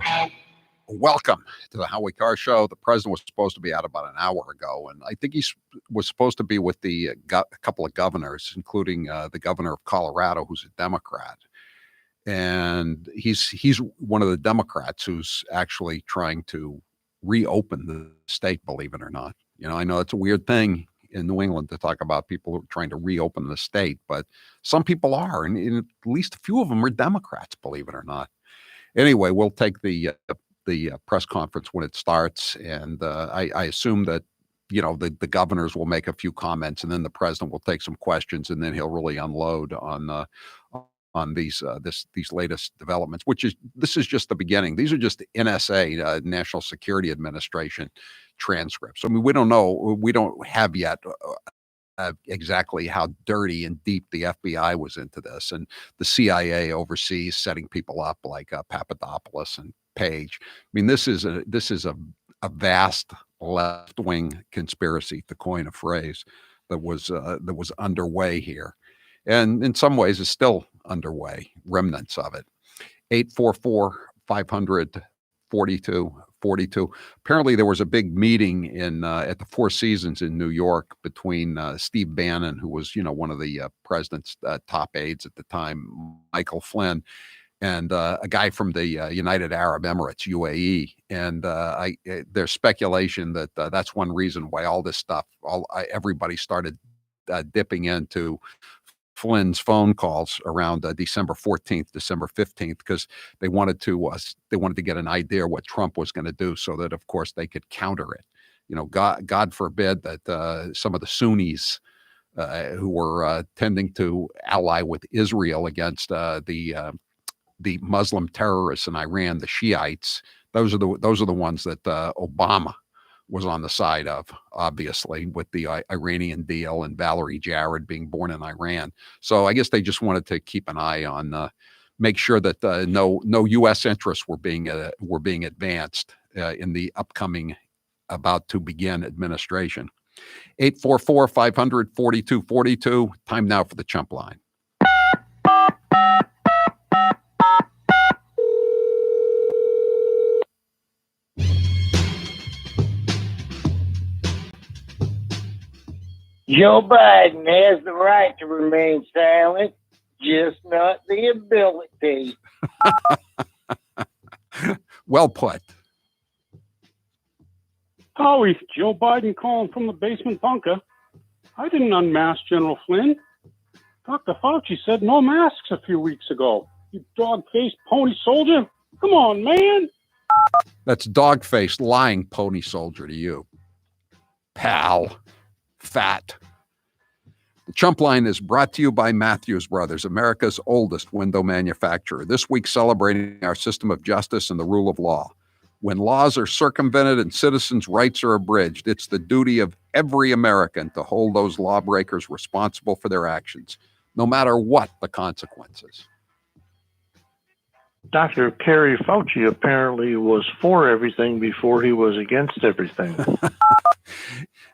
Welcome to the Howie Carr Show. The president was supposed to be out about an hour ago, and I think he was supposed to be with a couple of governors, including the governor of Colorado, who's a Democrat. And he's one of the Democrats who's actually trying to reopen the state, believe it or not. I know it's a weird thing in New England to talk about people who are trying to reopen the state, but some people are, and at least a few of them are Democrats, believe it or not. Anyway, we'll take the press conference when it starts, and I assume that the governors will make a few comments, and then the president will take some questions, and then he'll really unload on these latest developments. This is just the beginning. These are just the NSA, National Security Administration transcripts. I mean, we don't have yet exactly how dirty and deep the FBI was into this, and the CIA overseas setting people up like Papadopoulos and Page. I mean, this is a vast left-wing conspiracy, to coin a phrase, that was underway here, and in some ways is still underway. Remnants of it. 844-500-4242. Apparently, there was a big meeting at the Four Seasons in New York between Steve Bannon, who was one of the president's top aides at the time, Michael Flynn, and a guy from the United Arab Emirates, UAE. And there's speculation that that's one reason why all this stuff, everybody started dipping into Flynn's phone calls around December 14th, December 15th, because they wanted to get an idea what Trump was going to do, so that of course they could counter it. God forbid that some of the Sunnis who were tending to ally with Israel against the Muslim terrorists in Iran, the Shiites, those are the ones that Obama was on the side of, obviously, with the Iranian deal and Valerie Jarrett being born in Iran. So I guess they just wanted to keep an eye on, make sure that no U.S. interests were being advanced in the upcoming, about to begin administration. 844-500-4242. Time now for the Chump Line. Joe Biden has the right to remain silent, just not the ability. Well put. Howie, Joe Biden calling from the basement bunker. I didn't unmask General Flynn. Dr. Fauci said no masks a few weeks ago. You dog-faced pony soldier. Come on, man. That's dog-faced lying pony soldier to you, pal. Fat. The Chump Line is brought to you by Matthews Brothers, America's oldest window manufacturer. This week celebrating our system of justice and the rule of law. When laws are circumvented and citizens' rights are abridged, it's the duty of every American to hold those lawbreakers responsible for their actions, no matter what the consequences. Dr. Kerry Fauci apparently was for everything before he was against everything.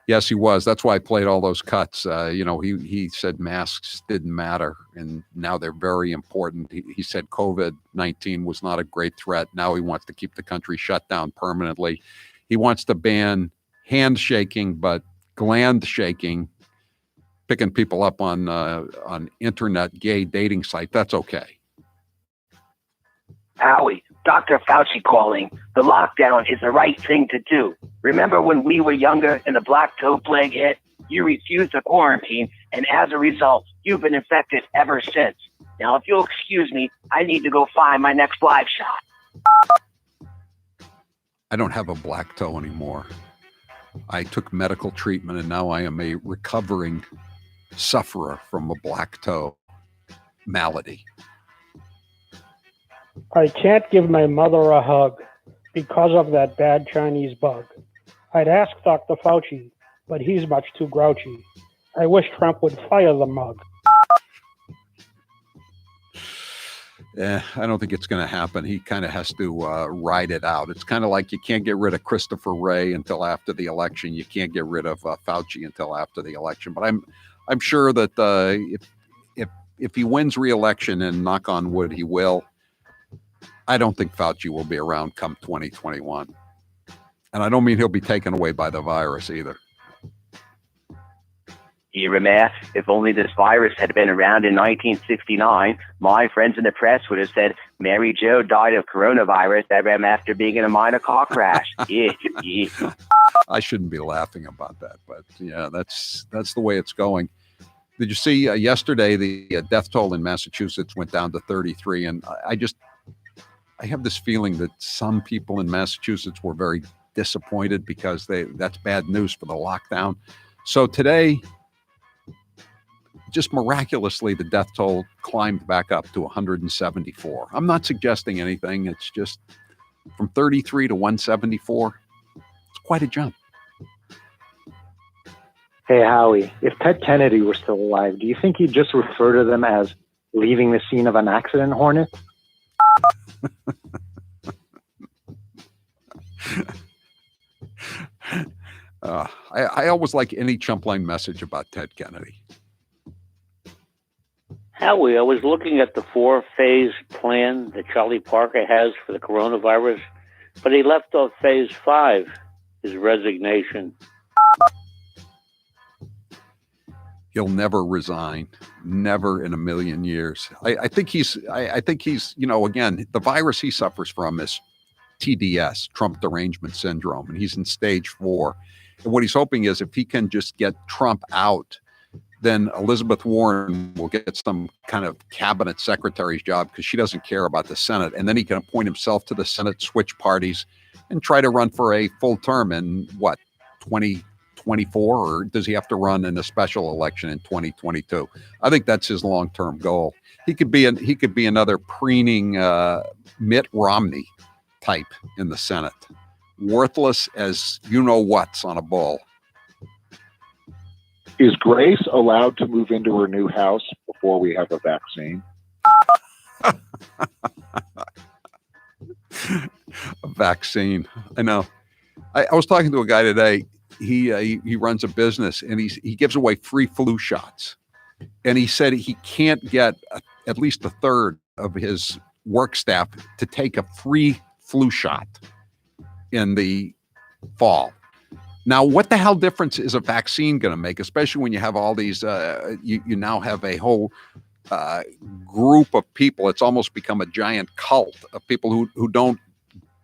Yes, he was. That's why I played all those cuts. He said masks didn't matter, and now they're very important. He said COVID-19 was not a great threat. Now he wants to keep the country shut down permanently. He wants to ban handshaking, but gland shaking, picking people up on internet gay dating site. That's okay. Howie, Dr. Fauci calling. The lockdown is the right thing to do. Remember when we were younger and the black toe plague hit? You refused to quarantine, and as a result, you've been infected ever since. Now, if you'll excuse me, I need to go find my next live shot. I don't have a black toe anymore. I took medical treatment, and now I am a recovering sufferer from a black toe malady. I can't give my mother a hug because of that bad Chinese bug. I'd ask Dr. Fauci, but he's much too grouchy. I wish Trump would fire the mug. I don't think it's going to happen. He kind of has to ride it out. It's kind of like you can't get rid of Christopher Wray until after the election. You can't get rid of Fauci until after the election. But I'm sure that if he wins re-election, and knock on wood, he will, I don't think Fauci will be around come 2021. And I don't mean he'll be taken away by the virus either. Irama, if only this virus had been around in 1969, my friends in the press would have said Mary Jo died of coronavirus after being in a minor car crash. Yeah. I shouldn't be laughing about that, but yeah, that's the way it's going. Did you see yesterday the death toll in Massachusetts went down to 33, and I have this feeling that some people in Massachusetts were very disappointed because that's bad news for the lockdown. So today, just miraculously, the death toll climbed back up to 174. I'm not suggesting anything. It's just from 33 to 174. It's quite a jump. Hey, Howie, if Ted Kennedy were still alive, do you think he'd just refer to them as leaving the scene of an accident hornet? I always like any Chump Line message about Ted Kennedy. Howie, I was looking at the 4-phase plan that Charlie Parker has for the coronavirus, but he left off phase 5, his resignation. He'll never resign, never in a million years. I think he's, again, the virus he suffers from is TDS, Trump derangement syndrome, and he's in stage 4. And what he's hoping is if he can just get Trump out, then Elizabeth Warren will get some kind of cabinet secretary's job because she doesn't care about the Senate. And then he can appoint himself to the Senate, switch parties, and try to run for a full term in 2024, or does he have to run in a special election in 2022? I think that's his long-term goal. He could be another preening Mitt Romney type in the Senate, worthless as you-know-what's on a bull. Is Grace allowed to move into her new house before we have a vaccine? A vaccine. I know. I was talking to a guy today. He runs a business, and he gives away free flu shots. And he said he can't get at least a third of his work staff to take a free flu shot in the fall. Now, what the hell difference is a vaccine going to make, especially when you have all these, you now have a whole group of people. It's almost become a giant cult of people who don't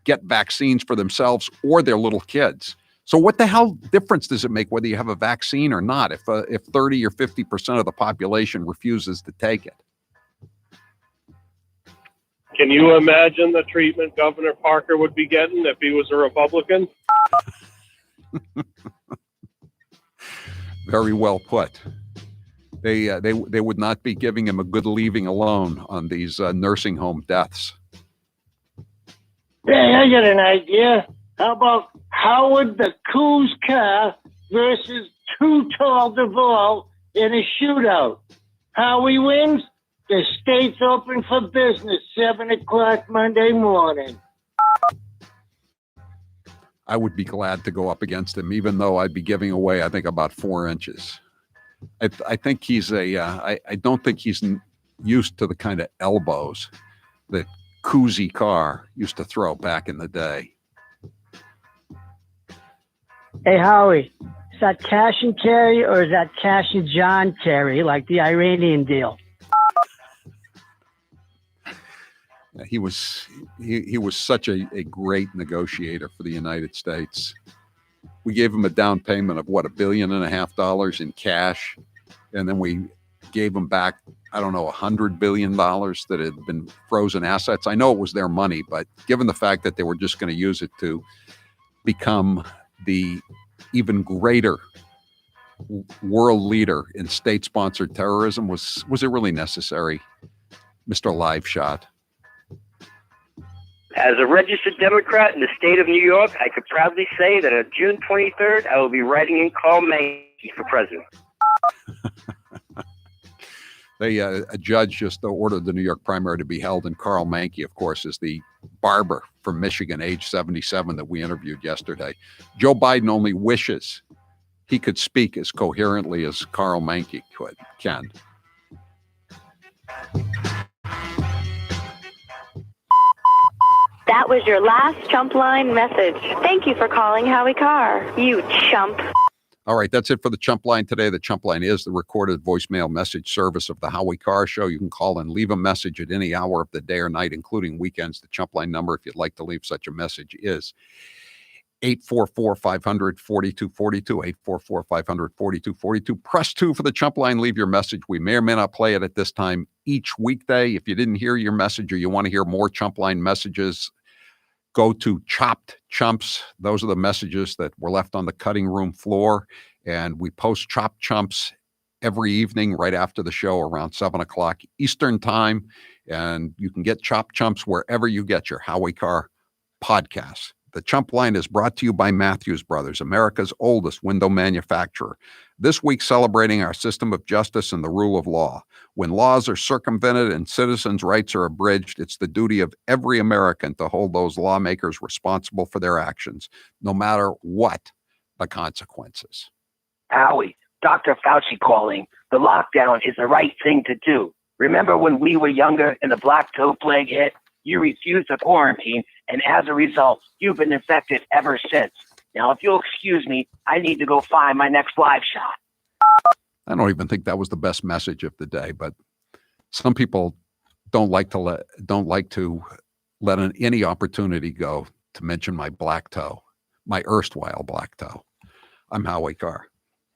get vaccines for themselves or their little kids. So what the hell difference does it make whether you have a vaccine or not if 30 or 50% of the population refuses to take it? Can you imagine the treatment Governor Parker would be getting if he was a Republican? Very well put. They would not be giving him a good leaving alone on these nursing home deaths. Hey, I got an idea. How about Howard the Coos car versus Too Tall Duvall in a shootout? Howie wins. The state's open for business 7 o'clock Monday morning. I would be glad to go up against him, even though I'd be giving away, I think, about 4 inches. I think he's I don't think he's used to the kind of elbows that Cousy Carr used to throw back in the day. Hey, Howie, is that cash and carry or is that cash and John Kerry, like the Iranian deal? He was such a great negotiator for the United States. We gave him a down payment of $1.5 billion in cash, and then we gave him back, I don't know, $100 billion that had been frozen assets. I know it was their money, but given the fact that they were just going to use it to become the even greater world leader in state-sponsored terrorism, was it really necessary, Mr. Live Shot? As a registered Democrat in the state of New York, I could proudly say that on June 23rd, I will be writing in Carl Mankey for president. A judge just ordered the New York primary to be held, and Carl Mankey, of course, is the barber from Michigan, age 77, that we interviewed yesterday. Joe Biden only wishes he could speak as coherently as Carl Mankey can. That was your last Chump Line message. Thank you for calling Howie Carr, you chump. All right, that's it for the Chump Line today. The Chump Line is the recorded voicemail message service of the Howie Carr Show. You can call and leave a message at any hour of the day or night, including weekends. The Chump Line number, if you'd like to leave such a message, is 844-500-4242, 844-500-4242. Press 2 for the Chump Line. Leave your message. We may or may not play it at this time each weekday. If you didn't hear your message or you want to hear more Chump Line messages, go to Chopped Chumps. Those are the messages that were left on the cutting room floor. And we post Chopped Chumps every evening right after the show around 7 o'clock Eastern time. And you can get Chopped Chumps wherever you get your Howie Carr podcasts. The Chump Line is brought to you by Matthews Brothers, America's oldest window manufacturer. This week celebrating our system of justice and the rule of law. When laws are circumvented and citizens' rights are abridged, it's the duty of every American to hold those lawmakers responsible for their actions, no matter what the consequences. Howie, Dr. Fauci calling. The lockdown is the right thing to do. Remember when we were younger and the black toe plague hit? You refused to quarantine, and as a result, you've been infected ever since. Now, if you'll excuse me, I need to go find my next live shot. I don't even think that was the best message of the day, but some people don't like to let any opportunity go to mention my black toe, my erstwhile black toe. I'm Howie Carr.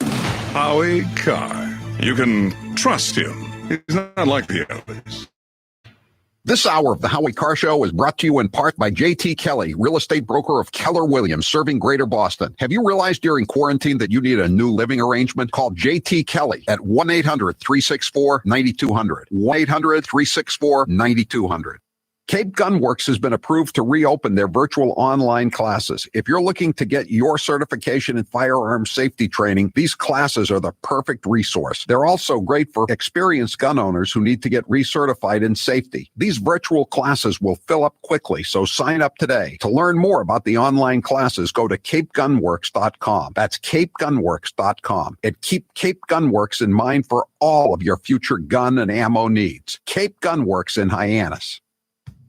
Howie Carr. You can trust him. He's not like the others. This hour of the Howie Carr Show is brought to you in part by J.T. Kelly, real estate broker of Keller Williams, serving Greater Boston. Have you realized during quarantine that you need a new living arrangement? Call J.T. Kelly at 1-800-364-9200. 1-800-364-9200. Cape Gunworks has been approved to reopen their virtual online classes. If you're looking to get your certification in firearm safety training, these classes are the perfect resource. They're also great for experienced gun owners who need to get recertified in safety. These virtual classes will fill up quickly, so sign up today. To learn more about the online classes, go to capegunworks.com. That's capegunworks.com. And keep Cape Gunworks in mind for all of your future gun and ammo needs. Cape Gunworks in Hyannis.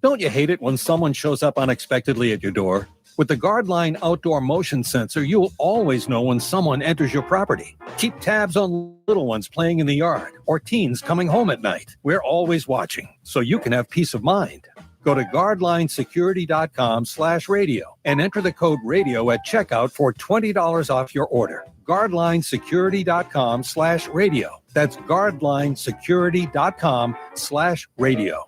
Don't you hate it when someone shows up unexpectedly at your door? With the Guardline outdoor motion sensor, you'll always know when someone enters your property. Keep tabs on little ones playing in the yard or teens coming home at night. We're always watching, so you can have peace of mind. Go to guardlinesecurity.com/radio and enter the code radio at checkout for $20 off your order. Guardlinesecurity.com/radio. That's guardlinesecurity.com/radio.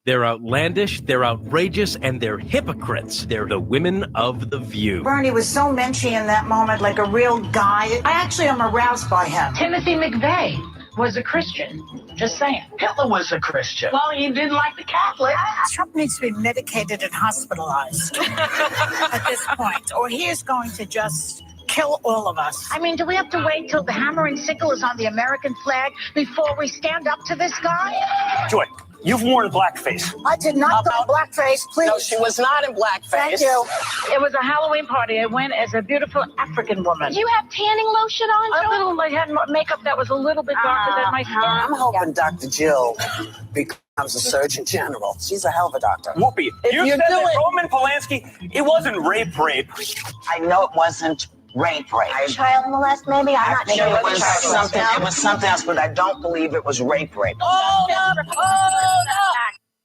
They're outlandish, they're outrageous, and they're hypocrites. They're the women of The View. Bernie was so menschy in that moment, like a real guy. I actually am aroused by him. Timothy McVeigh was a Christian. Just saying. Hitler was a Christian. Well, he didn't like the Catholics. Trump needs to be medicated and hospitalized at this point, or he is going to just kill all of us. I mean, do we have to wait till the hammer and sickle is on the American flag before we stand up to this guy? Joy, you've worn blackface. I did not go blackface, please. No, she was not in blackface. Thank you. It was a Halloween party. I went as a beautiful African woman. You have tanning lotion on, Joy? I had makeup that was a little bit darker than my skin. I'm hoping Dr. Jill becomes a Surgeon General. She's a hell of a doctor. Whoopi, you said that Roman Polanski, it wasn't rape. I know it wasn't Rape. Child molest, maybe? I'm not think sure. it was something. It was something else, but I don't believe it was rape. Hold up.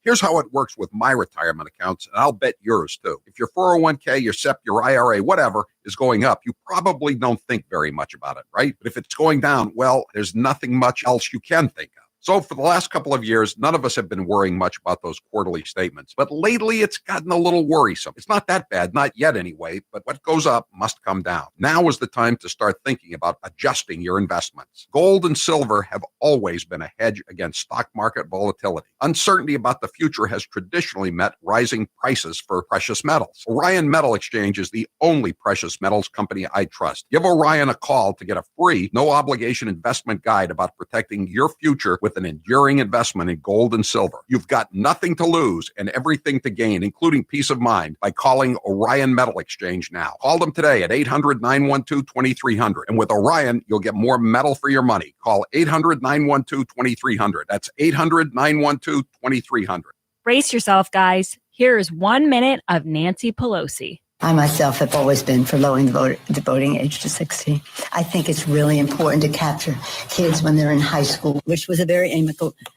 Here's how it works with my retirement accounts, and I'll bet yours too. If your 401k, your SEP, your IRA, whatever is going up, you probably don't think very much about it, right? But if it's going down, well, there's nothing much else you can think of. So for the last couple of years, none of us have been worrying much about those quarterly statements. But lately, it's gotten a little worrisome. It's not that bad, not yet anyway, but what goes up must come down. Now is the time to start thinking about adjusting your investments. Gold and silver have always been a hedge against stock market volatility. Uncertainty about the future has traditionally meant rising prices for precious metals. Orion Metal Exchange is the only precious metals company I trust. Give Orion a call to get a free, no-obligation investment guide about protecting your future with an enduring investment in gold and silver. You've got nothing to lose and everything to gain, including peace of mind, by calling Orion Metal Exchange now. Call them today at 800-912-2300. And with Orion, you'll get more metal for your money. Call 800-912-2300. That's 800-912-2300. Brace yourself, guys. Here's 1 minute of Nancy Pelosi. I myself have always been for lowering the voting age to 16. I think it's really important to capture kids when they're in high school, which was a very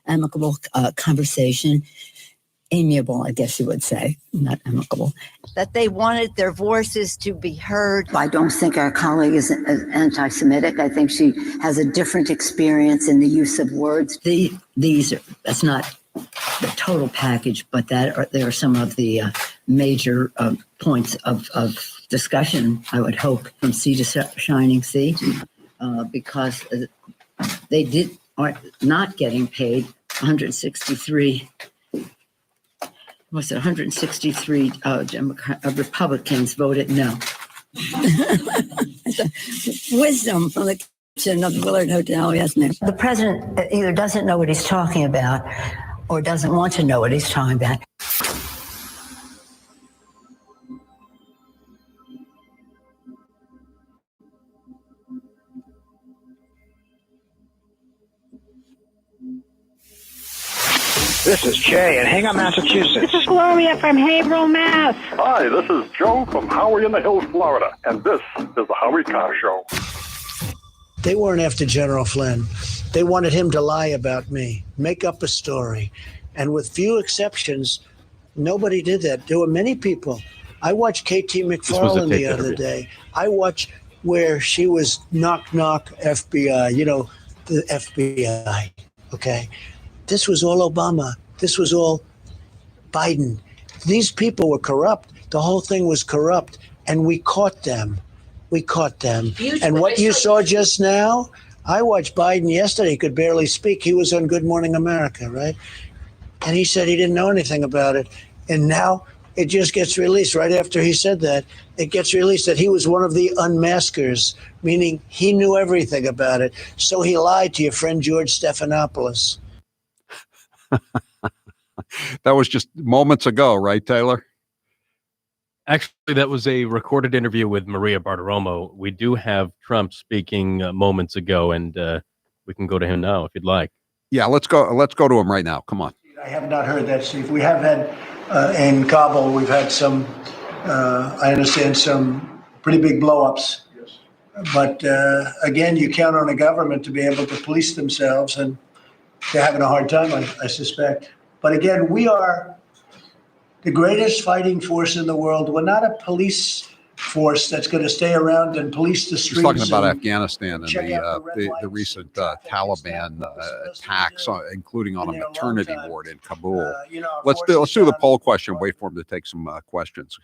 amicable conversation. Amiable, I guess you would say, not amicable. That they wanted their voices to be heard. I don't think our colleague is anti-Semitic. I think she has a different experience in the use of words. That's not the total package, but there are some of the major points of discussion, I would hope, from sea to shining sea, because they are not getting paid 163. Was it 163 Republicans voted no? Wisdom from the kitchen of the Willard Hotel, yes, ma'am. The president either doesn't know what he's talking about or doesn't want to know what he's talking about. This is Jay in Hingham, Massachusetts. This is Gloria from Haverhill, Mass. Hi, this is Joe from Howie in the Hills, Florida, and this is the Howie Carr Show. They weren't after General Flynn. They wanted him to lie about me, make up a story. And with few exceptions, nobody did that. There were many people. I watched KT McFarland the other day. I watched where she was knock, knock, FBI, the FBI, okay? This was all Obama. This was all Biden. These people were corrupt. The whole thing was corrupt, and we caught them. And what you saw just now, I watched Biden yesterday. He could barely speak. He was on Good Morning America, right? And he said he didn't know anything about it. And now it just gets released right after he said that. It gets released that he was one of the unmaskers, meaning he knew everything about it. So he lied to your friend George Stephanopoulos. That was just moments ago, right, Taylor? Actually, that was a recorded interview with Maria Bartiromo. We do have Trump speaking moments ago, and we can go to him now if you'd like. Yeah, let's go to him right now. Come on. I have not heard that, Steve. We have had in Kabul, we've had some, I understand, some pretty big blowups. Yes. But again, you count on the government to be able to police themselves, and they're having a hard time, I suspect. But again, we are the greatest fighting force in the world. We're not a police force that's going to stay around and police the streets. He's talking about Afghanistan and the recent Taliban attacks, including on a maternity ward in Kabul. Let's do the poll question. Wait for him to take some questions.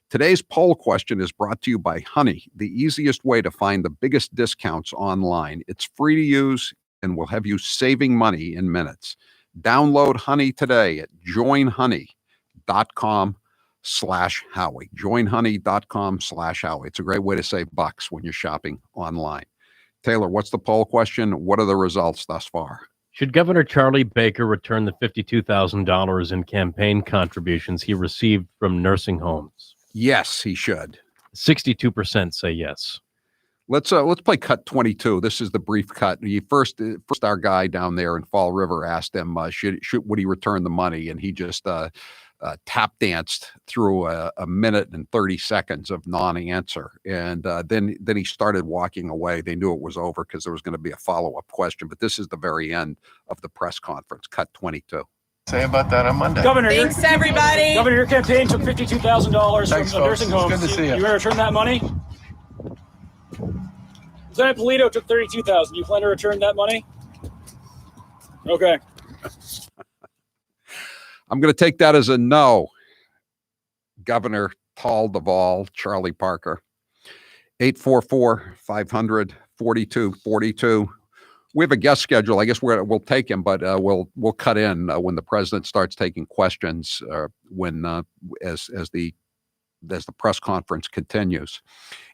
Today's poll question is brought to you by Honey, the easiest way to find the biggest discounts online. It's free to use and will have you saving money in minutes. Download Honey today at joinhoney.com/Howie. Joinhoney.com/Howie. It's a great way to save bucks when you're shopping online. Taylor, what's the poll question? What are the results thus far? Should Governor Charlie Baker return the $52,000 in campaign contributions he received from nursing homes? Yes, he should. 62% say yes. Let's play cut 22. This is the brief cut. First our guy down there in Fall River asked him, would he return the money? And he just tap danced through a minute and 30 seconds of non-answer. And then he started walking away. They knew it was over because there was going to be a follow-up question. But this is the very end of the press conference, cut 22. Say about that on Monday. Governor, thanks, everybody. Governor, your campaign took $52,000 from the nursing homes. Good to see you. You ready to return that money? Lieutenant Polito took $32,000. You plan to return that money? Okay. I'm going to take that as a no. Governor Paul Duvall, Charlie Parker, 844-500-4242. We have a guest schedule. I guess we'll take him, but we'll cut in when the president starts taking questions. As the press conference continues.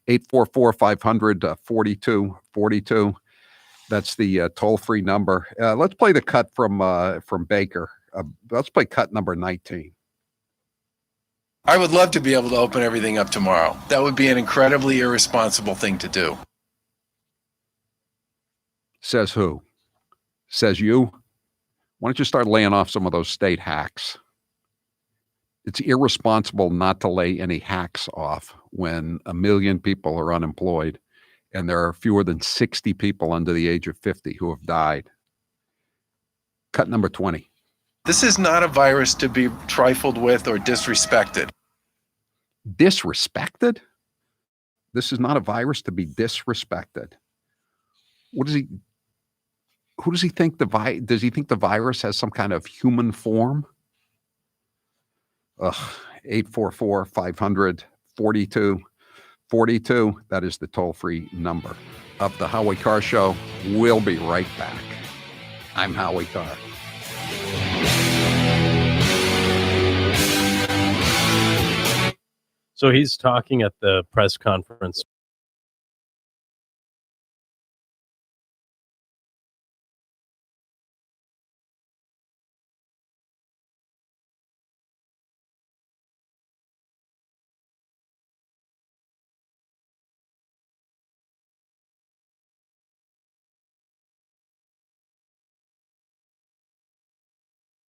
844-500-4242. That's the toll-free number. Let's play the cut from Baker. Let's play cut number 19. I would love to be able to open everything up tomorrow. That would be an incredibly irresponsible thing to do. Says who? Says you? Why don't you start laying off some of those state hacks? It's irresponsible not to lay any hacks off when 1 million people are unemployed and there are fewer than 60 people under the age of 50 who have died. Cut number 20. This is not a virus to be trifled with or disrespected. Disrespected? This is not a virus to be disrespected. Who does he think does he think the virus has some kind of human form? 844-500-4242. That is the toll-free number of the Howie Carr Show. We'll be right back. I'm Howie Carr. So he's talking at the press conference.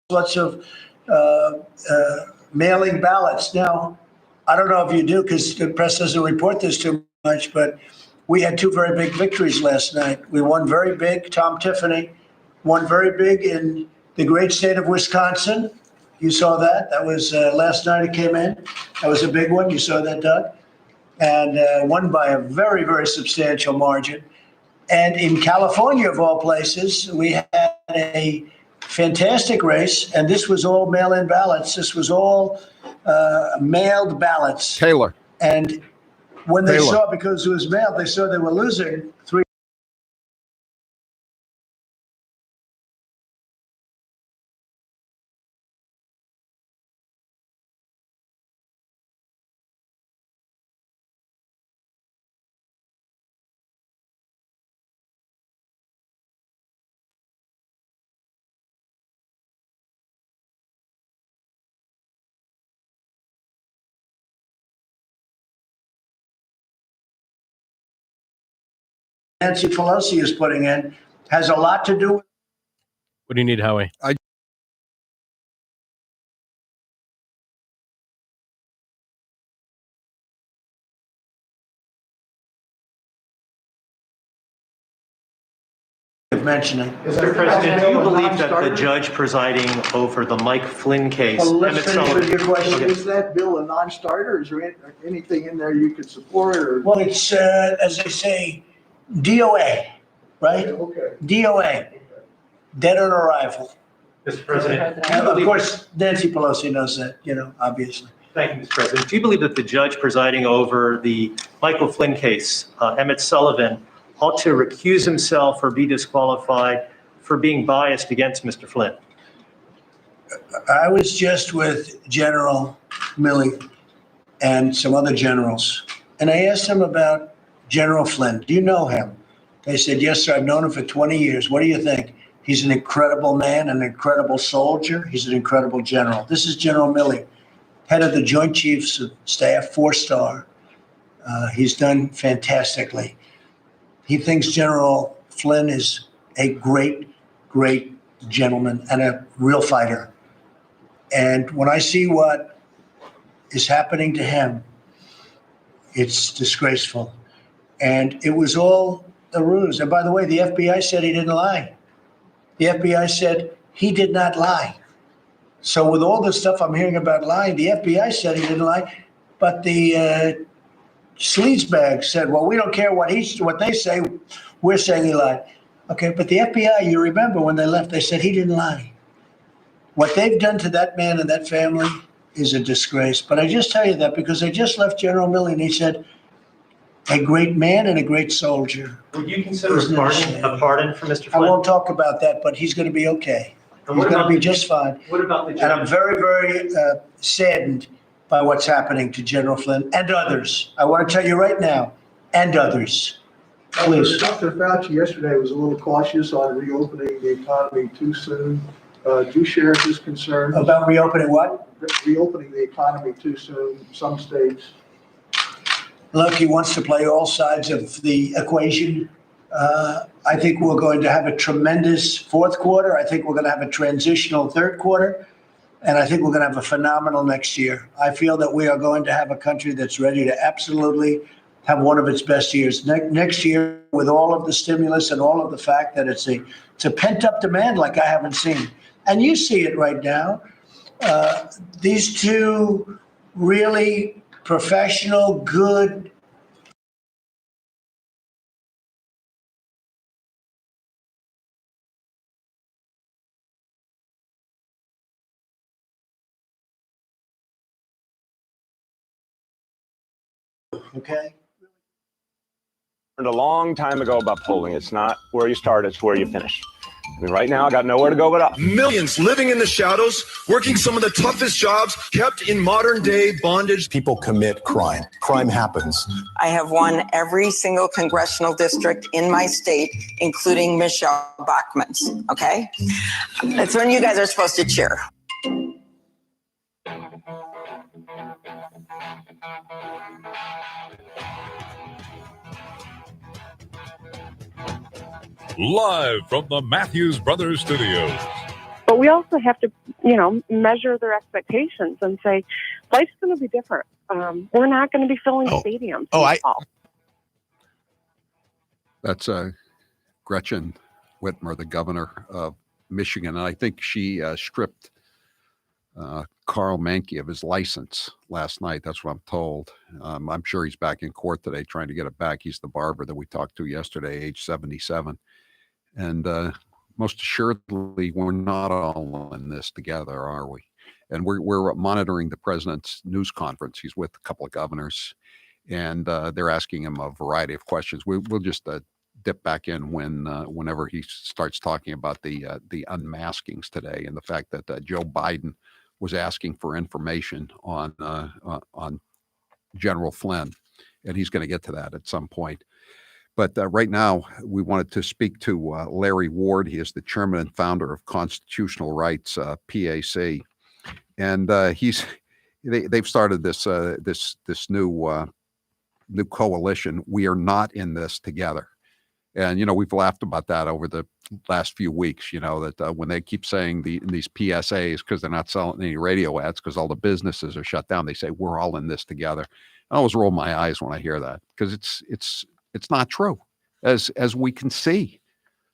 Lots of mailing ballots. Now, I don't know if you do because the press doesn't report this too much, but we had two very big victories last night. We won very big. Tom Tiffany won very big in the great state of Wisconsin. You saw that. That was last night it came in. That was a big one. You saw that, Doug? And won by a very, very substantial margin. And in California, of all places, we had a fantastic race, and this was all mail-in ballots. This was all mailed ballots. Taylor. And when they saw, because it was mailed, they saw they were losing 3. Nancy Pelosi is putting in has a lot to do with. What do you need, Howie? Mentioning. Mr. President, do you believe that the judge presiding over the Mike Flynn case, Well, let's finish with your question. Okay. Is that bill a non-starter? Is there anything in there you could support? Or? Well, it's, as they say, DOA, right? Okay. DOA, dead on arrival. Mr. President, And of course, Nancy Pelosi knows that, obviously. thank you, Mr. President. Do you believe that the judge presiding over the Michael Flynn case, Emmett Sullivan, ought to recuse himself or be disqualified for being biased against Mr. Flynn? I was just with General Milley and some other generals, and I asked them about General Flynn. Do you know him? They said, yes, sir. I've known him for 20 years. What do you think? He's an incredible man, an incredible soldier. He's an incredible general. This is General Milley, head of the Joint Chiefs of Staff, 4-star. He's done fantastically. He thinks General Flynn is a great, great gentleman and a real fighter. And when I see what is happening to him, it's disgraceful. And it was all a ruse. And by the way, the FBI said he didn't lie. The FBI said he did not lie. So with all this stuff I'm hearing about lying, the FBI said he didn't lie, but the sleazebag said, well, we don't care what they say, we're saying he lied. Okay, but the FBI, you remember when they left, they said he didn't lie. What they've done to that man and that family is a disgrace. But I just tell you that because I just left General Milley and he said, a great man and a great soldier. Would you consider a pardon for Mr. Flynn? I won't talk about that, but he's going to be okay. He's going to be just fine. What about the judge? And I'm very, very saddened by what's happening to General Flynn and others. I want to tell you right now, and others. Please. Dr. Fauci yesterday was a little cautious on reopening the economy too soon. Do you share his concerns? About reopening what? Reopening the economy too soon, some states. Look, he wants to play all sides of the equation. I think we're going to have a tremendous fourth quarter. I think we're going to have a transitional third quarter. And I think we're going to have a phenomenal next year. I feel that we are going to have a country that's ready to absolutely have one of its best years. Next year, with all of the stimulus and all of the fact that it's a pent-up demand like I haven't seen. And you see it right now. These two really professional, good, okay? Learned a long time ago about polling. It's not where you start, it's where you finish. I mean, right now, I got nowhere to go but up. Millions living in the shadows, working some of the toughest jobs, kept in modern day bondage. People commit crime. Crime happens. I have won every single congressional district in my state, including Michelle Bachmann's, okay? That's when you guys are supposed to cheer. Live from the Matthews Brothers Studios. But we also have to, measure their expectations and say, life's going to be different. We're not going to be filling stadiums. That's Gretchen Whitmer, the governor of Michigan. And I think she stripped Carl Mankey of his license last night. That's what I'm told. I'm sure he's back in court today trying to get it back. He's the barber that we talked to yesterday, age 77. And most assuredly, we're not all in this together, are we? And we're monitoring the president's news conference. He's with a couple of governors, and they're asking him a variety of questions. We'll just dip back in whenever he starts talking about the unmaskings today and the fact that Joe Biden was asking for information on General Flynn, and he's going to get to that at some point. But right now, we wanted to speak to Larry Ward. He is the chairman and founder of Constitutional Rights, PAC, and they've started this new coalition. We are not in this together, and we've laughed about that over the last few weeks. That when they keep saying these PSAs because they're not selling any radio ads because all the businesses are shut down, they say we're all in this together. I always roll my eyes when I hear that because it's not true, as we can see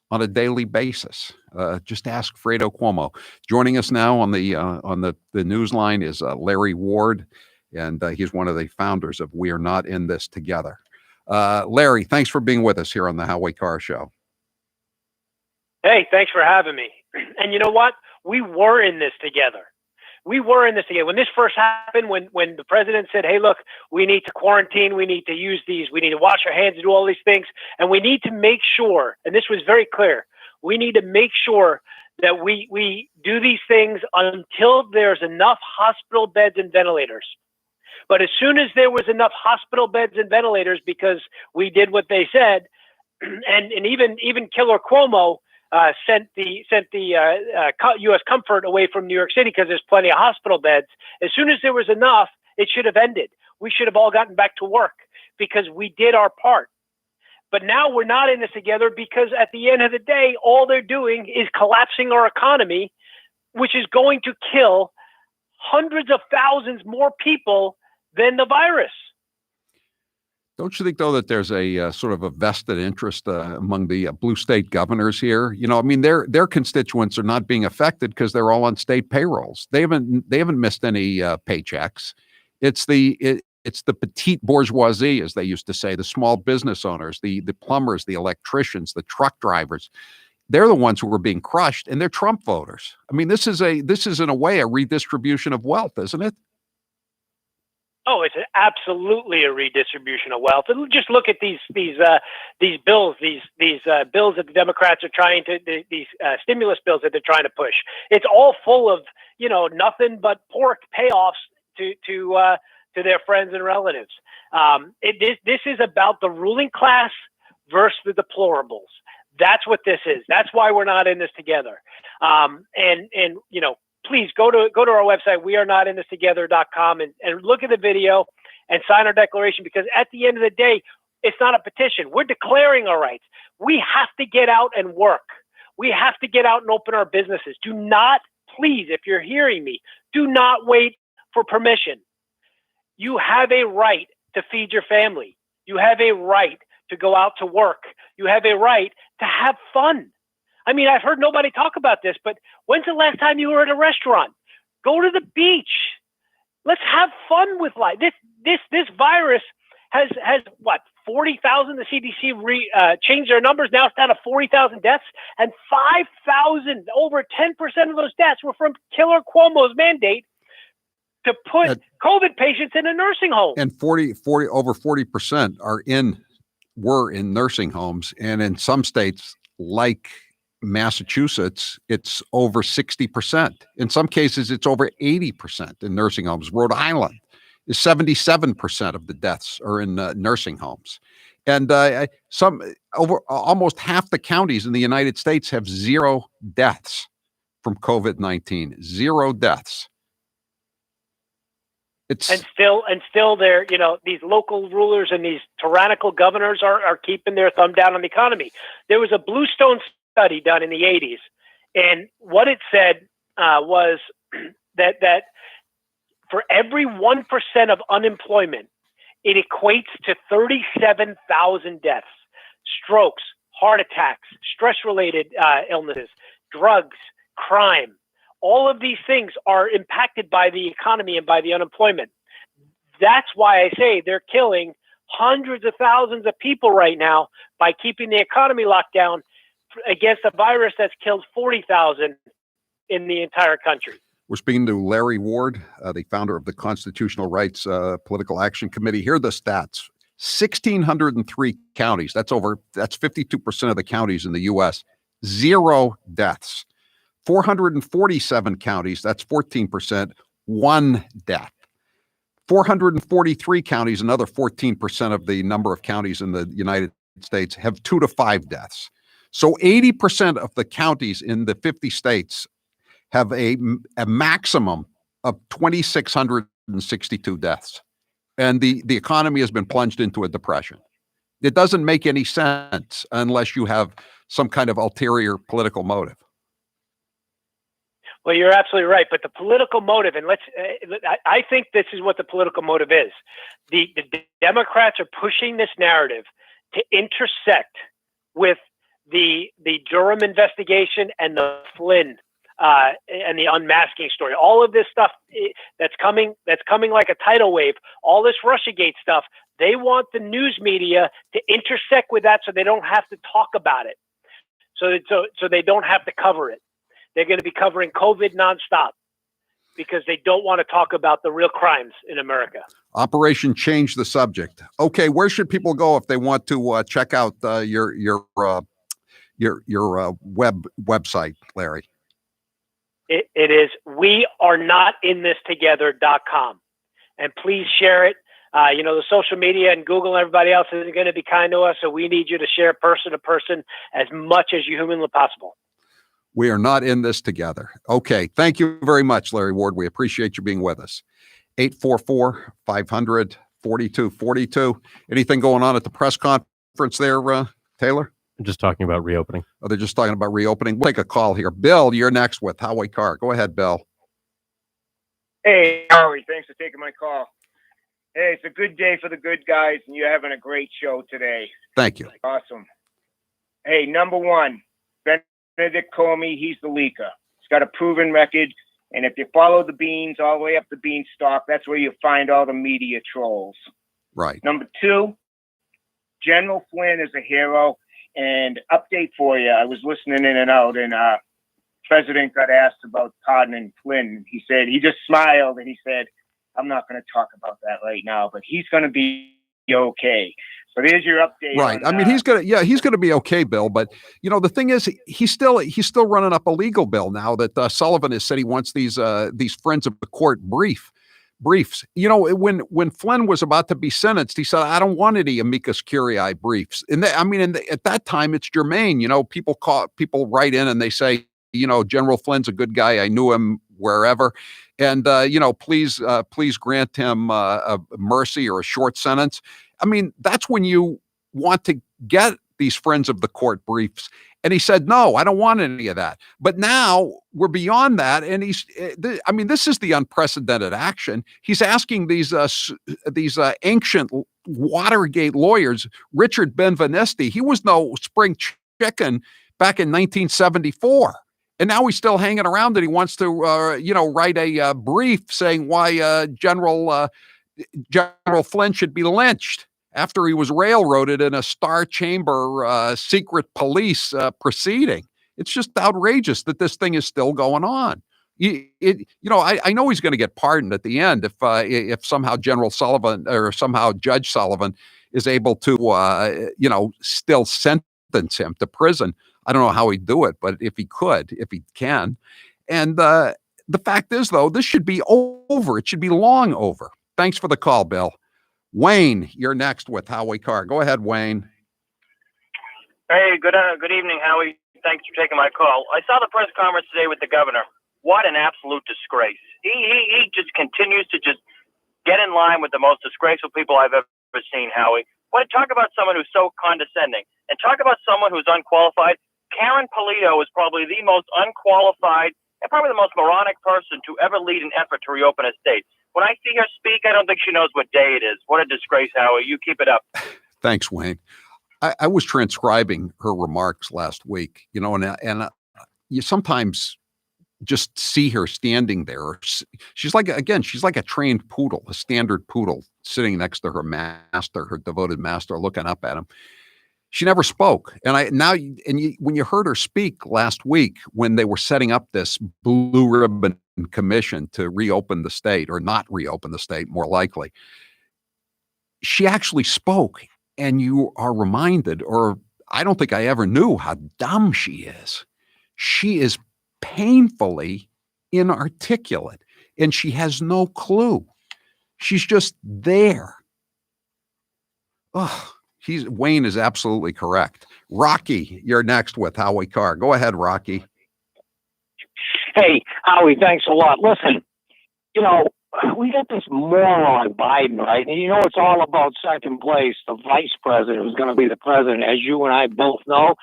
on a daily basis. Just ask Fredo Cuomo. Joining us now on the news line is Larry Ward, and he's one of the founders of We Are Not in This Together. Larry, thanks for being with us here on the Howie Carr Show. Hey, thanks for having me. And you know what? We were in this together. We were in this together. When this first happened, when the president said, hey, look, we need to quarantine, we need to use these, we need to wash our hands and do all these things, and we need to make sure, and this was very clear, we need to make sure that we do these things until there's enough hospital beds and ventilators. But as soon as there was enough hospital beds and ventilators, because we did what they said, and even Killer Cuomo sent the U.S. Comfort away from New York City because there's plenty of hospital beds. As soon as there was enough, it should have ended. We should have all gotten back to work because we did our part. But now we're not in this together because at the end of the day, all they're doing is collapsing our economy, which is going to kill hundreds of thousands more people than the virus. Don't you think, though, that there's a sort of a vested interest among the blue state governors here? You know, I mean, their constituents are not being affected because they're all on state payrolls. They haven't missed any paychecks. It's the petite bourgeoisie, as they used to say, the small business owners, the plumbers, the electricians, the truck drivers. They're the ones who are being crushed, and they're Trump voters. I mean, this is in a way a redistribution of wealth, isn't it? Oh, it's absolutely a redistribution of wealth. And just look at these bills, these bills that the Democrats are trying to, these stimulus bills that they're trying to push. It's all full of, you know, nothing but pork payoffs to their friends and relatives. This is about the ruling class versus the deplorables. That's what this is. That's why we're not in this together. And you know, please go to our website, wearenotinthistogether.com, and look at the video and sign our declaration, because at the end of the day, it's not a petition. We're declaring our rights. We have to get out and work. We have to get out and open our businesses. Do not, please, if you're hearing me, do not wait for permission. You have a right to feed your family. You have a right to go out to work. You have a right to have fun. I mean, I've heard nobody talk about this, but when's the last time you were at a restaurant? Go to the beach. Let's have fun with life. This virus has what, 40,000? The CDC changed their numbers. Now it's down to 40,000 deaths, and 5,000, over 10% of those deaths were from Killer Cuomo's mandate to put COVID patients in a nursing home. And over 40% were in nursing homes, and in some states like Massachusetts, it's over 60%. In some cases, it's over 80% in nursing homes. Rhode Island is 77% of the deaths are in nursing homes. And almost half the counties in the United States have 0 deaths from COVID-19. 0 deaths. And still there, you know, these local rulers and these tyrannical governors are keeping their thumb down on the economy. There was a Bluestone study done in the 80s, and what it said was that for every 1% of unemployment, it equates to 37,000 deaths, strokes, heart attacks, stress-related illnesses, drugs, crime. All of these things are impacted by the economy and by the unemployment. That's why I say they're killing hundreds of thousands of people right now by keeping the economy locked down against a virus that's killed 40,000 in the entire country. We're speaking to Larry Ward, the founder of the Constitutional Rights Political Action Committee. Here are the stats. 1,603 counties. That's 52% of the counties in the U.S. 0 deaths. 447 counties. That's 14%. 1 death. 443 counties, another 14% of the number of counties in the United States, have 2 to 5 deaths. So 80% of the counties in the 50 states have a maximum of 2,662 deaths. And the economy has been plunged into a depression. It doesn't make any sense unless you have some kind of ulterior political motive. Well, you're absolutely right. But the political motive, and I think this is what the political motive is. The Democrats are pushing this narrative to intersect with the Durham investigation and the Flynn and the Unmasking story. All of this stuff that's coming like a tidal wave, all this Russiagate stuff, they want the news media to intersect with that so they don't have to talk about it. So they don't have to cover it. They're going to be covering COVID nonstop because they don't want to talk about the real crimes in America. Operation Change the Subject. Okay, where should people go if they want to check out your website, Larry? It is wearenotinThistogether.com, and please share it. The social media and Google and everybody else isn't going to be kind to us, so we need you to share person to person as much as you humanly possible. We are not in this together. Okay, thank you very much, Larry Ward. We appreciate you being with us. 844-500-4242. Anything going on at the press conference there, Taylor? I'm just talking about reopening. Oh, they're just talking about reopening. We'll take a call here. Bill, you're next with Howie Carr. Go ahead, Bill. Hey, Howie, thanks for taking my call. Hey, it's a good day for the good guys, and you're having a great show today. Thank you. Awesome. Hey, number one, Benedict Comey, he's the leaker. He's got a proven record, and if you follow the beans all the way up the beanstalk, that's where you find all the media trolls. Right. Number two, General Flynn is a hero, and update for you, I was listening in and out, and President got asked about pardoning Flynn. He said, he just smiled, and he said, I'm not going to talk about that right now, but he's going to be okay. So there's your update. Right. On, I mean, he's going to be okay, Bill. But, you know, the thing is, he's still running up a legal bill now that Sullivan has said he wants these friends of the court briefs. You know, when Flynn was about to be sentenced, he said, I don't want any amicus curiae briefs. And at that time, it's germane. You know, people write in and they say, you know, General Flynn's a good guy. I knew him wherever. And, you know, please grant him a mercy or a short sentence. I mean, that's when you want to get these friends of the court briefs. And he said, no, I don't want any of that. But now we're beyond that. And this is the unprecedented action. He's asking these ancient Watergate lawyers, Richard Benveniste, he was no spring chicken back in 1974. And now he's still hanging around and he wants to, write a brief saying why General Flynn should be lynched after he was railroaded in a Star Chamber secret police proceeding. It's just outrageous that this thing is still going on. I know he's going to get pardoned at the end if somehow General Sullivan or somehow Judge Sullivan is able to, still sentence him to prison. I don't know how he'd do it, but if he can. And the fact is, though, this should be over. It should be long over. Thanks for the call, Bill. Wayne, you're next with Howie Carr. Go ahead, Wayne. Hey, good evening, Howie. Thanks for taking my call. I saw the press conference today with the governor. What an absolute disgrace. He just continues to just get in line with the most disgraceful people I've ever seen, Howie. Want to talk about someone who's so condescending and talk about someone who's unqualified. Karen Polito is probably the most unqualified and probably the most moronic person to ever lead an effort to reopen a state. When I see her speak, I don't think she knows what day it is. What a disgrace, Howie. You keep it up. Thanks, Wayne. I was transcribing her remarks last week, and you sometimes just see her standing there. She's like a trained poodle, a standard poodle sitting next to her master, her devoted master, looking up at him. She never spoke. When you heard her speak last week, when they were setting up this blue ribbon commission to reopen the state, or not reopen the state, more likely, she actually spoke, and you are reminded, or I don't think I ever knew how dumb she is. She is painfully inarticulate, and she has no clue. She's just there. Oh. Wayne is absolutely correct. Rocky, you're next with Howie Carr. Go ahead, Rocky. Hey, Howie, thanks a lot. Listen, we got this moron Biden, right? And it's all about second place, the vice president who's going to be the president, as you and I both know.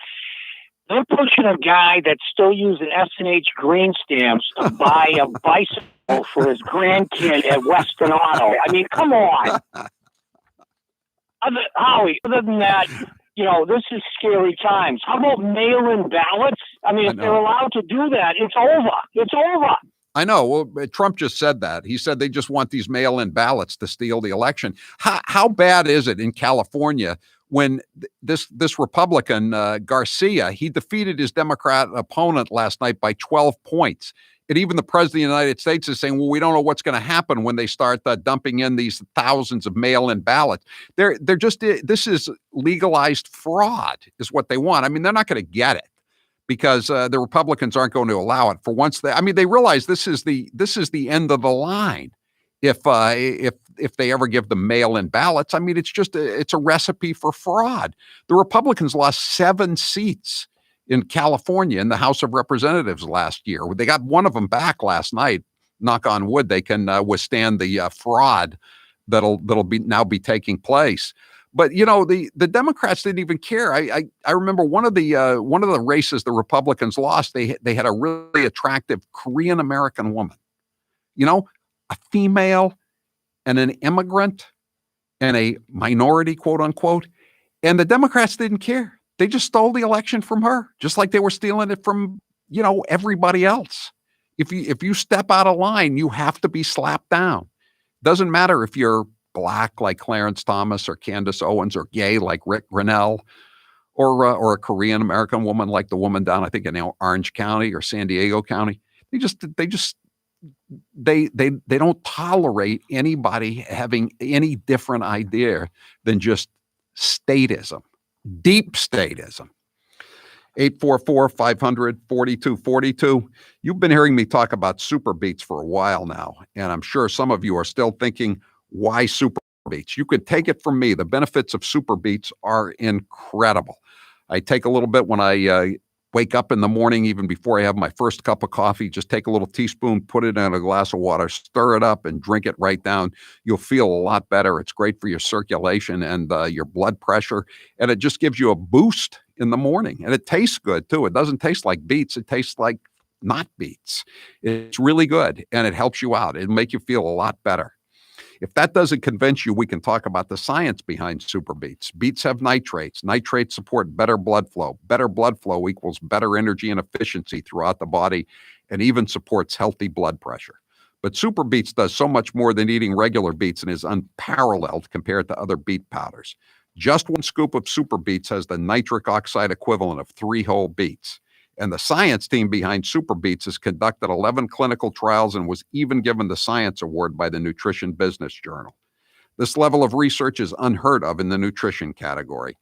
They're pushing a guy that's still using S&H green stamps to buy a bicycle for his grandkid at Western Auto. I mean, come on. Howie, other than that, this is scary times. How about mail-in ballots? I mean, if they're allowed to do that, it's over. It's over. I know. Well, Trump just said that. He said they just want these mail-in ballots to steal the election. How bad is it in California when this Republican, Garcia, he defeated his Democrat opponent last night by 12 points. And even the president of the United States is saying, well, we don't know what's going to happen when they start dumping in these thousands of mail-in ballots. This is legalized fraud is what they want. I mean, they're not going to get it because the Republicans aren't going to allow it for once. They realize this is the end of the line. If they ever give them mail-in ballots, I mean, it's a recipe for fraud. The Republicans lost 7 seats in California in the House of Representatives last year. They got one of them back last night. Knock on wood, they can withstand the fraud that'll be taking place. But the Democrats didn't even care. I remember one of the races the Republicans lost. They had a really attractive Korean American woman. a female and an immigrant and a minority, quote unquote. And the Democrats didn't care. They just stole the election from her, just like they were stealing it from, everybody else. If you step out of line, you have to be slapped down. Doesn't matter if you're black like Clarence Thomas or Candace Owens, or gay like Rick Grinnell, or a Korean American woman like the woman down, I think, in Orange County or San Diego County. They don't tolerate anybody having any different idea than just statism, deep statism. 844-500-4242. You've been hearing me talk about super beets for a while now, and I'm sure some of you are still thinking, why super beets? You could take it from me. The benefits of super beets are incredible. I take a little bit when I wake up in the morning, even before I have my first cup of coffee. Just take a little teaspoon, put it in a glass of water, stir it up, and drink it right down. You'll feel a lot better. It's great for your circulation and your blood pressure, and it just gives you a boost in the morning. And it tastes good, too. It doesn't taste like beets. It tastes like not beets. It's really good, and it helps you out. It'll make you feel a lot better. If that doesn't convince you, we can talk about the science behind super beets. Beets have nitrates. Nitrates support better blood flow. Better blood flow equals better energy and efficiency throughout the body, and even supports healthy blood pressure. But super beets does so much more than eating regular beets and is unparalleled compared to other beet powders. Just one scoop of super beets has the nitric oxide equivalent of 3 whole beets. And the science team behind super beets has conducted 11 clinical trials and was even given the Science Award by the Nutrition Business Journal. This level of research is unheard of in the nutrition category.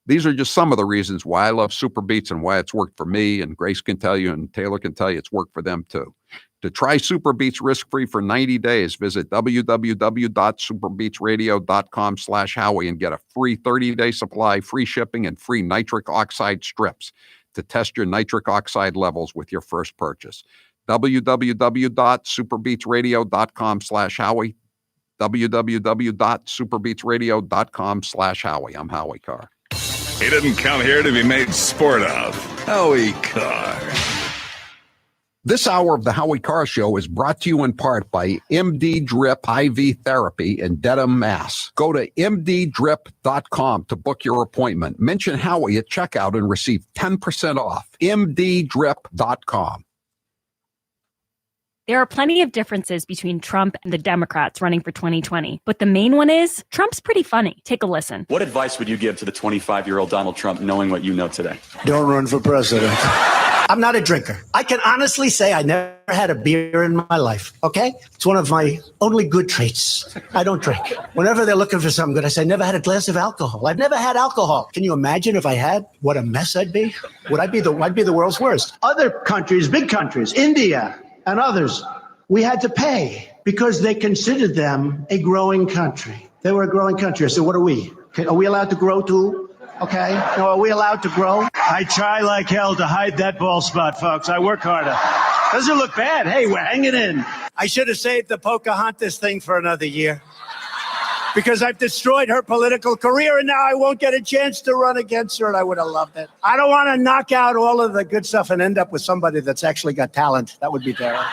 These are just some of the reasons why I love super beets and why it's worked for me, and Grace can tell you and Taylor can tell you it's worked for them too. To try super beets risk-free for 90 days, visit www.superbeetsradio.com/Howie and get a free 30-day supply, free shipping, and free nitric oxide strips to test your nitric oxide levels with your first purchase. www.superbeetsradio.com/Howie. www.superbeetsradio.com/Howie. I'm Howie Carr. He didn't come here to be made sport of. Howie Carr. This hour of the Howie Carr Show is brought to you in part by MD Drip IV Therapy in Dedham, Mass. Go to mddrip.com to book your appointment. Mention Howie at checkout and receive 10% off. mddrip.com. There are plenty of differences between Trump and the Democrats running for 2020, but the main one is Trump's pretty funny. Take a listen. What advice would you give to the 25-year-old Donald Trump knowing what you know today? Don't run for president. I'm not a drinker. I can honestly say I never had a beer in my life, okay? It's one of my only good traits. I don't drink. Whenever they're looking for something good, I say, I never had a glass of alcohol. I've never had alcohol. Can you imagine if I had? What a mess I'd be. I'd be the world's worst. Other countries, big countries, India and others, we had to pay because they considered them a growing country. They were a growing country. I said, what are we? Are we allowed to grow too? Okay. No, are we allowed to grow? I try like hell to hide that bald spot, folks. I work harder. Doesn't look bad. Hey, we're hanging in. I should have saved the Pocahontas thing for another year because I've destroyed her political career and now I won't get a chance to run against her, and I would have loved it. I don't want to knock out all of the good stuff and end up with somebody that's actually got talent. That would be terrible.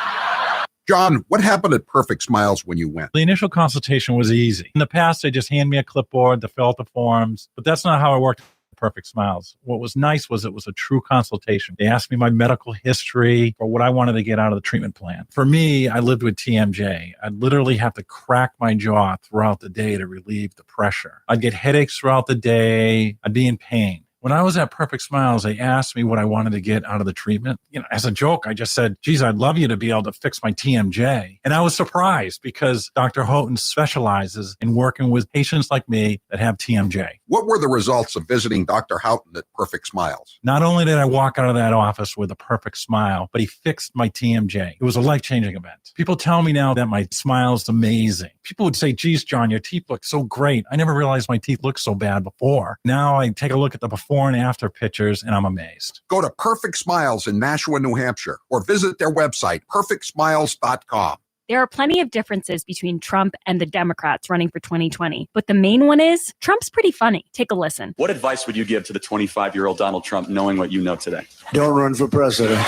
John, what happened at Perfect Smiles when you went? The initial consultation was easy. In the past, they just hand me a clipboard to fill out the forms, but that's not how I worked at Perfect Smiles. What was nice was it was a true consultation. They asked me my medical history or what I wanted to get out of the treatment plan. For me, I lived with TMJ. I'd literally have to crack my jaw throughout the day to relieve the pressure. I'd get headaches throughout the day. I'd be in pain. When I was at Perfect Smiles, they asked me what I wanted to get out of the treatment. As a joke, I just said, geez, I'd love you to be able to fix my TMJ. And I was surprised because Dr. Houghton specializes in working with patients like me that have TMJ. What were the results of visiting Dr. Houghton at Perfect Smiles? Not only did I walk out of that office with a perfect smile, but he fixed my TMJ. It was a life-changing event. People tell me now that my smile's amazing. People would say, geez, John, your teeth look so great. I never realized my teeth looked so bad before. Now I take a look at the before and after pictures and I'm amazed. Go to Perfect Smiles in Nashua, New Hampshire, or visit their website, perfectsmiles.com. There are plenty of differences between Trump and the Democrats running for 2020, but the main one is Trump's pretty funny. Take a listen. What advice would you give to the 25-year-old Donald Trump knowing what you know today? Don't run for president.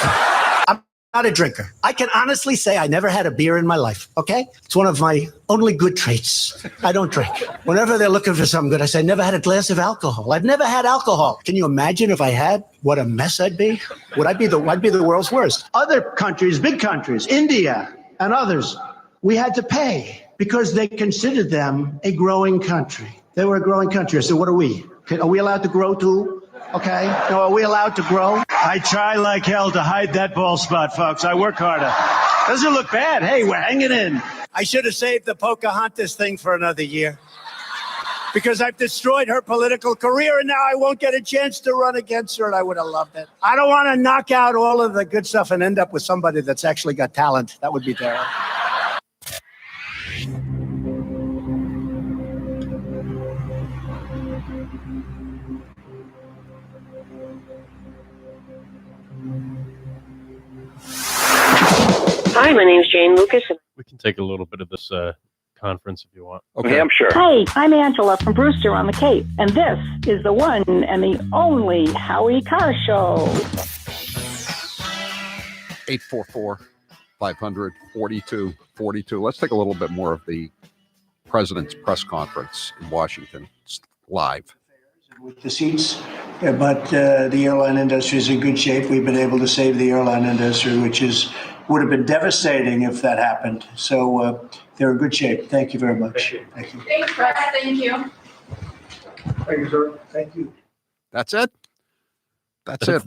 not a drinker. I can honestly say I never had a beer in my life, okay? It's one of my only good traits. I don't drink. Whenever they're looking for something good, I say, I never had a glass of alcohol. I've never had alcohol. Can you imagine if I had? What a mess I'd be. I'd be the world's worst. Other countries, big countries, India and others, we had to pay because they considered them a growing country. They were a growing country. So what are we? Are we allowed to grow too? Okay. No, are we allowed to grow? I try like hell to hide that bald spot, folks. I work harder. Doesn't look bad. Hey, we're hanging in. I should have saved the Pocahontas thing for another year because I've destroyed her political career and now I won't get a chance to run against her and I would have loved it. I don't want to knock out all of the good stuff and end up with somebody that's actually got talent. That would be terrible. Hi, my name's Jane Lucas. We can take a little bit of this conference if you want. Okay, I'm sure. Hi, I'm Angela from Brewster on the Cape, and this is the one and the only Howie Carr Show. 844-500-4242. Let's take a little bit more of the president's press conference in Washington. It's live. With the seats, but the airline industry is in good shape. We've been able to save the airline industry, which would have been devastating if that happened. So they're in good shape. Thank you very much. Thank you. Thanks, Brett. Thank you. Thank you, sir. Thank you. That's it. That's it.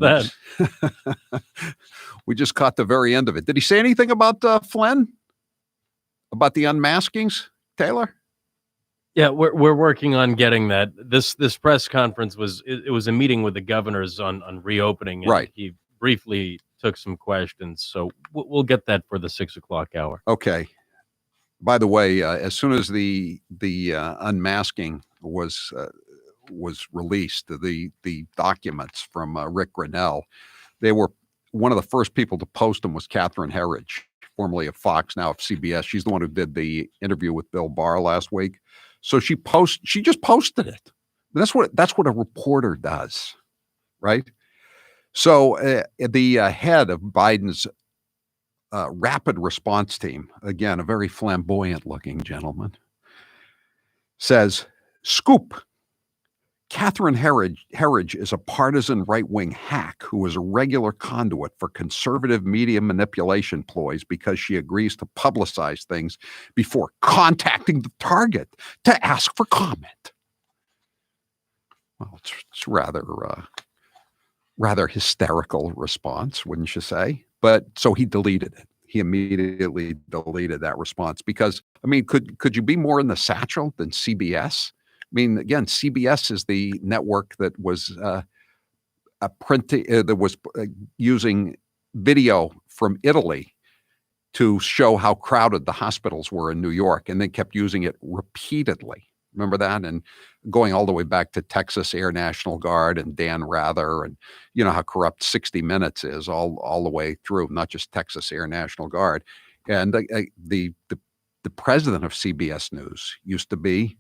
We just caught the very end of it. Did he say anything about Flynn? About the unmaskings, Taylor? Yeah, we're working on getting that. This press conference was a meeting with the governors on reopening. And right. He briefly took some questions, so we'll get that for the 6 o'clock hour. Okay. By the way, as soon as the unmasking was released, the documents from Rick Grinnell, they were one of the first people to post them was Catherine Herridge, formerly of Fox, now of CBS. She's the one who did the interview with Bill Barr last week. So she just posted it. That's what a reporter does, right? So the head of Biden's rapid response team, again, a very flamboyant looking gentleman, says, "Scoop. Catherine Herridge is a partisan right-wing hack who is a regular conduit for conservative media manipulation ploys because she agrees to publicize things before contacting the target to ask for comment." Well, it's rather hysterical response, wouldn't you say? But so he deleted it. He immediately deleted that response because, I mean, could you be more in the satchel than CBS? I mean, again, CBS is the network that was using video from Italy to show how crowded the hospitals were in New York, and they kept using it repeatedly. Remember that? And going all the way back to Texas Air National Guard and Dan Rather, and you know how corrupt 60 Minutes is all the way through, not just Texas Air National Guard. And the president of CBS News used to be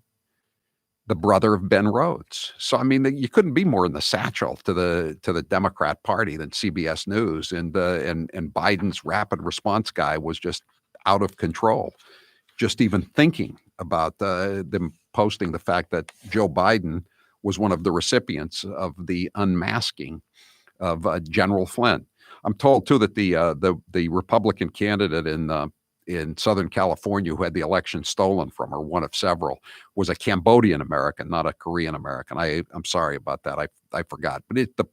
the brother of Ben Rhodes. So I mean, you couldn't be more in the satchel to the Democrat Party than CBS News, and Biden's rapid response guy was just out of control. Just even thinking about them posting the fact that Joe Biden was one of the recipients of the unmasking of General Flynn. I'm told too that the Republican candidate in Southern California who had the election stolen from her, one of several, was a Cambodian American, not a Korean American. I'm sorry about that. I forgot. But the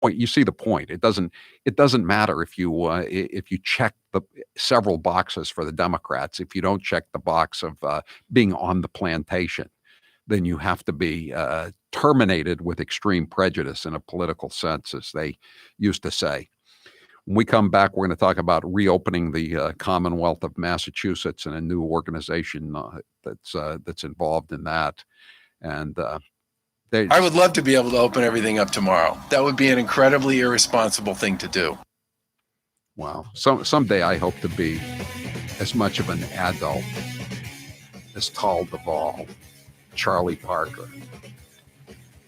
point, you see the point. It doesn't matter if you check the several boxes for the Democrats. If you don't check the box of being on the plantation, then you have to be terminated with extreme prejudice in a political sense, as they used to say. When we come back, we're going to talk about reopening the Commonwealth of Massachusetts and a new organization that's involved in that. And I would love to be able to open everything up tomorrow. That would be an incredibly irresponsible thing to do. Wow. Someday I hope to be as much of an adult as Tal Duvall, Charlie Parker.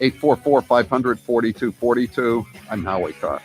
844-500-4242. I'm Howie Carr.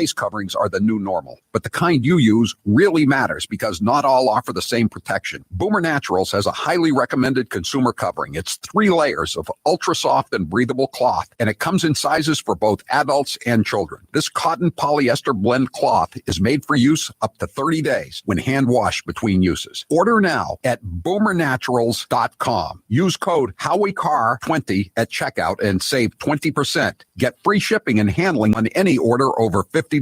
face coverings are the new normal, but the kind you use really matters because not all offer the same protection. Boomer Naturals has a highly recommended consumer covering. It's 3 layers of ultra soft and breathable cloth, and it comes in sizes for both adults and children. This cotton polyester blend cloth is made for use up to 30 days when hand washed between uses. Order now at boomernaturals.com. Use code Howie Carr 20 at checkout and save 20%. Get free shipping and handling on any order over $50.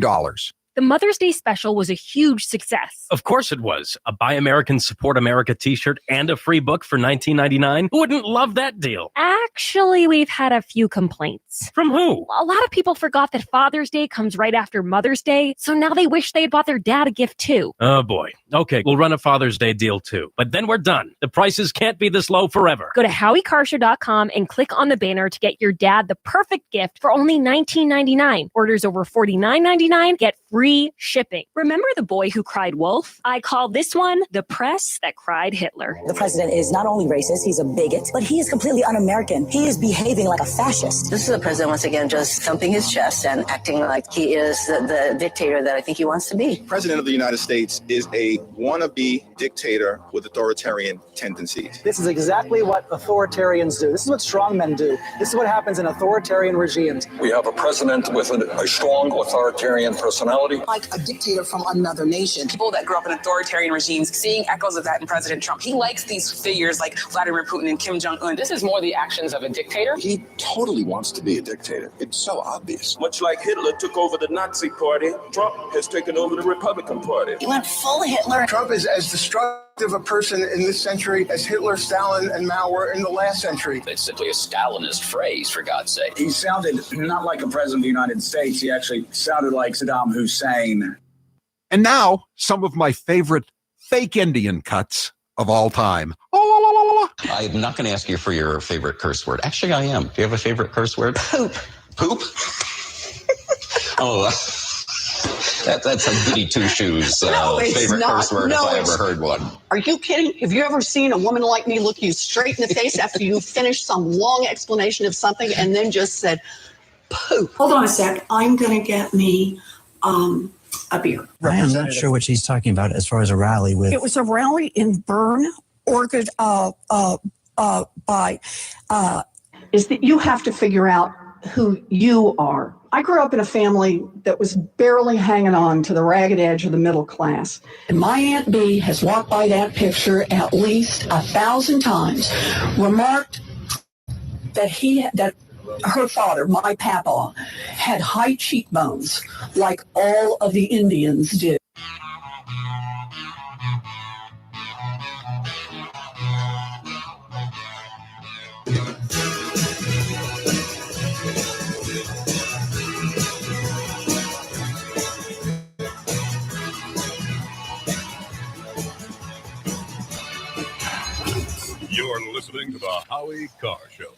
The Mother's Day special was a huge success. Of course it was. A Buy American, Support America t-shirt and a free book for $19.99. Who wouldn't love that deal? Actually, we've had a few complaints. From who? A lot of people forgot that Father's Day comes right after Mother's Day, so now they wish they had bought their dad a gift too. Oh boy. Okay, we'll run a Father's Day deal too. But then we're done. The prices can't be this low forever. Go to HowieCarrshow.com and click on the banner to get your dad the perfect gift for only $19.99. Orders over $49.99 get free shipping. Remember the boy who cried wolf? I call this one the press that cried Hitler. The president is not only racist, he's a bigot, but he is completely un-American. He is behaving like a fascist. This is the president once again just thumping his chest and acting like he is the dictator that I think he wants to be. President of the United States is a wannabe dictator with authoritarian tendencies. This is exactly what authoritarians do. This is what strongmen do. This is what happens in authoritarian regimes. We have a president with a strong authoritarian personality. Like a dictator from another nation. People that grew up in authoritarian regimes, seeing echoes of that in President Trump. He likes these figures like Vladimir Putin and Kim Jong-un. This is more the actions of a dictator. He totally wants to be a dictator. It's so obvious. Much like Hitler took over the Nazi Party, Trump has taken over the Republican Party. He went full Hitler. Trump is as destructive a person in this century as Hitler, Stalin, and Mao were in the last century. It's simply a Stalinist phrase, for God's sake. He sounded not like a president of the United States. He actually sounded like Saddam Hussein. And now, some of my favorite fake Indian cuts of all time. I'm not going to ask you for your favorite curse word. Actually, I am. Do you have a favorite curse word? Poop. Poop? Oh, that's a goody two-shoes favorite curse word if I ever heard one. Are you kidding? Have you ever seen a woman like me look you straight in the face after you finished some long explanation of something and then just said, poop? Hold on a sec. I'm going to get me a beer. I'm not sure what she's talking about as far as a rally with. It was a rally in Bern, Oregon, is that you have to figure out who you are. I grew up in a family that was barely hanging on to the ragged edge of the middle class. And my Aunt B has walked by that picture at least 1,000 times, remarked that her father, my papa, had high cheekbones like all of the Indians did. You're listening to the Howie Carr Show.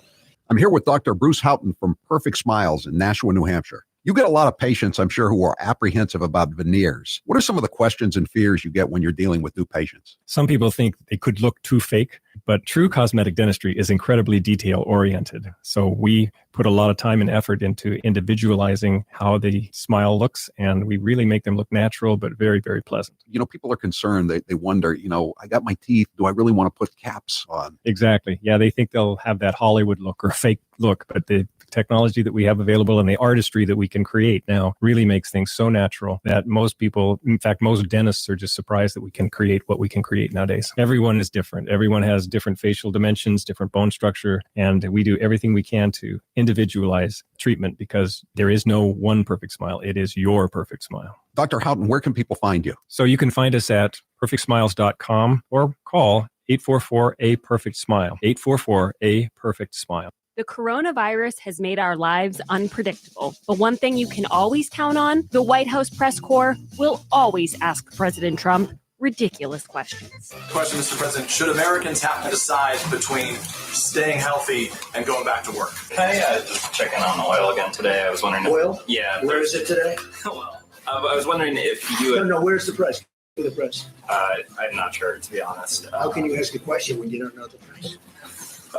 I'm here with Dr. Bruce Houghton from Perfect Smiles in Nashua, New Hampshire. You get a lot of patients, I'm sure, who are apprehensive about veneers. What are some of the questions and fears you get when you're dealing with new patients? Some people think they could look too fake, but true cosmetic dentistry is incredibly detail-oriented. So we put a lot of time and effort into individualizing how the smile looks, and we really make them look natural, but very, very pleasant. You know, people are concerned. They wonder, I got my teeth. Do I really want to put caps on? Exactly. Yeah, they think they'll have that Hollywood look or fake look, but the technology that we have available and the artistry that we can create now really makes things so natural that most people, in fact, most dentists are just surprised that we can create what we can create nowadays. Everyone is different. Everyone has different facial dimensions, different bone structure, and we do everything we can to individualize treatment because there is no one perfect smile. It is your perfect smile. Dr. Houghton, where can people find you? So you can find us at perfectsmiles.com or call 844-A-PERFECT-SMILE, 844-A-PERFECT-SMILE. The coronavirus has made our lives unpredictable, but one thing you can always count on, the White House press corps will always ask President Trump ridiculous questions. Question, Mr. President, should Americans have to decide between staying healthy and going back to work? Hey, just checking on oil again today. I was wondering. Oil? Yeah. Where is it today? Well, I was wondering if you. No, where's the price? For the price? I'm not sure, to be honest. How can you ask a question when you don't know the price?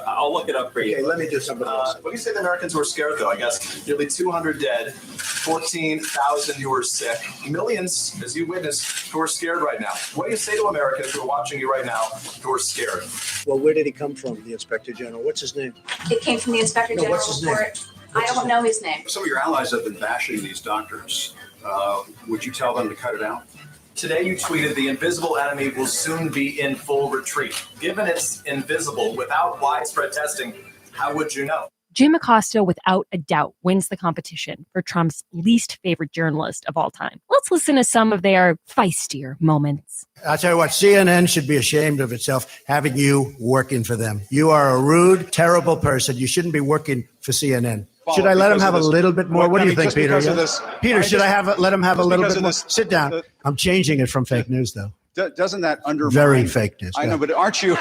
I'll look it up for you. Okay, let me do something else. When you say the Americans who are scared, though, I guess nearly 200 dead, 14,000 who are sick, millions, as you witnessed, who are scared right now. What do you say to Americans who are watching you right now who are scared? Well, where did he come from, the Inspector General? What's his name? It came from the Inspector General what's his name? report. I don't know his name. Some of your allies have been bashing these doctors. Would you tell them to cut it out? Today you tweeted the invisible enemy will soon be in full retreat. Given it's invisible without widespread testing, how would you know? Jim Acosta, without a doubt, wins the competition for Trump's least favorite journalist of all time. Let's listen to some of their feistier moments. I'll tell you what, CNN should be ashamed of itself having you working for them. You are a rude, terrible person. You shouldn't be working for CNN. Should I let him have a little bit more? What do you think, Peter? Peter, should I let him have a little bit more? Sit down. I'm changing it from fake news, though. Doesn't that undermine? Very fake news. I know, but aren't you?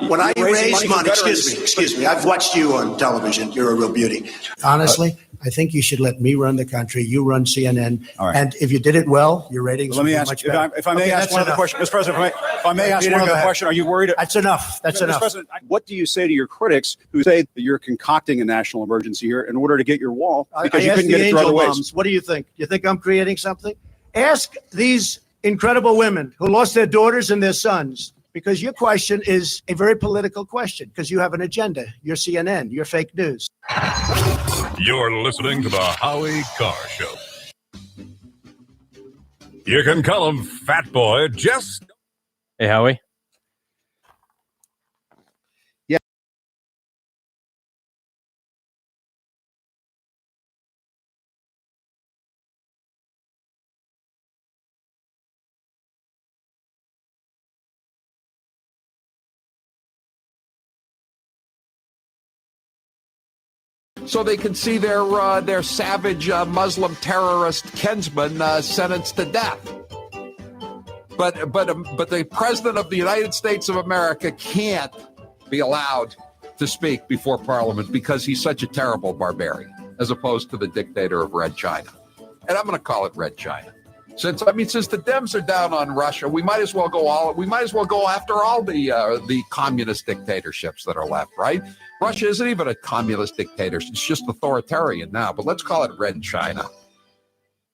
When I raise money, excuse me, I've watched you on television. You're a real beauty. Honestly, I think you should let me run the country. You run CNN. All right. And if you did it well, your ratings would be much better. If I may ask one other question, Mr. President, if I may ask one other question, are you worried? That's enough. That's enough. Mr. President, what do you say to your critics who say that you're concocting a national emergency here in order to get your wall because you couldn't get it through other ways? What do you think? You think I'm creating something? Ask these incredible women who lost their daughters and their sons, because your question is a very political question, because you have an agenda. You're CNN. You're fake news. You're listening to the Howie Carr Show. You can call him Fat Boy, just... Hey, Howie. So they can see their savage Muslim terrorist kinsman sentenced to death. But the president of the United States of America can't be allowed to speak before Parliament because he's such a terrible barbarian, as opposed to the dictator of Red China. And I'm going to call it Red China. Since the Dems are down on Russia, we might as well go after all the communist dictatorships that are left, right? Russia isn't even a communist dictatorship; it's just authoritarian now. But let's call it Red China.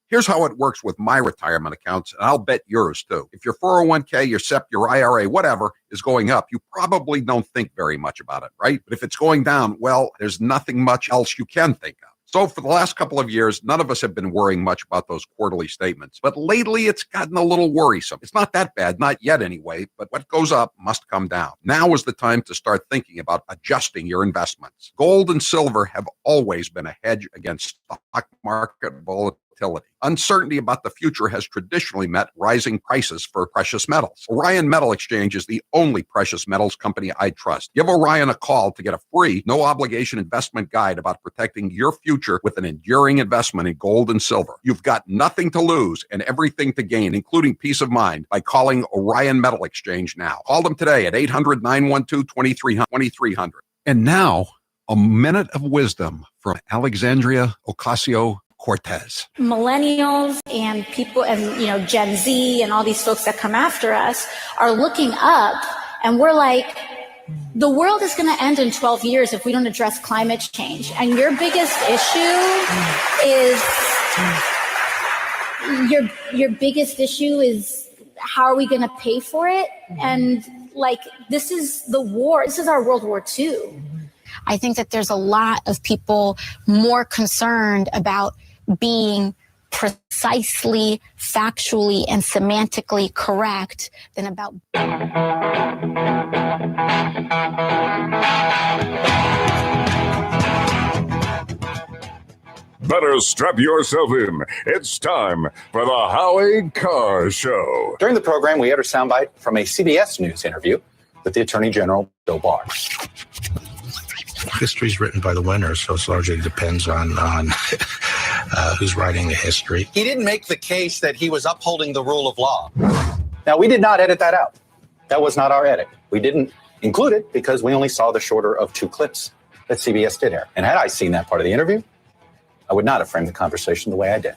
Here's how it works with my retirement accounts, and I'll bet yours too. If your 401k, your SEP, your IRA, whatever is going up, you probably don't think very much about it, right? But if it's going down, well, there's nothing much else you can think of. So for the last couple of years, none of us have been worrying much about those quarterly statements. But lately, it's gotten a little worrisome. It's not that bad, not yet anyway, but what goes up must come down. Now is the time to start thinking about adjusting your investments. Gold and silver have always been a hedge against stock market volatility. Uncertainty about the future has traditionally meant rising prices for precious metals. Orion Metal Exchange is the only precious metals company I trust. Give Orion a call to get a free, no-obligation investment guide about protecting your future with an enduring investment in gold and silver. You've got nothing to lose and everything to gain, including peace of mind, by calling Orion Metal Exchange now. Call them today at 800-912-2300. And now, a minute of wisdom from Alexandria Ocasio-Cortez. Millennials and people and, Gen Z and all these folks that come after us are looking up and we're like, the world is going to end in 12 years if we don't address climate change. And your biggest issue is your biggest issue is how are we going to pay for it? And this is the war. This is our World War II. I think that there's a lot of people more concerned about being precisely, factually, and semantically correct than about... Better strap yourself in. It's time for the Howie Carr Show. During the program, we aired a soundbite from a CBS News interview with the Attorney General, Bill Barr. History's written by the winners, so it largely depends on who's writing the history. He didn't make the case that he was upholding the rule of law. Now, we did not edit that out. That was not our edit. We didn't include it because we only saw the shorter of 2 clips that CBS did air. And had I seen that part of the interview, I would not have framed the conversation the way I did.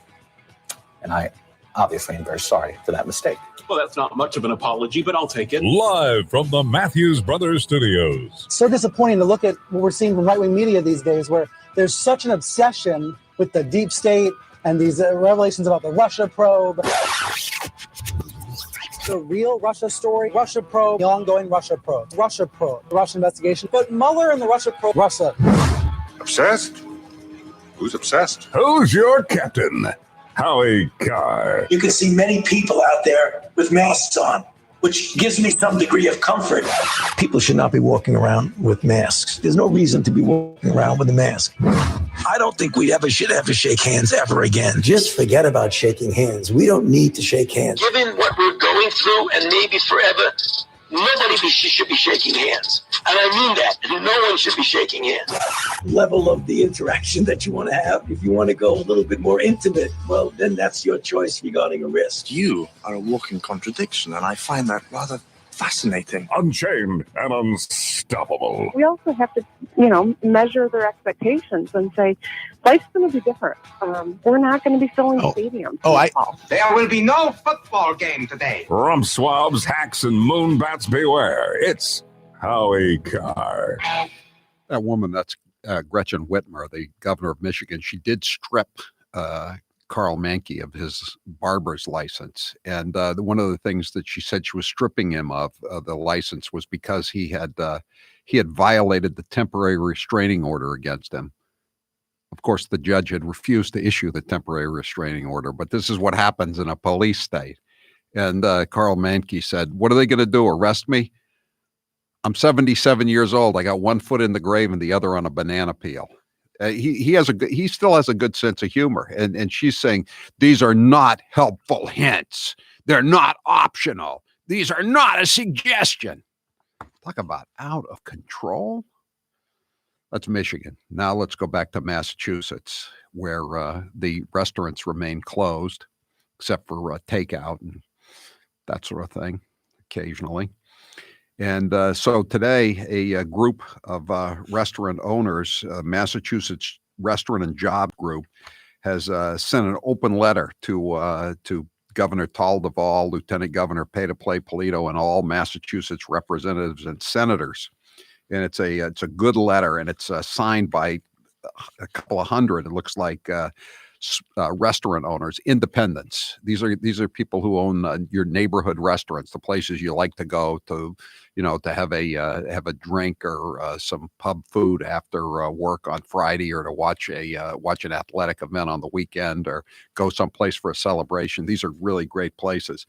And I obviously I'm very sorry for that mistake. Well, that's not much of an apology, but I'll take it. Live from the Matthews Brothers Studios. So disappointing to look at what we're seeing from right-wing media these days, where there's such an obsession with the deep state and these revelations about the Russia probe. The real Russia story, Russia probe, the ongoing Russia probe, Russia investigation. But Mueller and the Russia probe, Russia. Obsessed? Who's obsessed? Who's your captain? Howie Carr. You can see many people out there with masks on, which gives me some degree of comfort. People should not be walking around with masks. There's no reason to be walking around with a mask. I don't think we should ever shake hands ever again. Just forget about shaking hands. We don't need to shake hands. Given what we're going through and maybe forever, nobody should be shaking hands. And I mean that. No one should be shaking hands. Level of the interaction that you want to have. If you want to go a little bit more intimate, well, then that's your choice regarding a risk. You are a walking contradiction, and I find that rather fascinating. Unchained and unstoppable. We also have to, measure their expectations and say, life's going to be different. We're not going to be filling stadiums. There will be no football game today. Rump swabs, hacks, and moonbats beware. It's Howie Carr. That woman, that's Gretchen Whitmer, the governor of Michigan. She did strip Karl Manke of his barber's license. And one of the things that she said she was stripping him of the license was because he had violated the temporary restraining order against him. Of course, the judge had refused to issue the temporary restraining order, but this is what happens in a police state. And Karl Manke said, "What are they going to do, arrest me? I'm 77 years old. I got one foot in the grave and the other on a banana peel." He still has a good sense of humor. And she's saying, these are not helpful hints. They're not optional. These are not a suggestion. Talk about out of control. That's Michigan. Now let's go back to Massachusetts, where the restaurants remain closed, except for takeout and that sort of thing, occasionally. And so today, a group of restaurant owners, Massachusetts Restaurant and Job Group, has sent an open letter to Governor Tal Duvall, Lieutenant Governor Pay-to-Play Polito, and all Massachusetts representatives and senators. And it's a good letter, and it's signed by a couple of hundred. It looks like restaurant owners, independents. These are people who own your neighborhood restaurants, the places you like to go to, to have a drink or some pub food after work on Friday, or to watch an athletic event on the weekend, or go someplace for a celebration. These are really great places.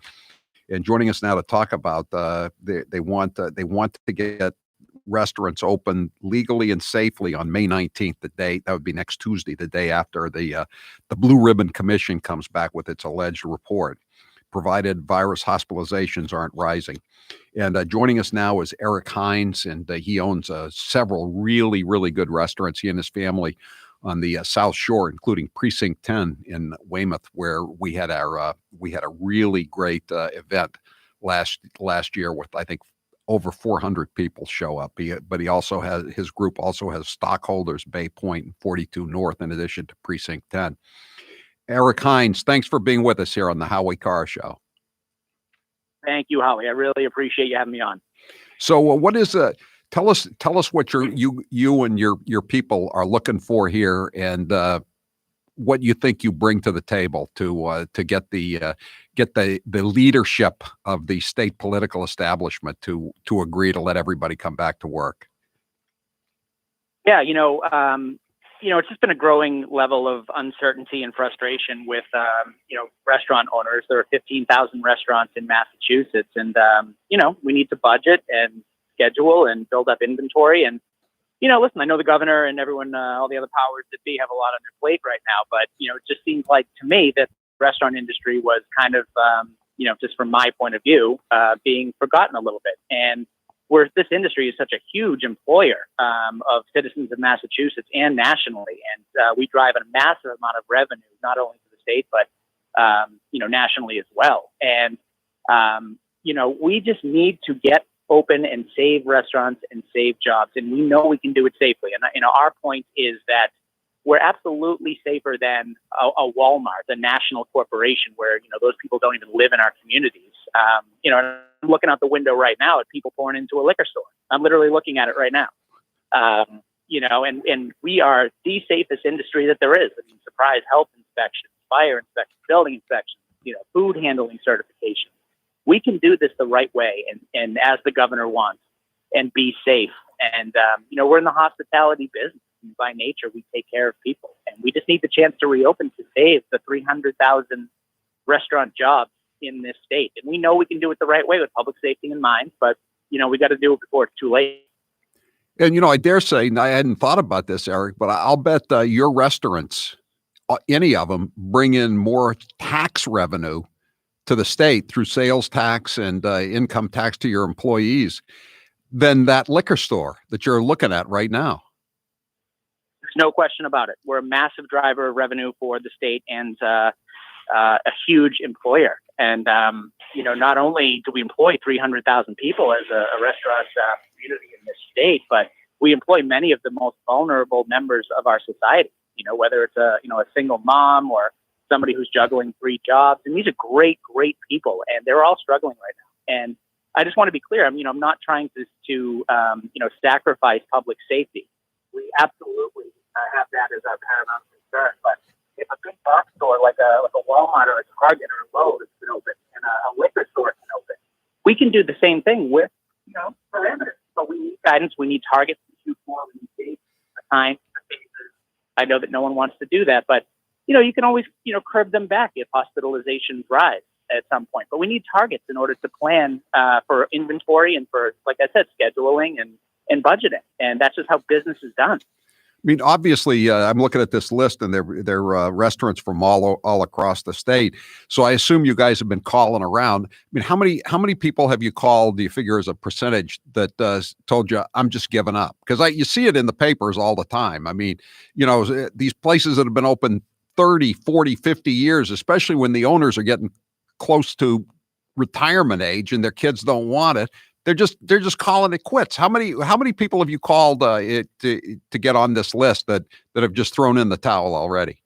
And joining us now to talk about they want to get restaurants open legally and safely on May 19th, the day that would be next Tuesday, the day after the Blue Ribbon Commission comes back with its alleged report, provided virus hospitalizations aren't rising. And joining us now is Eric Heinz, and he owns several really, really good restaurants, he and his family, on the South Shore, including Precinct 10 in Weymouth, where we had a really great event last year with, I think, over 400 people show up. But his group also has stockholders, Bay Point and 42 North, in addition to Precinct 10. Eric Heinz, thanks for being with us here on the Howie Carr Show. Thank you, Howie. I really appreciate you having me on. So what is tell us what you and your people are looking for here, and what you think you bring to the table to get the leadership of the state political establishment to agree to let everybody come back to work. Yeah, it's just been a growing level of uncertainty and frustration with restaurant owners. There are 15,000 restaurants in Massachusetts, and we need to budget and schedule and build up inventory. And listen, I know the governor and everyone, all the other powers that be, have a lot on their plate right now, but it just seems like to me that the restaurant industry was kind of just from my point of view, being forgotten a little bit. And where this industry is such a huge employer of citizens of Massachusetts and nationally, and we drive a massive amount of revenue, not only to the state, but nationally as well. And we just need to get open and save restaurants and save jobs, and we know we can do it safely. And our point is that we're absolutely safer than a Walmart, a national corporation where, those people don't even live in our communities. And I'm looking out the window right now at people pouring into a liquor store. I'm literally looking at it right now. And we are the safest industry that there is. I mean, surprise health inspections, fire inspections, building inspections, food handling certification. We can do this the right way and as the governor wants and be safe. And, we're in the hospitality business. And by nature, we take care of people. And we just need the chance to reopen to save the 300,000 restaurant jobs in this state. And we know we can do it the right way with public safety in mind, but, we got to do it before it's too late. And, I dare say, and I hadn't thought about this, Eric, but I'll bet your restaurants, any of them, bring in more tax revenue to the state through sales tax and income tax to your employees than that liquor store that you're looking at right now. There's no question about it. We're a massive driver of revenue for the state and a huge employer. And, not only do we employ 300,000 people as a restaurant community in this state, but we employ many of the most vulnerable members of our society, whether it's a single mom or somebody who's juggling 3 jobs. And these are great, great people, and they're all struggling right now. And I just want to be clear. I'm not trying to sacrifice public safety. We absolutely have that as our paramount concern. But if a big box store like a Walmart or a Target or a Lowe's can open and a liquor store can open, we can do the same thing with parameters. So we need guidance. We need targets to shoot for. We need dates, a time, phases. I know that no one wants to do that, but you can always curb them back if hospitalizations rise at some point. But we need targets in order to plan for inventory and for, like I said, scheduling and budgeting. And that's just how business is done. I mean, obviously, I'm looking at this list, and they're restaurants from all across the state. So I assume you guys have been calling around. I mean, how many people have you called? Do you figure as a percentage that told you I'm just giving up? Because you see it in the papers all the time. I mean, these places that have been open 30, 40, 50 years, especially when the owners are getting close to retirement age and their kids don't want it. They're just calling it quits. How many people have you called to get on this list that have just thrown in the towel already?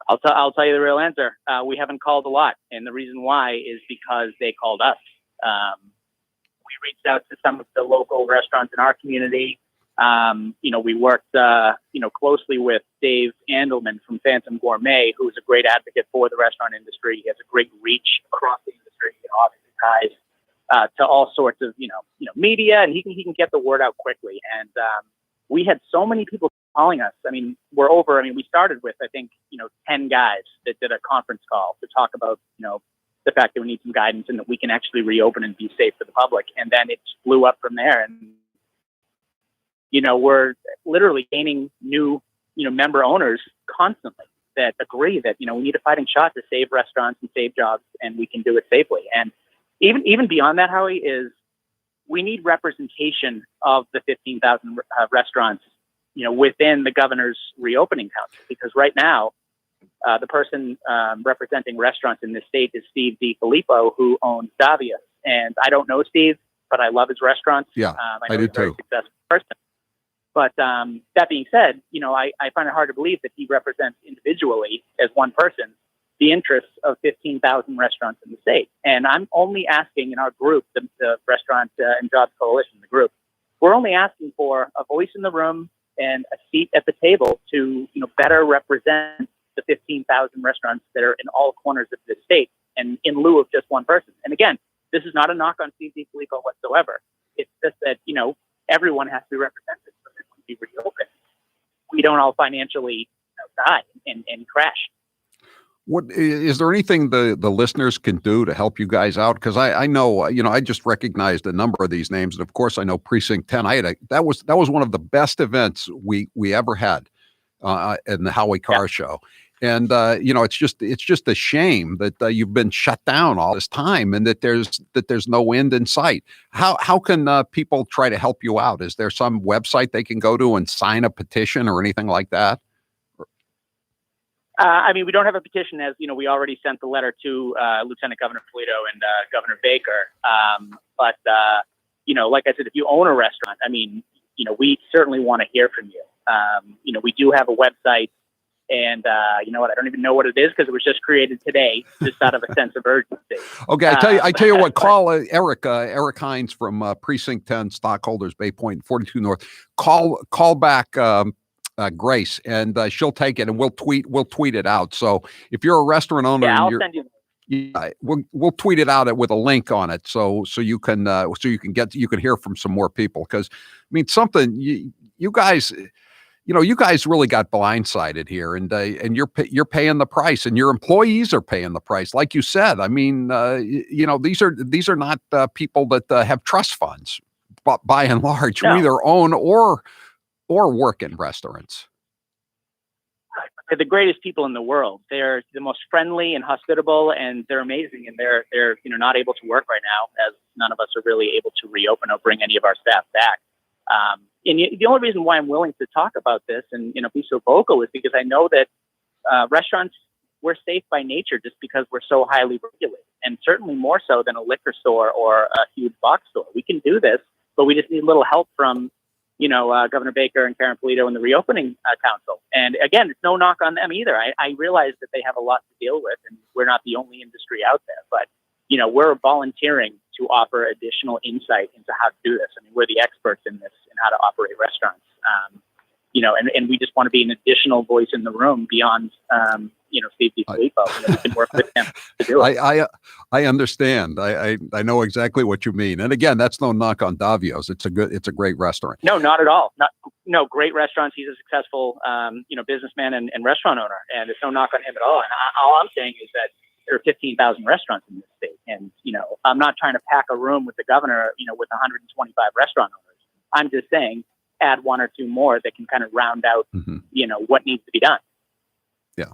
I'll tell you the real answer. We haven't called a lot, and the reason why is because they called us. We reached out to some of the local restaurants in our community. We worked closely with Dave Andelman from Phantom Gourmet, who's a great advocate for the restaurant industry. He has a great reach across the industry. Obviously ties to all sorts of, media, and he can get the word out quickly. And we had so many people calling us. I mean, we started with, I think, 10 guys that did a conference call to talk about, the fact that we need some guidance and that we can actually reopen and be safe for the public. And then it just blew up from there. And, we're literally gaining new, member owners constantly that agree that, we need a fighting shot to save restaurants and save jobs, and we can do it safely. And even beyond that, Howie, is we need representation of the 15,000 restaurants, within the governor's reopening council. Because right now, the person representing restaurants in this state is Steve DiFilippo, who owns Davia. And I don't know Steve, but I love his restaurants. Yeah, I know do he's a very too. successful person. But that being said, I find it hard to believe that he represents individually as one person the interests of 15,000 restaurants in the state. And I'm only asking in our group, the Restaurant and Jobs Coalition, the group, we're only asking for a voice in the room and a seat at the table to, better represent the 15,000 restaurants that are in all corners of the state, and in lieu of just one person. And again, this is not a knock on Steve DiFilippo whatsoever. It's just that, everyone has to be represented so that when we reopen, we don't all financially die and crash. What is there anything the listeners can do to help you guys out? Because I know, I just recognized a number of these names, and of course I know Precinct 10. That was one of the best events we ever had in the Howie Carr show. And it's just a shame that you've been shut down all this time, and that there's no end in sight. How can people try to help you out? Is there some website they can go to and sign a petition or anything like that? We don't have a petition, as we already sent the letter to Lieutenant Governor Polito and Governor Baker. But like I said, if you own a restaurant, we certainly want to hear from you. We do have a website, and you know what? I don't even know what it is because it was just created today, just out of a sense of urgency. Okay, I tell you what. Call Eric Heinz from Precinct 10, Stockholders Bay Point, 42 North. Call back Grace, and she'll take it, and we'll tweet it out. So if you're a restaurant owner, I'll send you. Yeah, we'll tweet it out with a link on it, so you can hear from some more people. Because I mean, something you guys really got blindsided here, and you're paying the price, and your employees are paying the price, like you said. I mean, these are not people that have trust funds, but by and large, who either own or work in restaurants. They're the greatest people in the world. They're the most friendly and hospitable, and they're amazing. And they're not able to work right now, as none of us are really able to reopen or bring any of our staff back. And the only reason why I'm willing to talk about this and be so vocal is because I know that restaurants, we're safe by nature just because we're so highly regulated, and certainly more so than a liquor store or a huge box store. We can do this, but we just need a little help from Governor Baker and Karen Polito and the reopening council. And again, it's no knock on them either. I realize that they have a lot to deal with, and we're not the only industry out there, but we're volunteering to offer additional insight into how to do this. I mean, we're the experts in this, in how to operate restaurants. And we just want to be an additional voice in the room beyond, Steve DiFilippo. We can work with him to do it. I understand. I know exactly what you mean. And again, that's no knock on Davio's. It's a great restaurant. No, not at all. No, great restaurants. He's a successful, businessman and restaurant owner, and it's no knock on him at all. And all I'm saying is that there are 15,000 restaurants in this state. And, I'm not trying to pack a room with the governor, with 125 restaurant owners. I'm just saying add one or two more that can kind of round out, what needs to be done. Yeah.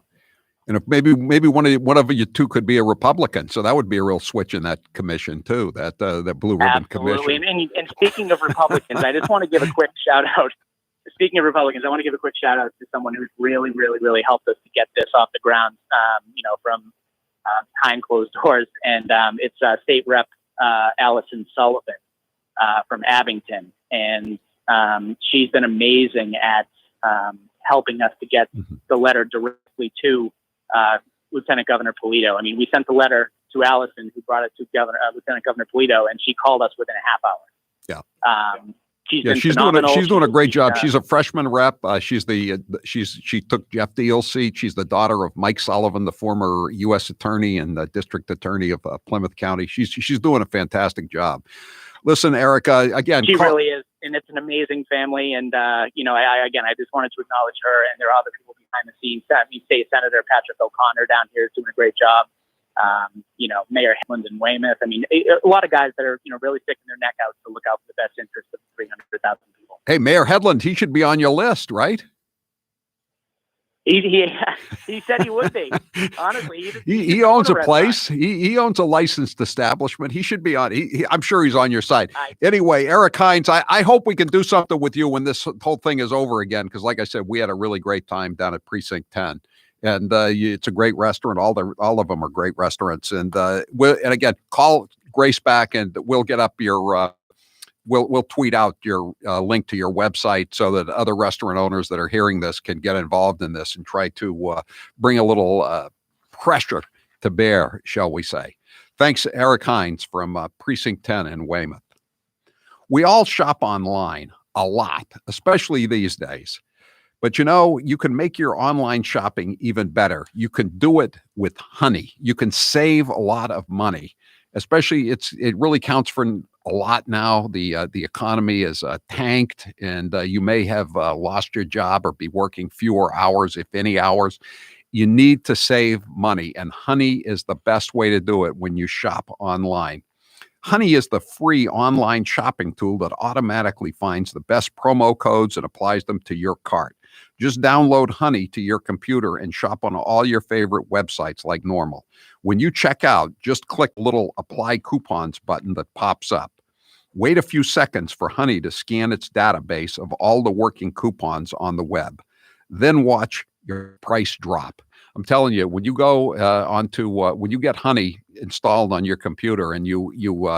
And if maybe one of you two could be a Republican, so that would be a real switch in that commission too, that blue ribbon commission. And speaking of Republicans, I just want to give a quick shout out. Speaking of Republicans, I want to give a quick shout out to someone who's really, really, really helped us to get this off the ground, from behind closed doors. And it's State Rep Allison Sullivan from Abington. And she's been amazing at helping us to get the letter directly to Lieutenant Governor Polito. I mean, we sent the letter to Allison, who brought it to Lieutenant Governor Polito, and she called us within a half hour. Yeah. She's doing a great job. She's a freshman rep. She took Jeff Deal's seat. She's the daughter of Mike Sullivan, the former U.S. attorney and the district attorney of Plymouth County. She's doing a fantastic job. Listen, Erica, again, she really is, and it's an amazing family. And I just wanted to acknowledge her, and there are other people behind the scenes. State Senator Patrick O'Connor down here is doing a great job. Mayor Hedlund in Weymouth. I mean, a lot of guys that are, really sticking their neck out to look out for the best interest of 300,000 people. Hey, Mayor Hedlund, he should be on your list, right? He said he would be. Honestly, he owns a place. He owns a licensed establishment. He should be on. I'm sure he's on your side. Anyway, Eric Heinz, I hope we can do something with you when this whole thing is over again. Because, like I said, we had a really great time down at Precinct 10. And it's a great restaurant. All of them are great restaurants. And again, call Grace back, and we'll get up your. We'll tweet out your link to your website so that other restaurant owners that are hearing this can get involved in this and try to bring a little pressure to bear, shall we say. Thanks, Eric Heinz from Precinct 10 in Weymouth. We all shop online a lot, especially these days. But you can make your online shopping even better. You can do it with Honey. You can save a lot of money. Especially, it really counts for a lot now. The economy is tanked, and you may have lost your job or be working fewer hours, if any hours. You need to save money, and Honey is the best way to do it when you shop online. Honey is the free online shopping tool that automatically finds the best promo codes and applies them to your cart. Just download Honey to your computer and shop on all your favorite websites like normal. When you check out, just click the little Apply Coupons button that pops up. Wait a few seconds for Honey to scan its database of all the working coupons on the web. Then watch your price drop. I'm telling you, when you go when you get Honey installed on your computer and you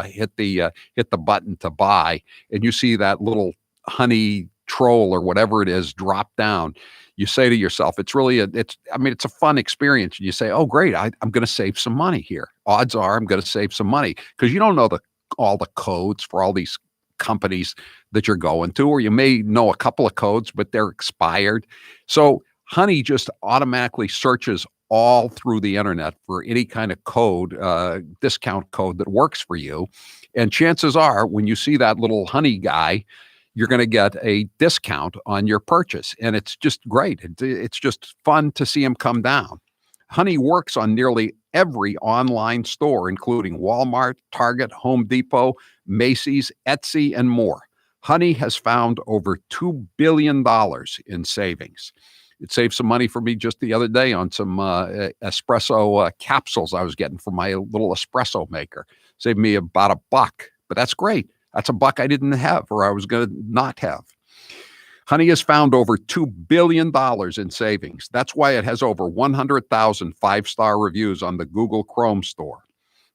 hit the button to buy, and you see that little honey troll or whatever it is drop down, you say to yourself, it's a fun experience. And you say, oh, great, I'm going to save some money here. Odds are I'm going to save some money, because you don't know all the codes for all these companies that you're going to, or you may know a couple of codes, but they're expired. So Honey just automatically searches all through the internet for any kind of code, discount code that works for you. And chances are, when you see that little Honey guy, you're going to get a discount on your purchase. And it's just great. It's just fun to see him come down. Honey works on nearly every online store, including Walmart, Target, Home Depot, Macy's, Etsy, and more. Honey has found over $2 billion in savings. It saved some money for me just the other day on some espresso capsules I was getting from my little espresso maker. Saved me about $1, but that's great. That's $1 I didn't have, or I was going to not have. Honey has found over $2 billion in savings. That's why it has over 100,000 five-star reviews on the Google Chrome store.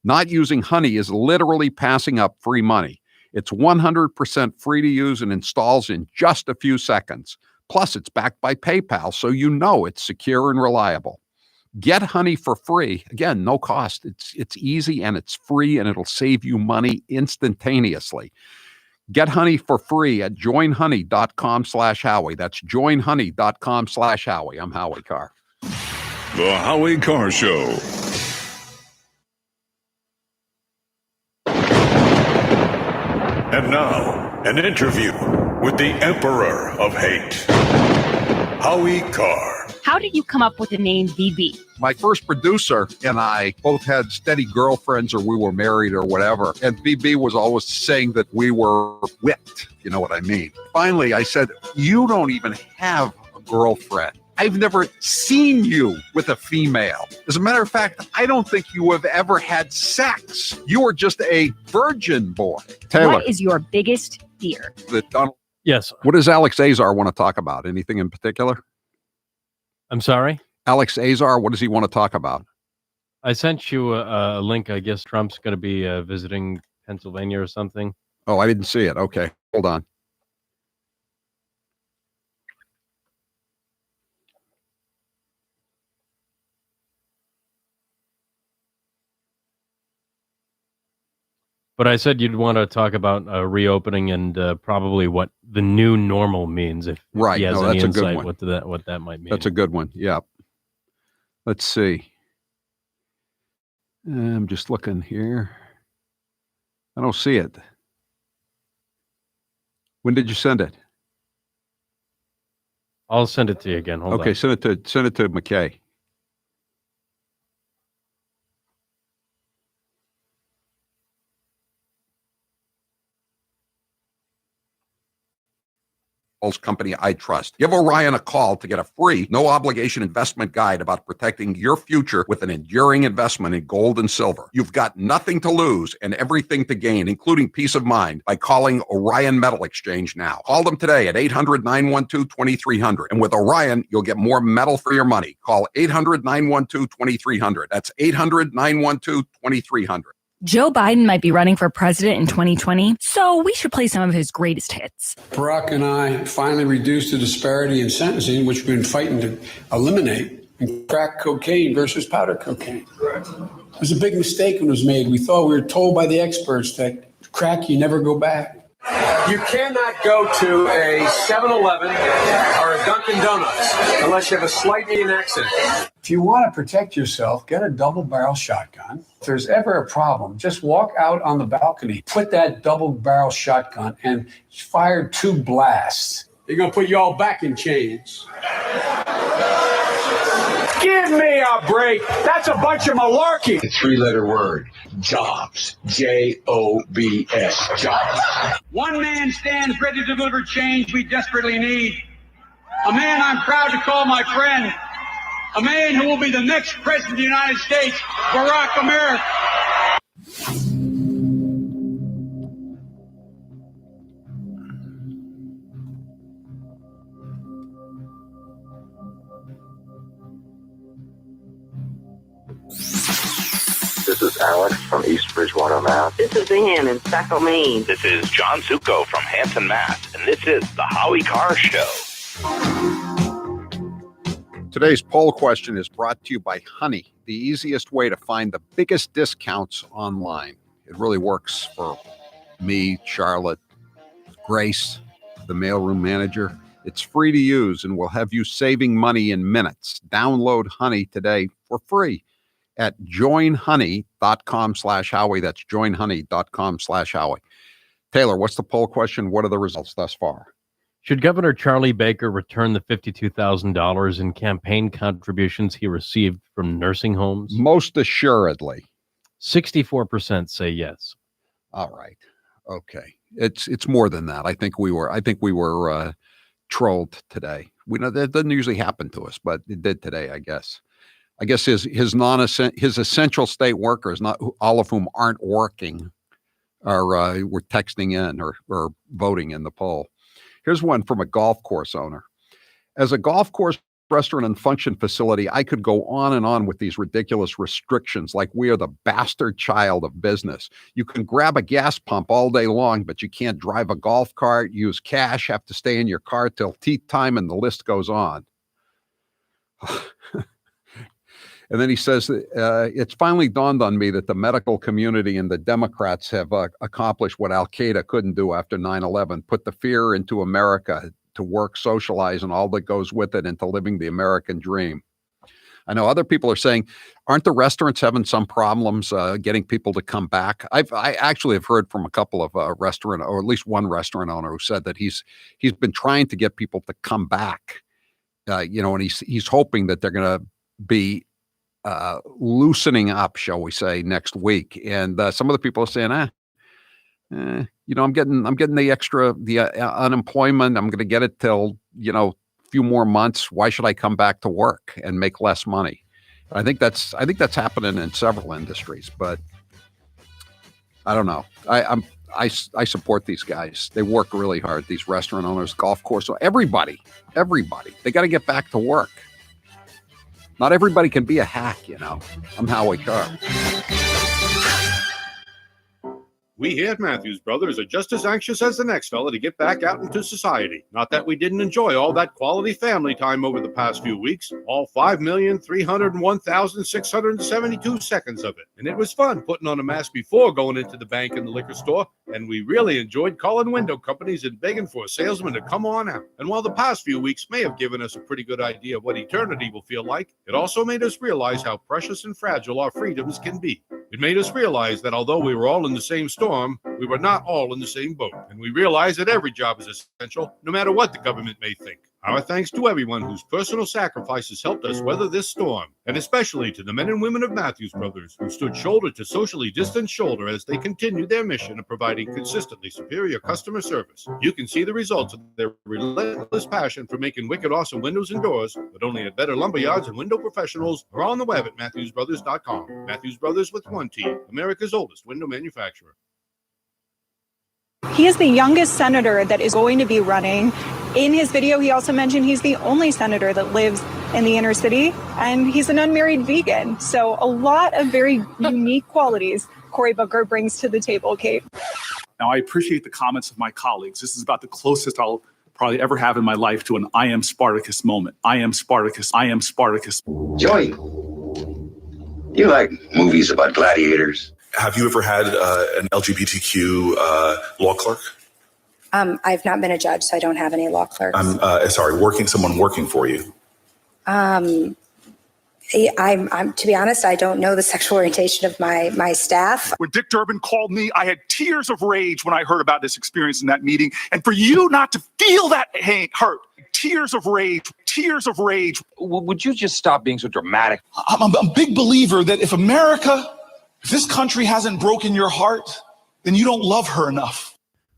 Not using Honey is literally passing up free money. It's 100% free to use and installs in just a few seconds. Plus, it's backed by PayPal, so you know it's secure and reliable. Get Honey for free. Again, no cost. It's easy and it's free, and it'll save you money instantaneously. Get Honey for free at joinhoney.com/Howie. That's joinhoney.com/Howie. I'm Howie Carr. The Howie Carr Show. And now, an interview with the Emperor of Hate, Howie Carr. How did you come up with the name BB? My first producer and I both had steady girlfriends, or we were married or whatever. And BB was always saying that we were whipped. You know what I mean? Finally, I said, you don't even have a girlfriend. I've never seen you with a female. As a matter of fact, I don't think you have ever had sex. You are just a virgin boy. Taylor. What is your biggest fear? Yes. What does Alex Azar want to talk about? Anything in particular? I'm sorry? Alex Azar, what does he want to talk about? I sent you a link. I guess Trump's going to be visiting Pennsylvania or something. Oh, I didn't see it. Okay, hold on. But I said you'd want to talk about reopening and probably what the new normal means. If right, he has no, any that's a good insight one. what that might mean. That's a good one. Yeah. Let's see. I'm just looking here. I don't see it. When did you send it? I'll send it to you again. Hold on. Okay, send it to McKay. Company I trust. Give Orion a call to get a free, no obligation investment guide about protecting your future with an enduring investment in gold and silver. You've got nothing to lose and everything to gain, including peace of mind, by calling Orion Metal Exchange now. Call them today at 800-912-2300. And with Orion, you'll get more metal for your money. Call 800-912-2300. That's 800-912-2300. Joe Biden might be running for president in 2020, so we should play some of his greatest hits. Barack and I finally reduced the disparity in sentencing, which we've been fighting to eliminate, in crack cocaine versus powder cocaine. Correct. It was a big mistake when it was made. We thought, we were told by the experts that crack, you never go back. You cannot go to a 7-Eleven or a Dunkin' Donuts unless you have a slight Indian accent. If you want to protect yourself, get a double-barrel shotgun. If there's ever a problem, just walk out on the balcony, put that double-barrel shotgun, and fire 2 blasts. They're going to put you all back in chains. Give me a break. That's a bunch of malarkey. The 3-letter word, jobs. J-O-B-S, jobs. One man stands ready to deliver change we desperately need. A man I'm proud to call my friend. A man who will be the next president of the United States, Barack America. This is is Alex from East Bridgewater, Mass. This is Ann in Saco, Maine. This is John Zuko from Hampton, Mass. And this is the Howie Carr Show. Today's poll question is brought to you by Honey, the easiest way to find the biggest discounts online. It really works for me, Charlotte, Grace, the mailroom manager. It's free to use and will have you saving money in minutes. Download Honey today for free at joinhoney.com/Howie. That's joinhoney.com/Howie. Taylor, what's the poll question? What are the results thus far? Should Governor Charlie Baker return the $52,000 in campaign contributions he received from nursing homes? Most assuredly. 64% say yes. All right. Okay. It's more than that. I think we were trolled today. We know that doesn't usually happen to us, but it did today, I guess. I guess his essential state workers, not all of whom aren't working, were texting in or voting in the poll. Here's one from a golf course owner. As a golf course, restaurant, and function facility, I could go on and on with these ridiculous restrictions like we are the bastard child of business. You can grab a gas pump all day long, but you can't drive a golf cart, use cash, have to stay in your car till tea time, and the list goes on. And then he says, it's finally dawned on me that the medical community and the Democrats have accomplished what Al-Qaeda couldn't do after 9/11, put the fear into America to work, socialize, and all that goes with it into living the American dream. I know other people are saying, aren't the restaurants having some problems getting people to come back? I actually have heard from a couple of restaurant, or at least one restaurant owner who said that he's been trying to get people to come back, and he's hoping that they're going to be loosening up, shall we say, next week. And some of the people are saying, I'm getting the unemployment. I'm going to get it till, a few more months. Why should I come back to work and make less money? I think that's happening in several industries, but I don't know. I support these guys. They work really hard. These restaurant owners, golf course, everybody, they got to get back to work. Not everybody can be a hack, I'm Howie Carr. We here at Matthews Brothers are just as anxious as the next fella to get back out into society. Not that we didn't enjoy all that quality family time over the past few weeks, all 5,301,672 seconds of it. And it was fun putting on a mask before going into the bank and the liquor store. And we really enjoyed calling window companies and begging for a salesman to come on out. And while the past few weeks may have given us a pretty good idea of what eternity will feel like, it also made us realize how precious and fragile our freedoms can be. It made us realize that although we were all in the same storm, we were not all in the same boat. And we realized that every job is essential, no matter what the government may think. Our thanks to everyone whose personal sacrifices helped us weather this storm, and especially to the men and women of Matthews Brothers, who stood shoulder to socially distant shoulder as they continued their mission of providing consistently superior customer service. You can see the results of their relentless passion for making wicked awesome windows and doors, but only at better lumberyards and window professionals, or on the web at MatthewsBrothers.com. Matthews Brothers with one T, America's oldest window manufacturer. He is the youngest senator that is going to be running. In his video, he also mentioned he's the only senator that lives in the inner city, and he's an unmarried vegan. So a lot of very unique qualities Cory Booker brings to the table, Kate. Now, I appreciate the comments of my colleagues. This is about the closest I'll probably ever have in my life to an I am Spartacus moment. I am Spartacus. I am Spartacus. Joey, you like movies about gladiators? Have you ever had an LGBTQ law clerk? I've not been a judge, so I don't have any law clerks. Someone working for you. I'm to be honest, I don't know the sexual orientation of my staff. When Dick Durbin called me, I had tears of rage when I heard about this experience in that meeting. And for you not to feel that hurt, tears of rage. Would you just stop being so dramatic? I'm a big believer that if this country hasn't broken your heart, then you don't love her enough.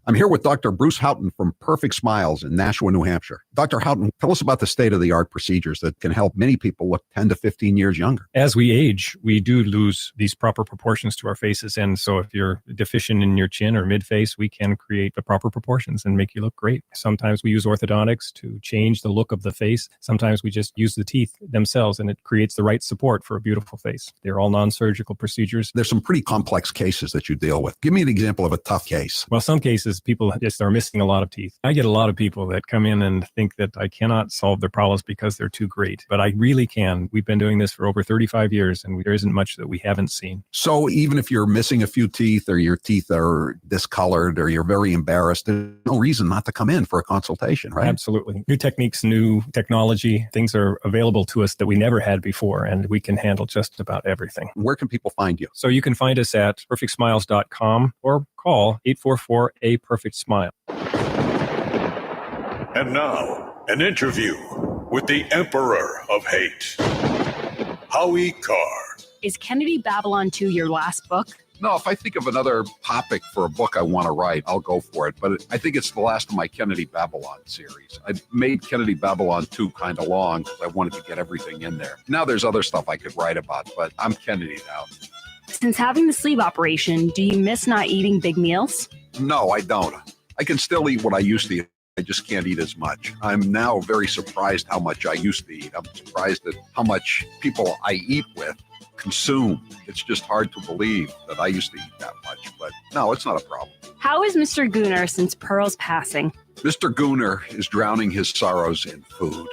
I'm here with Dr. Bruce Houghton from Perfect Smiles in Nashua, New Hampshire. Dr. Houghton, tell us about the state-of-the-art procedures that can help many people look 10 to 15 years younger. As we age, we do lose these proper proportions to our faces. And so if you're deficient in your chin or mid-face, we can create the proper proportions and make you look great. Sometimes we use orthodontics to change the look of the face. Sometimes we just use the teeth themselves, and it creates the right support for a beautiful face. They're all non-surgical procedures. There's some pretty complex cases that you deal with. Give me an example of a tough case. Well, some cases, people just are missing a lot of teeth. I get a lot of people that come in and think that I cannot solve their problems because they're too great, but I really can. We've been doing this for over 35 years, and there isn't much that we haven't seen. So even if you're missing a few teeth, or your teeth are discolored, or you're very embarrassed, there's no reason not to come in for a consultation, right? Absolutely. New techniques, new technology, things are available to us that we never had before, and we can handle just about everything. Where can people find you? So you can find us at perfectsmiles.com or call 844-A-PERFECT-SMILE. And now, an interview with the Emperor of Hate, Howie Carr. Is Kennedy Babylon 2 your last book? No, if I think of another topic for a book I want to write, I'll go for it. But I think it's the last of my Kennedy Babylon series. I made Kennedy Babylon 2 kind of long because I wanted to get everything in there. Now there's other stuff I could write about, but I'm Kennedy now. Since having the sleeve operation, do you miss not eating big meals? No, I don't. I can still eat what I used to eat. I just can't eat as much. I'm now very surprised how much I used to eat. I'm surprised at how much people I eat with consume. It's just hard to believe that I used to eat that much, but no, it's not a problem. How is Mr. Gooner since Pearl's passing? Mr. Gooner is drowning his sorrows in food.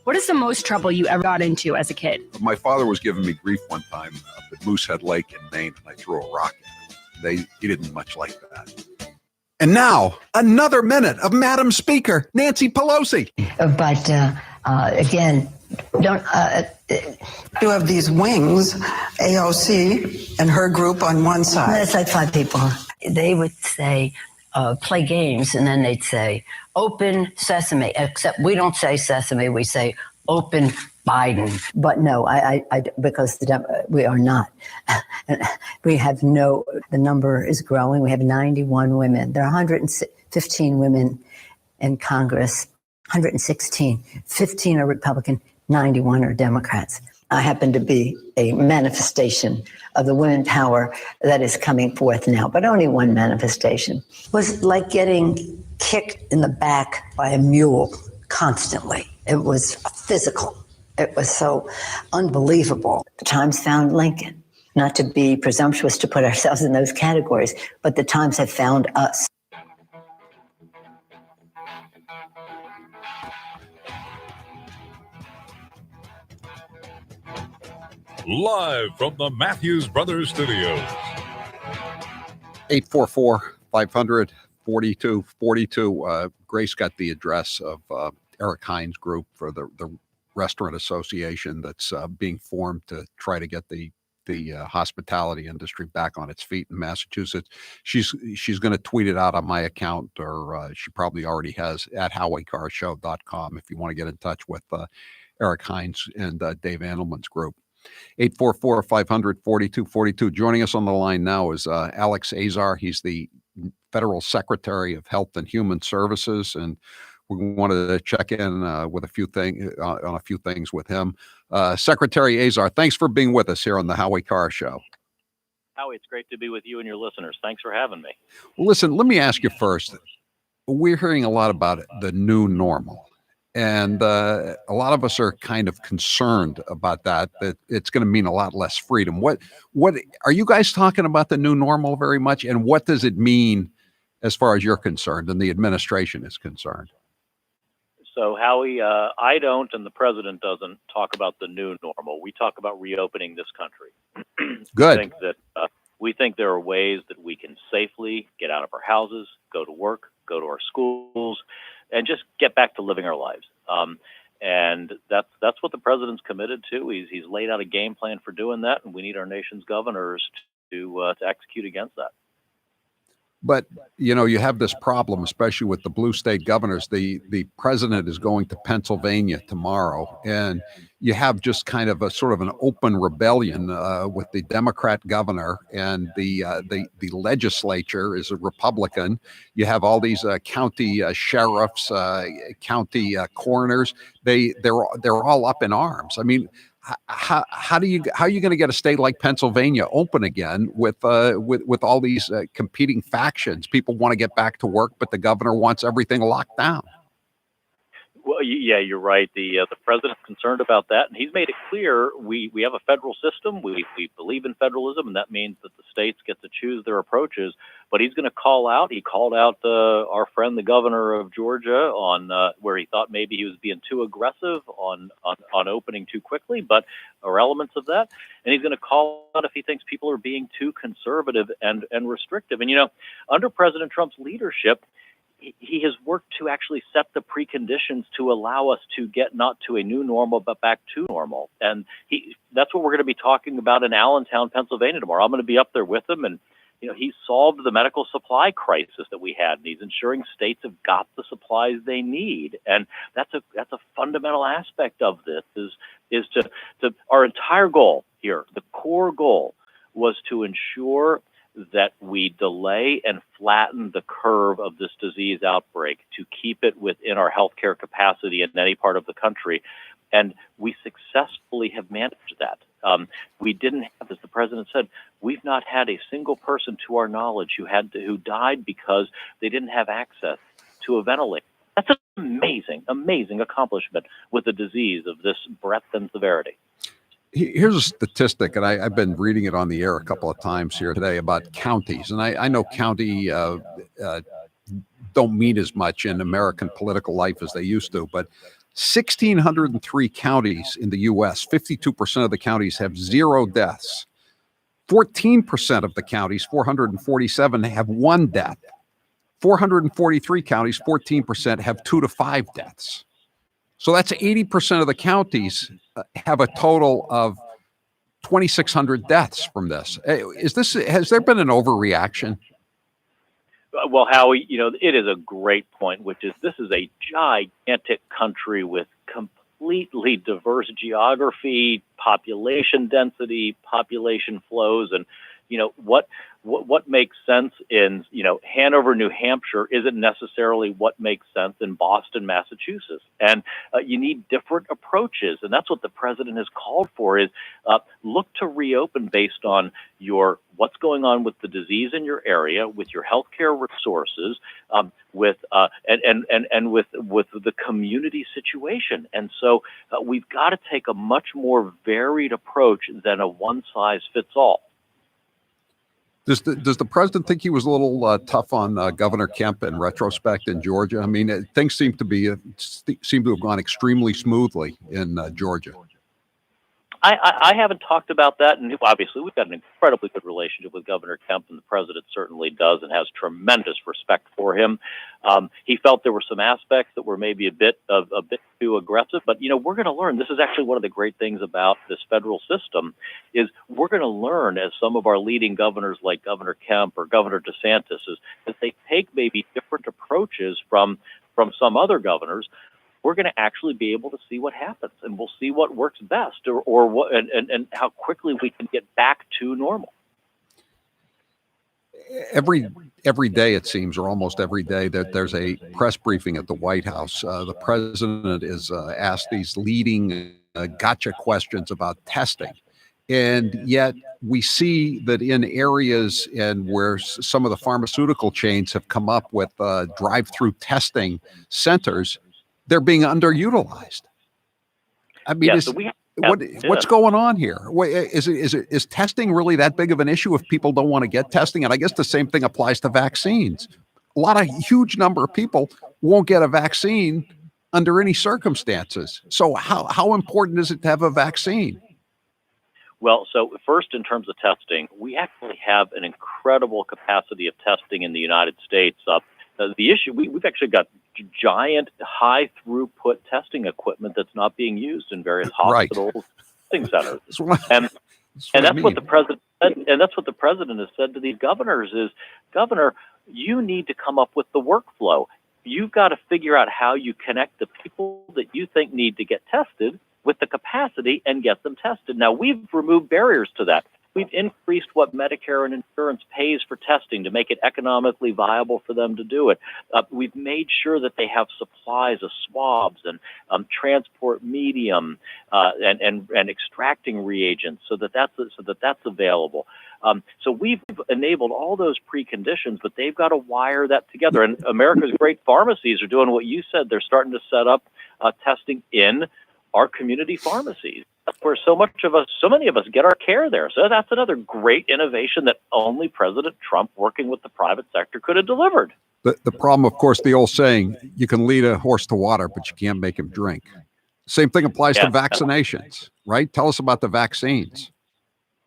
What is the most trouble you ever got into as a kid? My father was giving me grief one time up at Moosehead Lake in Maine, and I threw a rock at him. He didn't much like that. And now, another minute of Madam Speaker, Nancy Pelosi. But again, don't you have these wings, AOC and her group on one side? That's like 5 people. They would say, play games, and then they'd say, open sesame, except we don't say sesame, we say open Biden. But no, I because we are not. We have the number is growing. We have 91 women. There are 115 women in Congress, 116. 15 are Republican, 91 are Democrats. I happen to be a manifestation of the women power that is coming forth now, but only one manifestation. It was like getting kicked in the back by a mule constantly. It was physical. It was so unbelievable. The Times found Lincoln. Not to be presumptuous to put ourselves in those categories, but the Times have found us. Live from the Matthews Brothers Studios. 844-500-4242. Grace got the address of Eric Heinz group for the restaurant association that's being formed to try to get the hospitality industry back on its feet in Massachusetts. She's going to tweet it out on my account, or she probably already has, at HowieCarrShow.com if you want to get in touch with Eric Heinz and Dave Andelman's group. 844-500-4242. Joining us on the line now is Alex Azar. He's the Federal Secretary of Health and Human Services, and we wanted to check in with a few things with him. Secretary Azar, thanks for being with us here on the Howie Carr Show. Howie, it's great to be with you and your listeners. Thanks for having me. Listen, let me ask you first. We're hearing a lot about the new normal. And a lot of us are kind of concerned about that it's going to mean a lot less freedom. What are you guys talking about the new normal very much? And what does it mean as far as you're concerned and the administration is concerned? So, Howie, I don't, and the president doesn't talk about the new normal. We talk about reopening this country. Good. We think there are ways that we can safely get out of our houses, go to work, go to our schools, and just get back to living our lives. And that's what the president's committed to. He's laid out a game plan for doing that, and we need our nation's governors to execute against that. But, you have this problem, especially with the blue state governors. The president is going to Pennsylvania tomorrow, and you have just kind of a sort of an open rebellion with the Democrat governor, and the legislature is a Republican. You have all these county sheriffs, county coroners. They're all up in arms. I mean, how are you going to get a state like Pennsylvania open again with all these competing factions? People want to get back to work, but the governor wants everything locked down. Well, yeah, you're right. The president's concerned about that, and he's made it clear we have a federal system. We believe in federalism, and that means that the states get to choose their approaches. But he's going to call out. He called out our friend, the governor of Georgia, on where he thought maybe he was being too aggressive on opening too quickly, or elements of that. And he's going to call out if he thinks people are being too conservative and restrictive. And under President Trump's leadership, he has worked to actually set the preconditions to allow us to get not to a new normal, but back to normal. And that's what we're going to be talking about in Allentown, Pennsylvania tomorrow. I'm going to be up there with him. And, he solved the medical supply crisis that we had, and he's ensuring states have got the supplies they need. And that's a fundamental aspect of this is to our entire goal here. The core goal was to ensure that we delay and flatten the curve of this disease outbreak, to keep it within our healthcare capacity in any part of the country. And we successfully have managed that. We didn't have, as the president said, we've not had a single person to our knowledge who died because they didn't have access to a ventilator. That's an amazing accomplishment with a disease of this breadth and severity. Here's a statistic, and I've been reading it on the air a couple of times here today about counties. And I know county don't mean as much in American political life as they used to, but 1,603 counties in the U.S., 52% of the counties have 0 deaths. 14% of the counties, 447, have 1 death. 443 counties, 14%, have 2 to 5 deaths. So that's 80% of the counties have a total of 2,600 deaths from this. Has there been an overreaction? Well, Howie, it is a great point, which is this is a gigantic country with completely diverse geography, population density, population flows, and what makes sense in Hanover, New Hampshire isn't necessarily what makes sense in Boston, Massachusetts, and you need different approaches, and that's what the president has called for: is look to reopen based on what's going on with the disease in your area, with your healthcare resources, with the community situation, and so we've got to take a much more varied approach than a one-size-fits-all. Does the president think he was a little tough on Governor Kemp in retrospect in Georgia? I mean, things seem to have gone extremely smoothly in Georgia. I haven't talked about that, and obviously we've got an incredibly good relationship with Governor Kemp, and the president certainly does and has tremendous respect for him. He felt there were some aspects that were maybe a bit too aggressive, but we're going to learn. This is actually one of the great things about this federal system is we're going to learn, as some of our leading governors like Governor Kemp or Governor DeSantis, is that they take maybe different approaches from some other governors. We're going to actually be able to see what happens, and we'll see what works best, or what, and how quickly we can get back to normal. Every day, it seems, or almost every day, that there's a press briefing at the White House. The president is asked these leading gotcha questions about testing. And yet we see that in areas and where some of the pharmaceutical chains have come up with drive-through testing centers, they're being underutilized. I mean, what's going on here? Is testing really that big of an issue if people don't want to get testing? And I guess the same thing applies to vaccines. A huge number of people won't get a vaccine under any circumstances. So how important is it to have a vaccine? Well, so first, in terms of testing, we actually have an incredible capacity of testing in the United States. The issue, we've actually got giant high throughput testing equipment that's not being used in various hospitals, testing centers. And that's what the president said, and that's what the president has said to these governors is, Governor, You need to come up with the workflow. You've got to figure out how you connect the people that you think need to get tested with the capacity and get them tested. Now, we've removed barriers to that. We've increased what Medicare and insurance pays for testing to make it economically viable for them to do it. We've made sure that they have supplies of swabs and transport medium and extracting reagents so that that's available. So we've enabled all those preconditions, but they've got to wire that together. And America's great pharmacies are doing what you said. They're starting to set up testing in our community pharmacies. That's where so many of us get our care there. So that's another great innovation that only President Trump, working with the private sector, could have delivered. The problem, of course, the old saying, you can lead a horse to water, but you can't make him drink. Same thing applies to vaccinations, right? Tell us about the vaccines.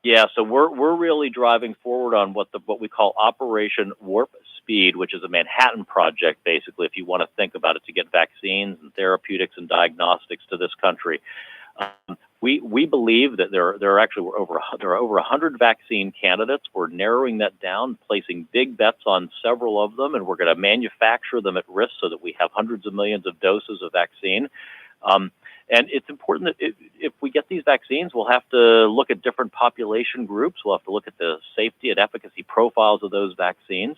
Yeah, so we're really driving forward on what we call Operation Warp Speed, which is a Manhattan Project, basically, if you want to think about it, to get vaccines and therapeutics and diagnostics to this country. We believe that there are over 100 vaccine candidates. We're narrowing that down, placing big bets on several of them, and we're going to manufacture them at risk so that we have hundreds of millions of doses of vaccine. And it's important that if we get these vaccines, we'll have to look at different population groups. We'll have to look at the safety and efficacy profiles of those vaccines.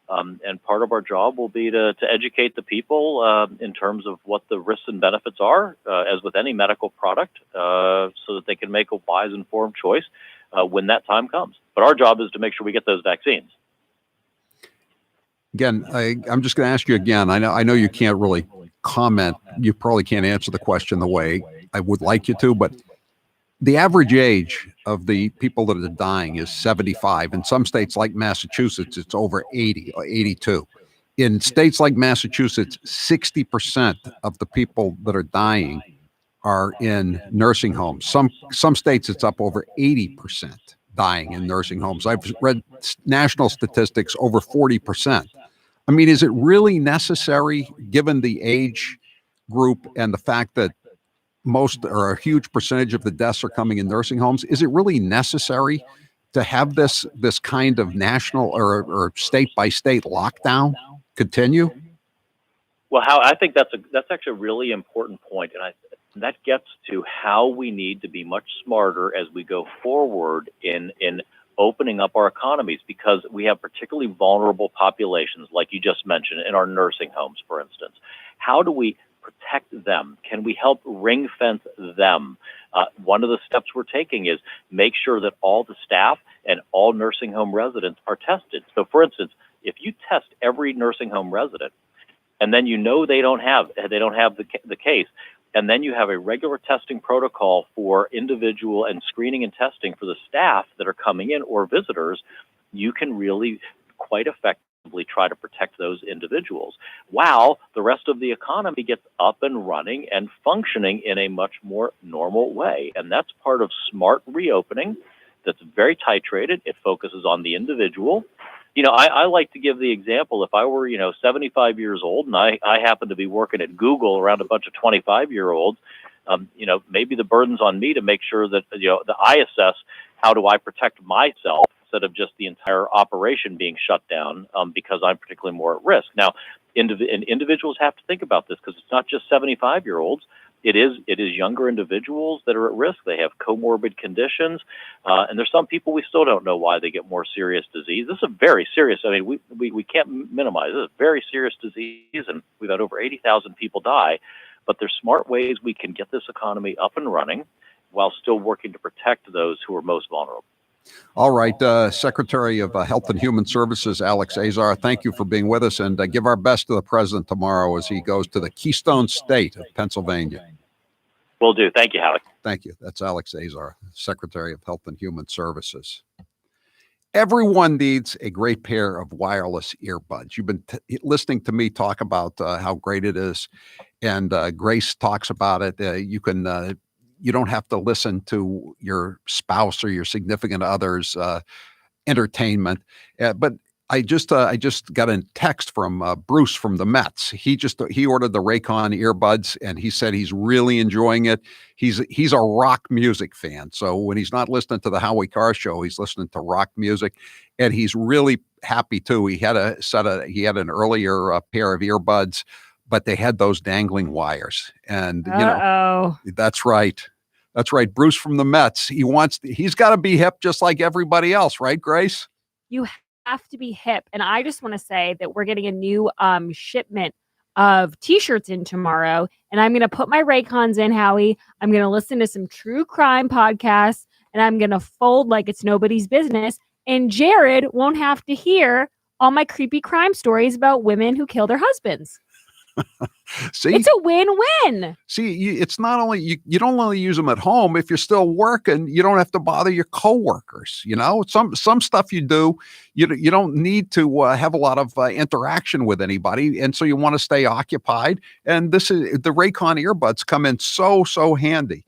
And part of our job will be to educate the people in terms of what the risks and benefits are, as with any medical product, so that they can make a wise, informed choice when that time comes. But our job is to make sure we get those vaccines. Again, I'm just going to ask you again. I know you can't really comment. You probably can't answer the question the way I would like you to, but the average age of the people that are dying is 75. In some states like Massachusetts, it's over 80 or 82. In states like Massachusetts, 60% of the people that are dying are in nursing homes. Some states, it's up over 80% dying in nursing homes. I've read national statistics over 40%. I mean, is it really necessary, given the age group and the fact that most or a huge percentage of the deaths are coming in nursing homes? Is it really necessary to have this kind of national or state by state lockdown continue? Well, I think that's actually a really important point, and that gets to how we need to be much smarter as we go forward in opening up our economies, because we have particularly vulnerable populations, like you just mentioned, in our nursing homes, for instance. How do we protect them? Can we help ring fence them? One of the steps we're taking is make sure that all the staff and all nursing home residents are tested. So, for instance, if you test every nursing home resident, and then you know they don't have the case, and then you have a regular testing protocol for individual and screening and testing for the staff that are coming in or visitors, you can really quite effectively try to protect those individuals while the rest of the economy gets up and running and functioning in a much more normal way. And that's part of smart reopening that's very titrated. It focuses on the individual. You know, I like to give the example, if I were, 75 years old and I happen to be working at Google around a bunch of 25-year-olds, maybe the burden's on me to make sure that, that I assess how do I protect myself instead of just the entire operation being shut down because I'm particularly more at risk. Now, individuals have to think about this because it's not just 75-year-olds. It is younger individuals that are at risk. They have comorbid conditions, and there's some people we still don't know why they get more serious disease. This is a very serious. I mean, we can't minimize this. It's a very serious disease, and we've had over 80,000 people die. But there's smart ways we can get this economy up and running while still working to protect those who are most vulnerable. All right, Secretary of Health and Human Services, Alex Azar, thank you for being with us, and give our best to the president tomorrow as he goes to the Keystone State of Pennsylvania. Will do. Thank you, Howie. Thank you. That's Alex Azar, Secretary of Health and Human Services. Everyone needs a great pair of wireless earbuds. You've been listening to me talk about how great it is, and Grace talks about it. You don't have to listen to your spouse or your significant other's entertainment. But I just got a text from Bruce from the Mets. He ordered the Raycon earbuds, and he said he's really enjoying it. He's a rock music fan, so when he's not listening to the Howie Carr show, he's listening to rock music, and he's really happy too. He had an earlier pair of earbuds, but they had those dangling wires, and that's right. That's right. Bruce from the Mets. He's got to be hip just like everybody else, right, Grace? You have to be hip. And I just want to say that we're getting a new shipment of t-shirts in tomorrow. And I'm going to put my Raycons in, Howie. I'm going to listen to some true crime podcasts, and I'm going to fold like it's nobody's business. And Jared won't have to hear all my creepy crime stories about women who kill their husbands. See, it's a win-win. See, it's not only you don't only use them at home. If you're still working, you don't have to bother your coworkers. You know, some stuff you do, you don't need to have a lot of interaction with anybody, and so you want to stay occupied. And the Raycon earbuds come in so handy.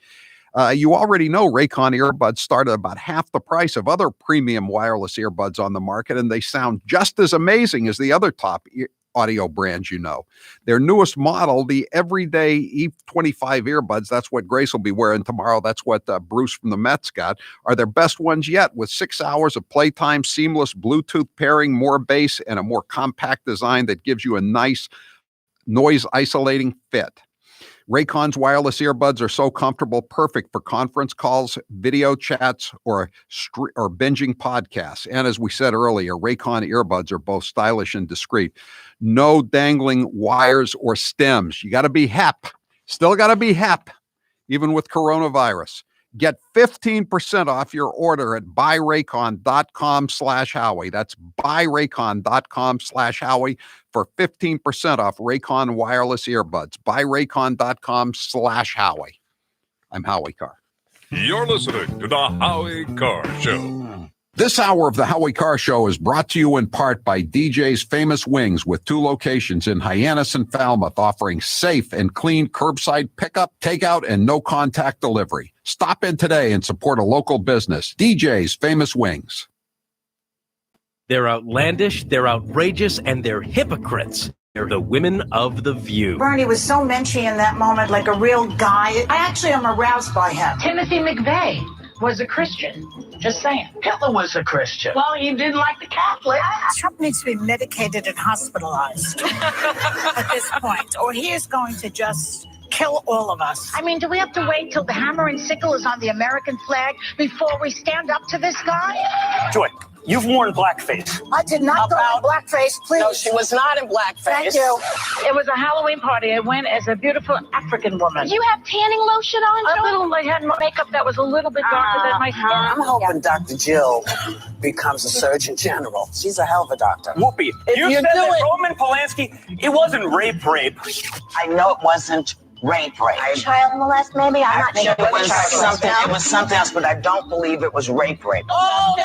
You already know Raycon earbuds start at about half the price of other premium wireless earbuds on the market, and they sound just as amazing as the other top audio brands you know. Their newest model, the everyday E25 earbuds, that's what Grace will be wearing tomorrow, that's what Bruce from the Mets got, are their best ones yet, with 6 hours of playtime, seamless Bluetooth pairing, more bass, and a more compact design that gives you a nice noise-isolating fit. Raycon's wireless earbuds are so comfortable, perfect for conference calls, video chats, or binging podcasts. And as we said earlier, Raycon earbuds are both stylish and discreet. No dangling wires or stems. You got to be hep. Still got to be hep, even with coronavirus. Get 15% off your order at buyraycon.com/Howie. That's buyraycon.com/Howie for 15% off Raycon wireless earbuds. Buyraycon.com/Howie. I'm Howie Carr. You're listening to the Howie Carr Show. This hour of the Howie Carr Show is brought to you in part by DJ's Famous Wings, with 2 locations in Hyannis and Falmouth, offering safe and clean curbside pickup, takeout, and no-contact delivery. Stop in today and support a local business. DJ's Famous Wings. They're outlandish, they're outrageous, and they're hypocrites. They're the women of The View. Bernie was so menschy in that moment, like a real guy. I actually am aroused by him. Timothy McVeigh was a Christian. Just saying. Hitler was a Christian. Well, he didn't like the Catholics. Trump needs to be medicated and hospitalized at this point, or he is going to just kill all of us. I mean, do we have to wait till the hammer and sickle is on the American flag before we stand up to this guy? Joy, you've worn blackface. I did not go in blackface, please. No, she was not in blackface. Thank you. It was a Halloween party. I went as a beautiful African woman. You have tanning lotion on, A little. I had makeup that was a little bit darker than my skin. I'm hoping Dr. Jill becomes a Surgeon General. She's a hell of a doctor. Whoopi, you said that Roman Polanski, it wasn't rape. I know it wasn't rape. Child molest, maybe? I'm not sure. It was something. It was something else, but I don't believe it was rape. Oh, no.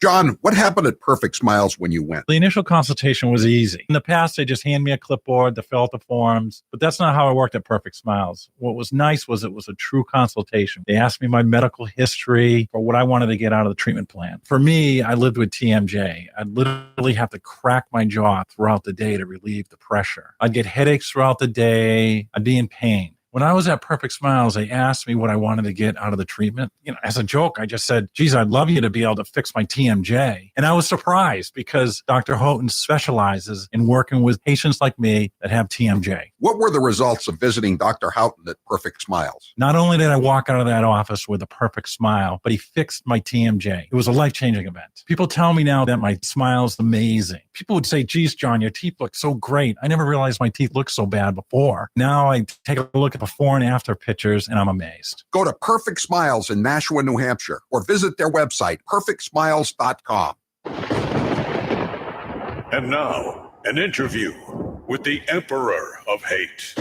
John, what happened at Perfect Smiles when you went? The initial consultation was easy. In the past, they just hand me a clipboard to fill out the forms, but that's not how I worked at Perfect Smiles. What was nice was it was a true consultation. They asked me my medical history or what I wanted to get out of the treatment plan. For me, I lived with TMJ. I'd literally have to crack my jaw throughout the day to relieve the pressure. I'd get headaches throughout the day. I'd be in pain. When I was at Perfect Smiles, they asked me what I wanted to get out of the treatment. As a joke, I just said, geez, I'd love you to be able to fix my TMJ. And I was surprised because Dr. Houghton specializes in working with patients like me that have TMJ. What were the results of visiting Dr. Houghton at Perfect Smiles? Not only did I walk out of that office with a perfect smile, but he fixed my TMJ. It was a life-changing event. People tell me now that my smile's amazing. People would say, geez, John, your teeth look so great. I never realized my teeth looked so bad before. Now I take a look at before and after pictures, and I'm amazed. Go to Perfect Smiles in Nashua, New Hampshire, or visit their website, perfectsmiles.com. And now, an interview with the Emperor of Hate,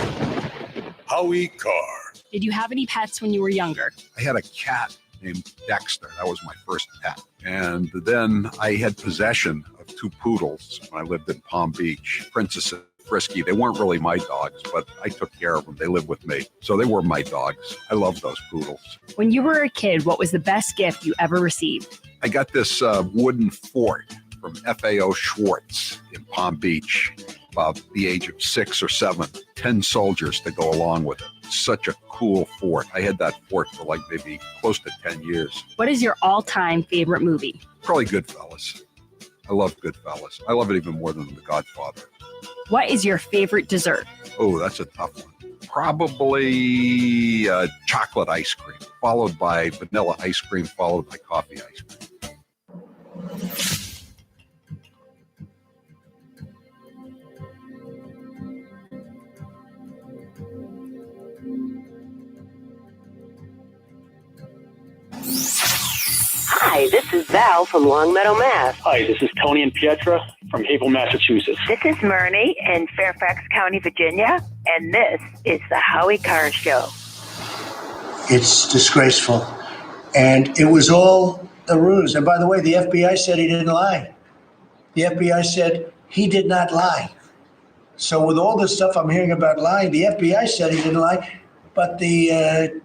Howie Carr. Did you have any pets when you were younger? I had a cat named Dexter. That was my first pet. And then I had possession of 2 poodles when I lived in Palm Beach, Princess and Frisky. They weren't really my dogs, but I took care of them. They lived with me. So they were my dogs. I love those poodles. When you were a kid, what was the best gift you ever received? I got this wooden fort from FAO Schwartz in Palm Beach, about the age of 6 or 7, 10 soldiers to go along with it. Such a cool fort. I had that fort for like maybe close to 10 years. What is your all-time favorite movie? Probably Goodfellas. I love Goodfellas. I love it even more than The Godfather. What is your favorite dessert? Oh, that's a tough one. Probably chocolate ice cream, followed by vanilla ice cream, followed by coffee ice cream. Hi, this is Val from Longmeadow, Mass. Hi, this is Tony and Pietra from Haverhill, Massachusetts. This is Myrnie in Fairfax County, Virginia, and this is the Howie Carr Show. It's disgraceful. And it was all a ruse. And by the way, the FBI said he didn't lie. The FBI said he did not lie. So with all this stuff I'm hearing about lying, the FBI said he didn't lie, but the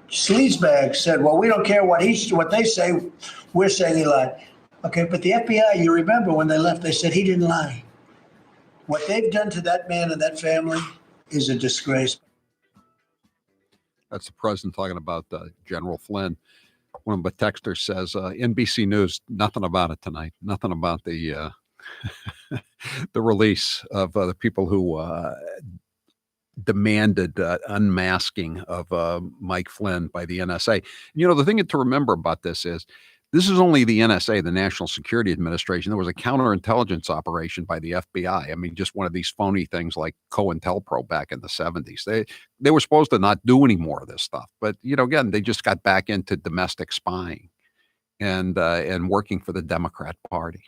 sleazebag said, well, we don't care what they say, we're saying he lied. Okay, but the FBI, you remember when they left, they said he didn't lie. What they've done to that man and that family is a disgrace. That's the president talking about General Flynn. One of the texters says, NBC News, nothing about it tonight. Nothing about the the release of the people who demanded unmasking of Mike Flynn by the NSA. You know, the thing to remember about this is only the NSA, the National Security Administration. There was a counterintelligence operation by the FBI. I mean, just one of these phony things like COINTELPRO back in the 70s. They were supposed to not do any more of this stuff. But, you know, again, they just got back into domestic spying and working for the Democrat Party.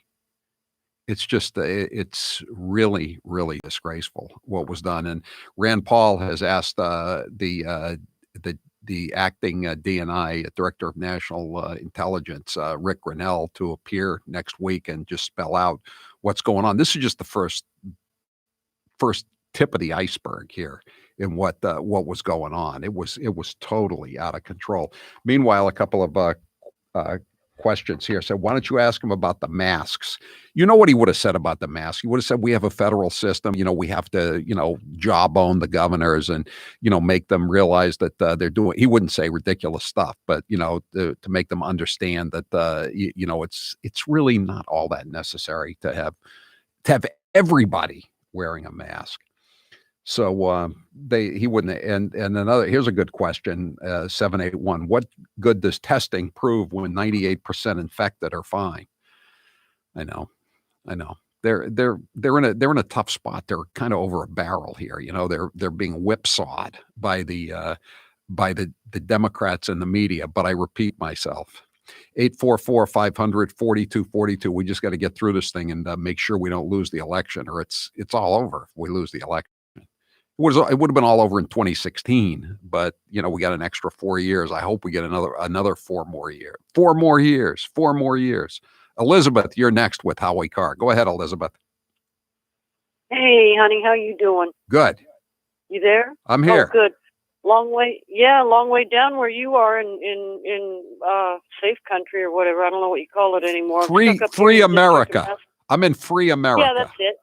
It's just, it's really, really disgraceful what was done. And Rand Paul has asked the acting DNI Director of National Intelligence, Rick Grinnell, to appear next week and just spell out what's going on. This is just the first tip of the iceberg here in what was going on. It was totally out of control. Meanwhile, a couple of questions here. So why don't you ask him about the masks? You know what he would have said about the mask? He would have said, we have a federal system. You know, we have to, jawbone the governors and, make them realize that they're doing, he wouldn't say ridiculous stuff, but, to make them understand that, it's really not all that necessary to have everybody wearing a mask. So he wouldn't. And another, here's a good question, 781. What good does testing prove when 98% infected are fine? I know. They're in a tough spot. They're kind of over a barrel here. They're being whipsawed by the Democrats and the media. But I repeat myself. 844-500-4242. We just got to get through this thing and make sure we don't lose the election, or it's all over if we lose the election. It would have been all over in 2016, but we got an extra 4 years. I hope we get another 4 more years. 4 more years. 4 more years. Elizabeth, you're next with Howie Carr. Go ahead, Elizabeth. Hey, honey, how you doing? Good. You there? I'm here. Oh, good. Long way down where you are in safe country or whatever. I don't know what you call it anymore. Free America. I'm in free America. Yeah, that's it.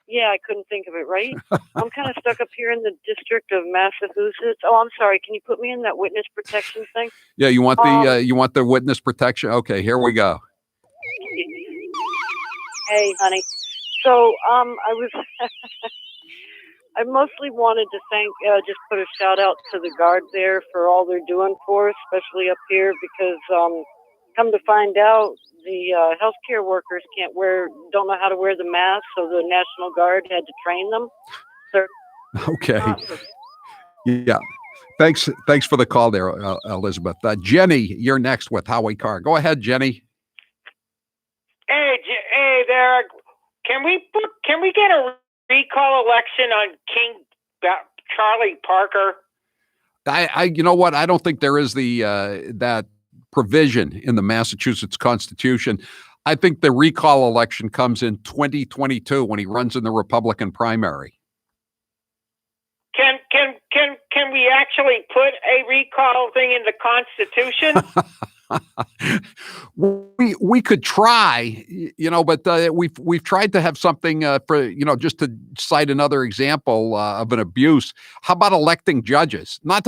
Yeah, I couldn't think of it, right? I'm kind of stuck up here in the District of Massachusetts. Oh, I'm sorry. Can you put me in that witness protection thing? Yeah, you want the witness protection? Okay, here we go. Hey, honey. So, I mostly wanted to just put a shout out to the Guard there for all they're doing for us, especially up here, because come to find out, the healthcare workers don't know how to wear the mask, so the National Guard had to train them. Okay. Yeah. Thanks for the call there, Elizabeth. Jenny, you're next with Howie Carr. Go ahead, Jenny. Hey there. Can we get a recall election on King Charlie Parker? You know what? I don't think there is that provision in the Massachusetts Constitution. I think the recall election comes in 2022 when he runs in the Republican primary. Can we actually put a recall thing in the Constitution? we could try, but we've tried to have something for, just to cite another example of an abuse. How about electing judges? Not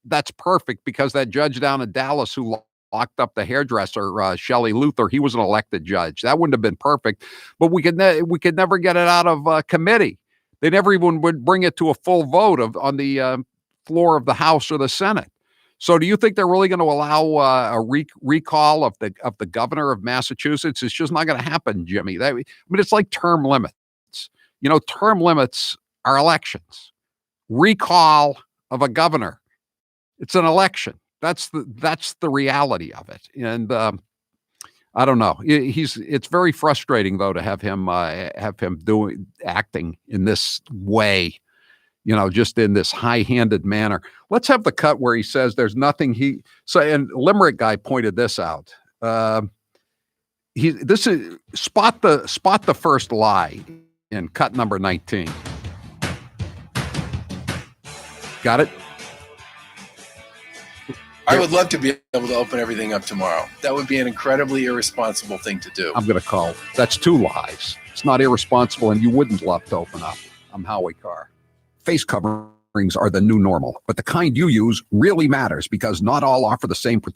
that's perfect, because that judge down in Dallas who locked up the hairdresser, Shelley Luther, he was an elected judge. That wouldn't have been perfect, but we could never get it out of committee. They never even would bring it to a full vote on the floor of the House or the Senate. So do you think they're really going to allow a recall of the governor of Massachusetts? It's just not going to happen, Jimmy. It's like term limits. Term limits are elections. Recall of a governor, it's an election. That's the reality of it. And I don't know. It's very frustrating though to have him acting in this way. Just in this high-handed manner. Let's have the cut where he says there's nothing and Limerick guy pointed this out. This is spot the first lie in cut number 19. Got it? I would love to be able to open everything up tomorrow. That would be an incredibly irresponsible thing to do. I'm going to call. That's two lies. It's not irresponsible, and you wouldn't love to open up. I'm Howie Carr. Face coverings are the new normal, but the kind you use really matters, because not all offer the same protection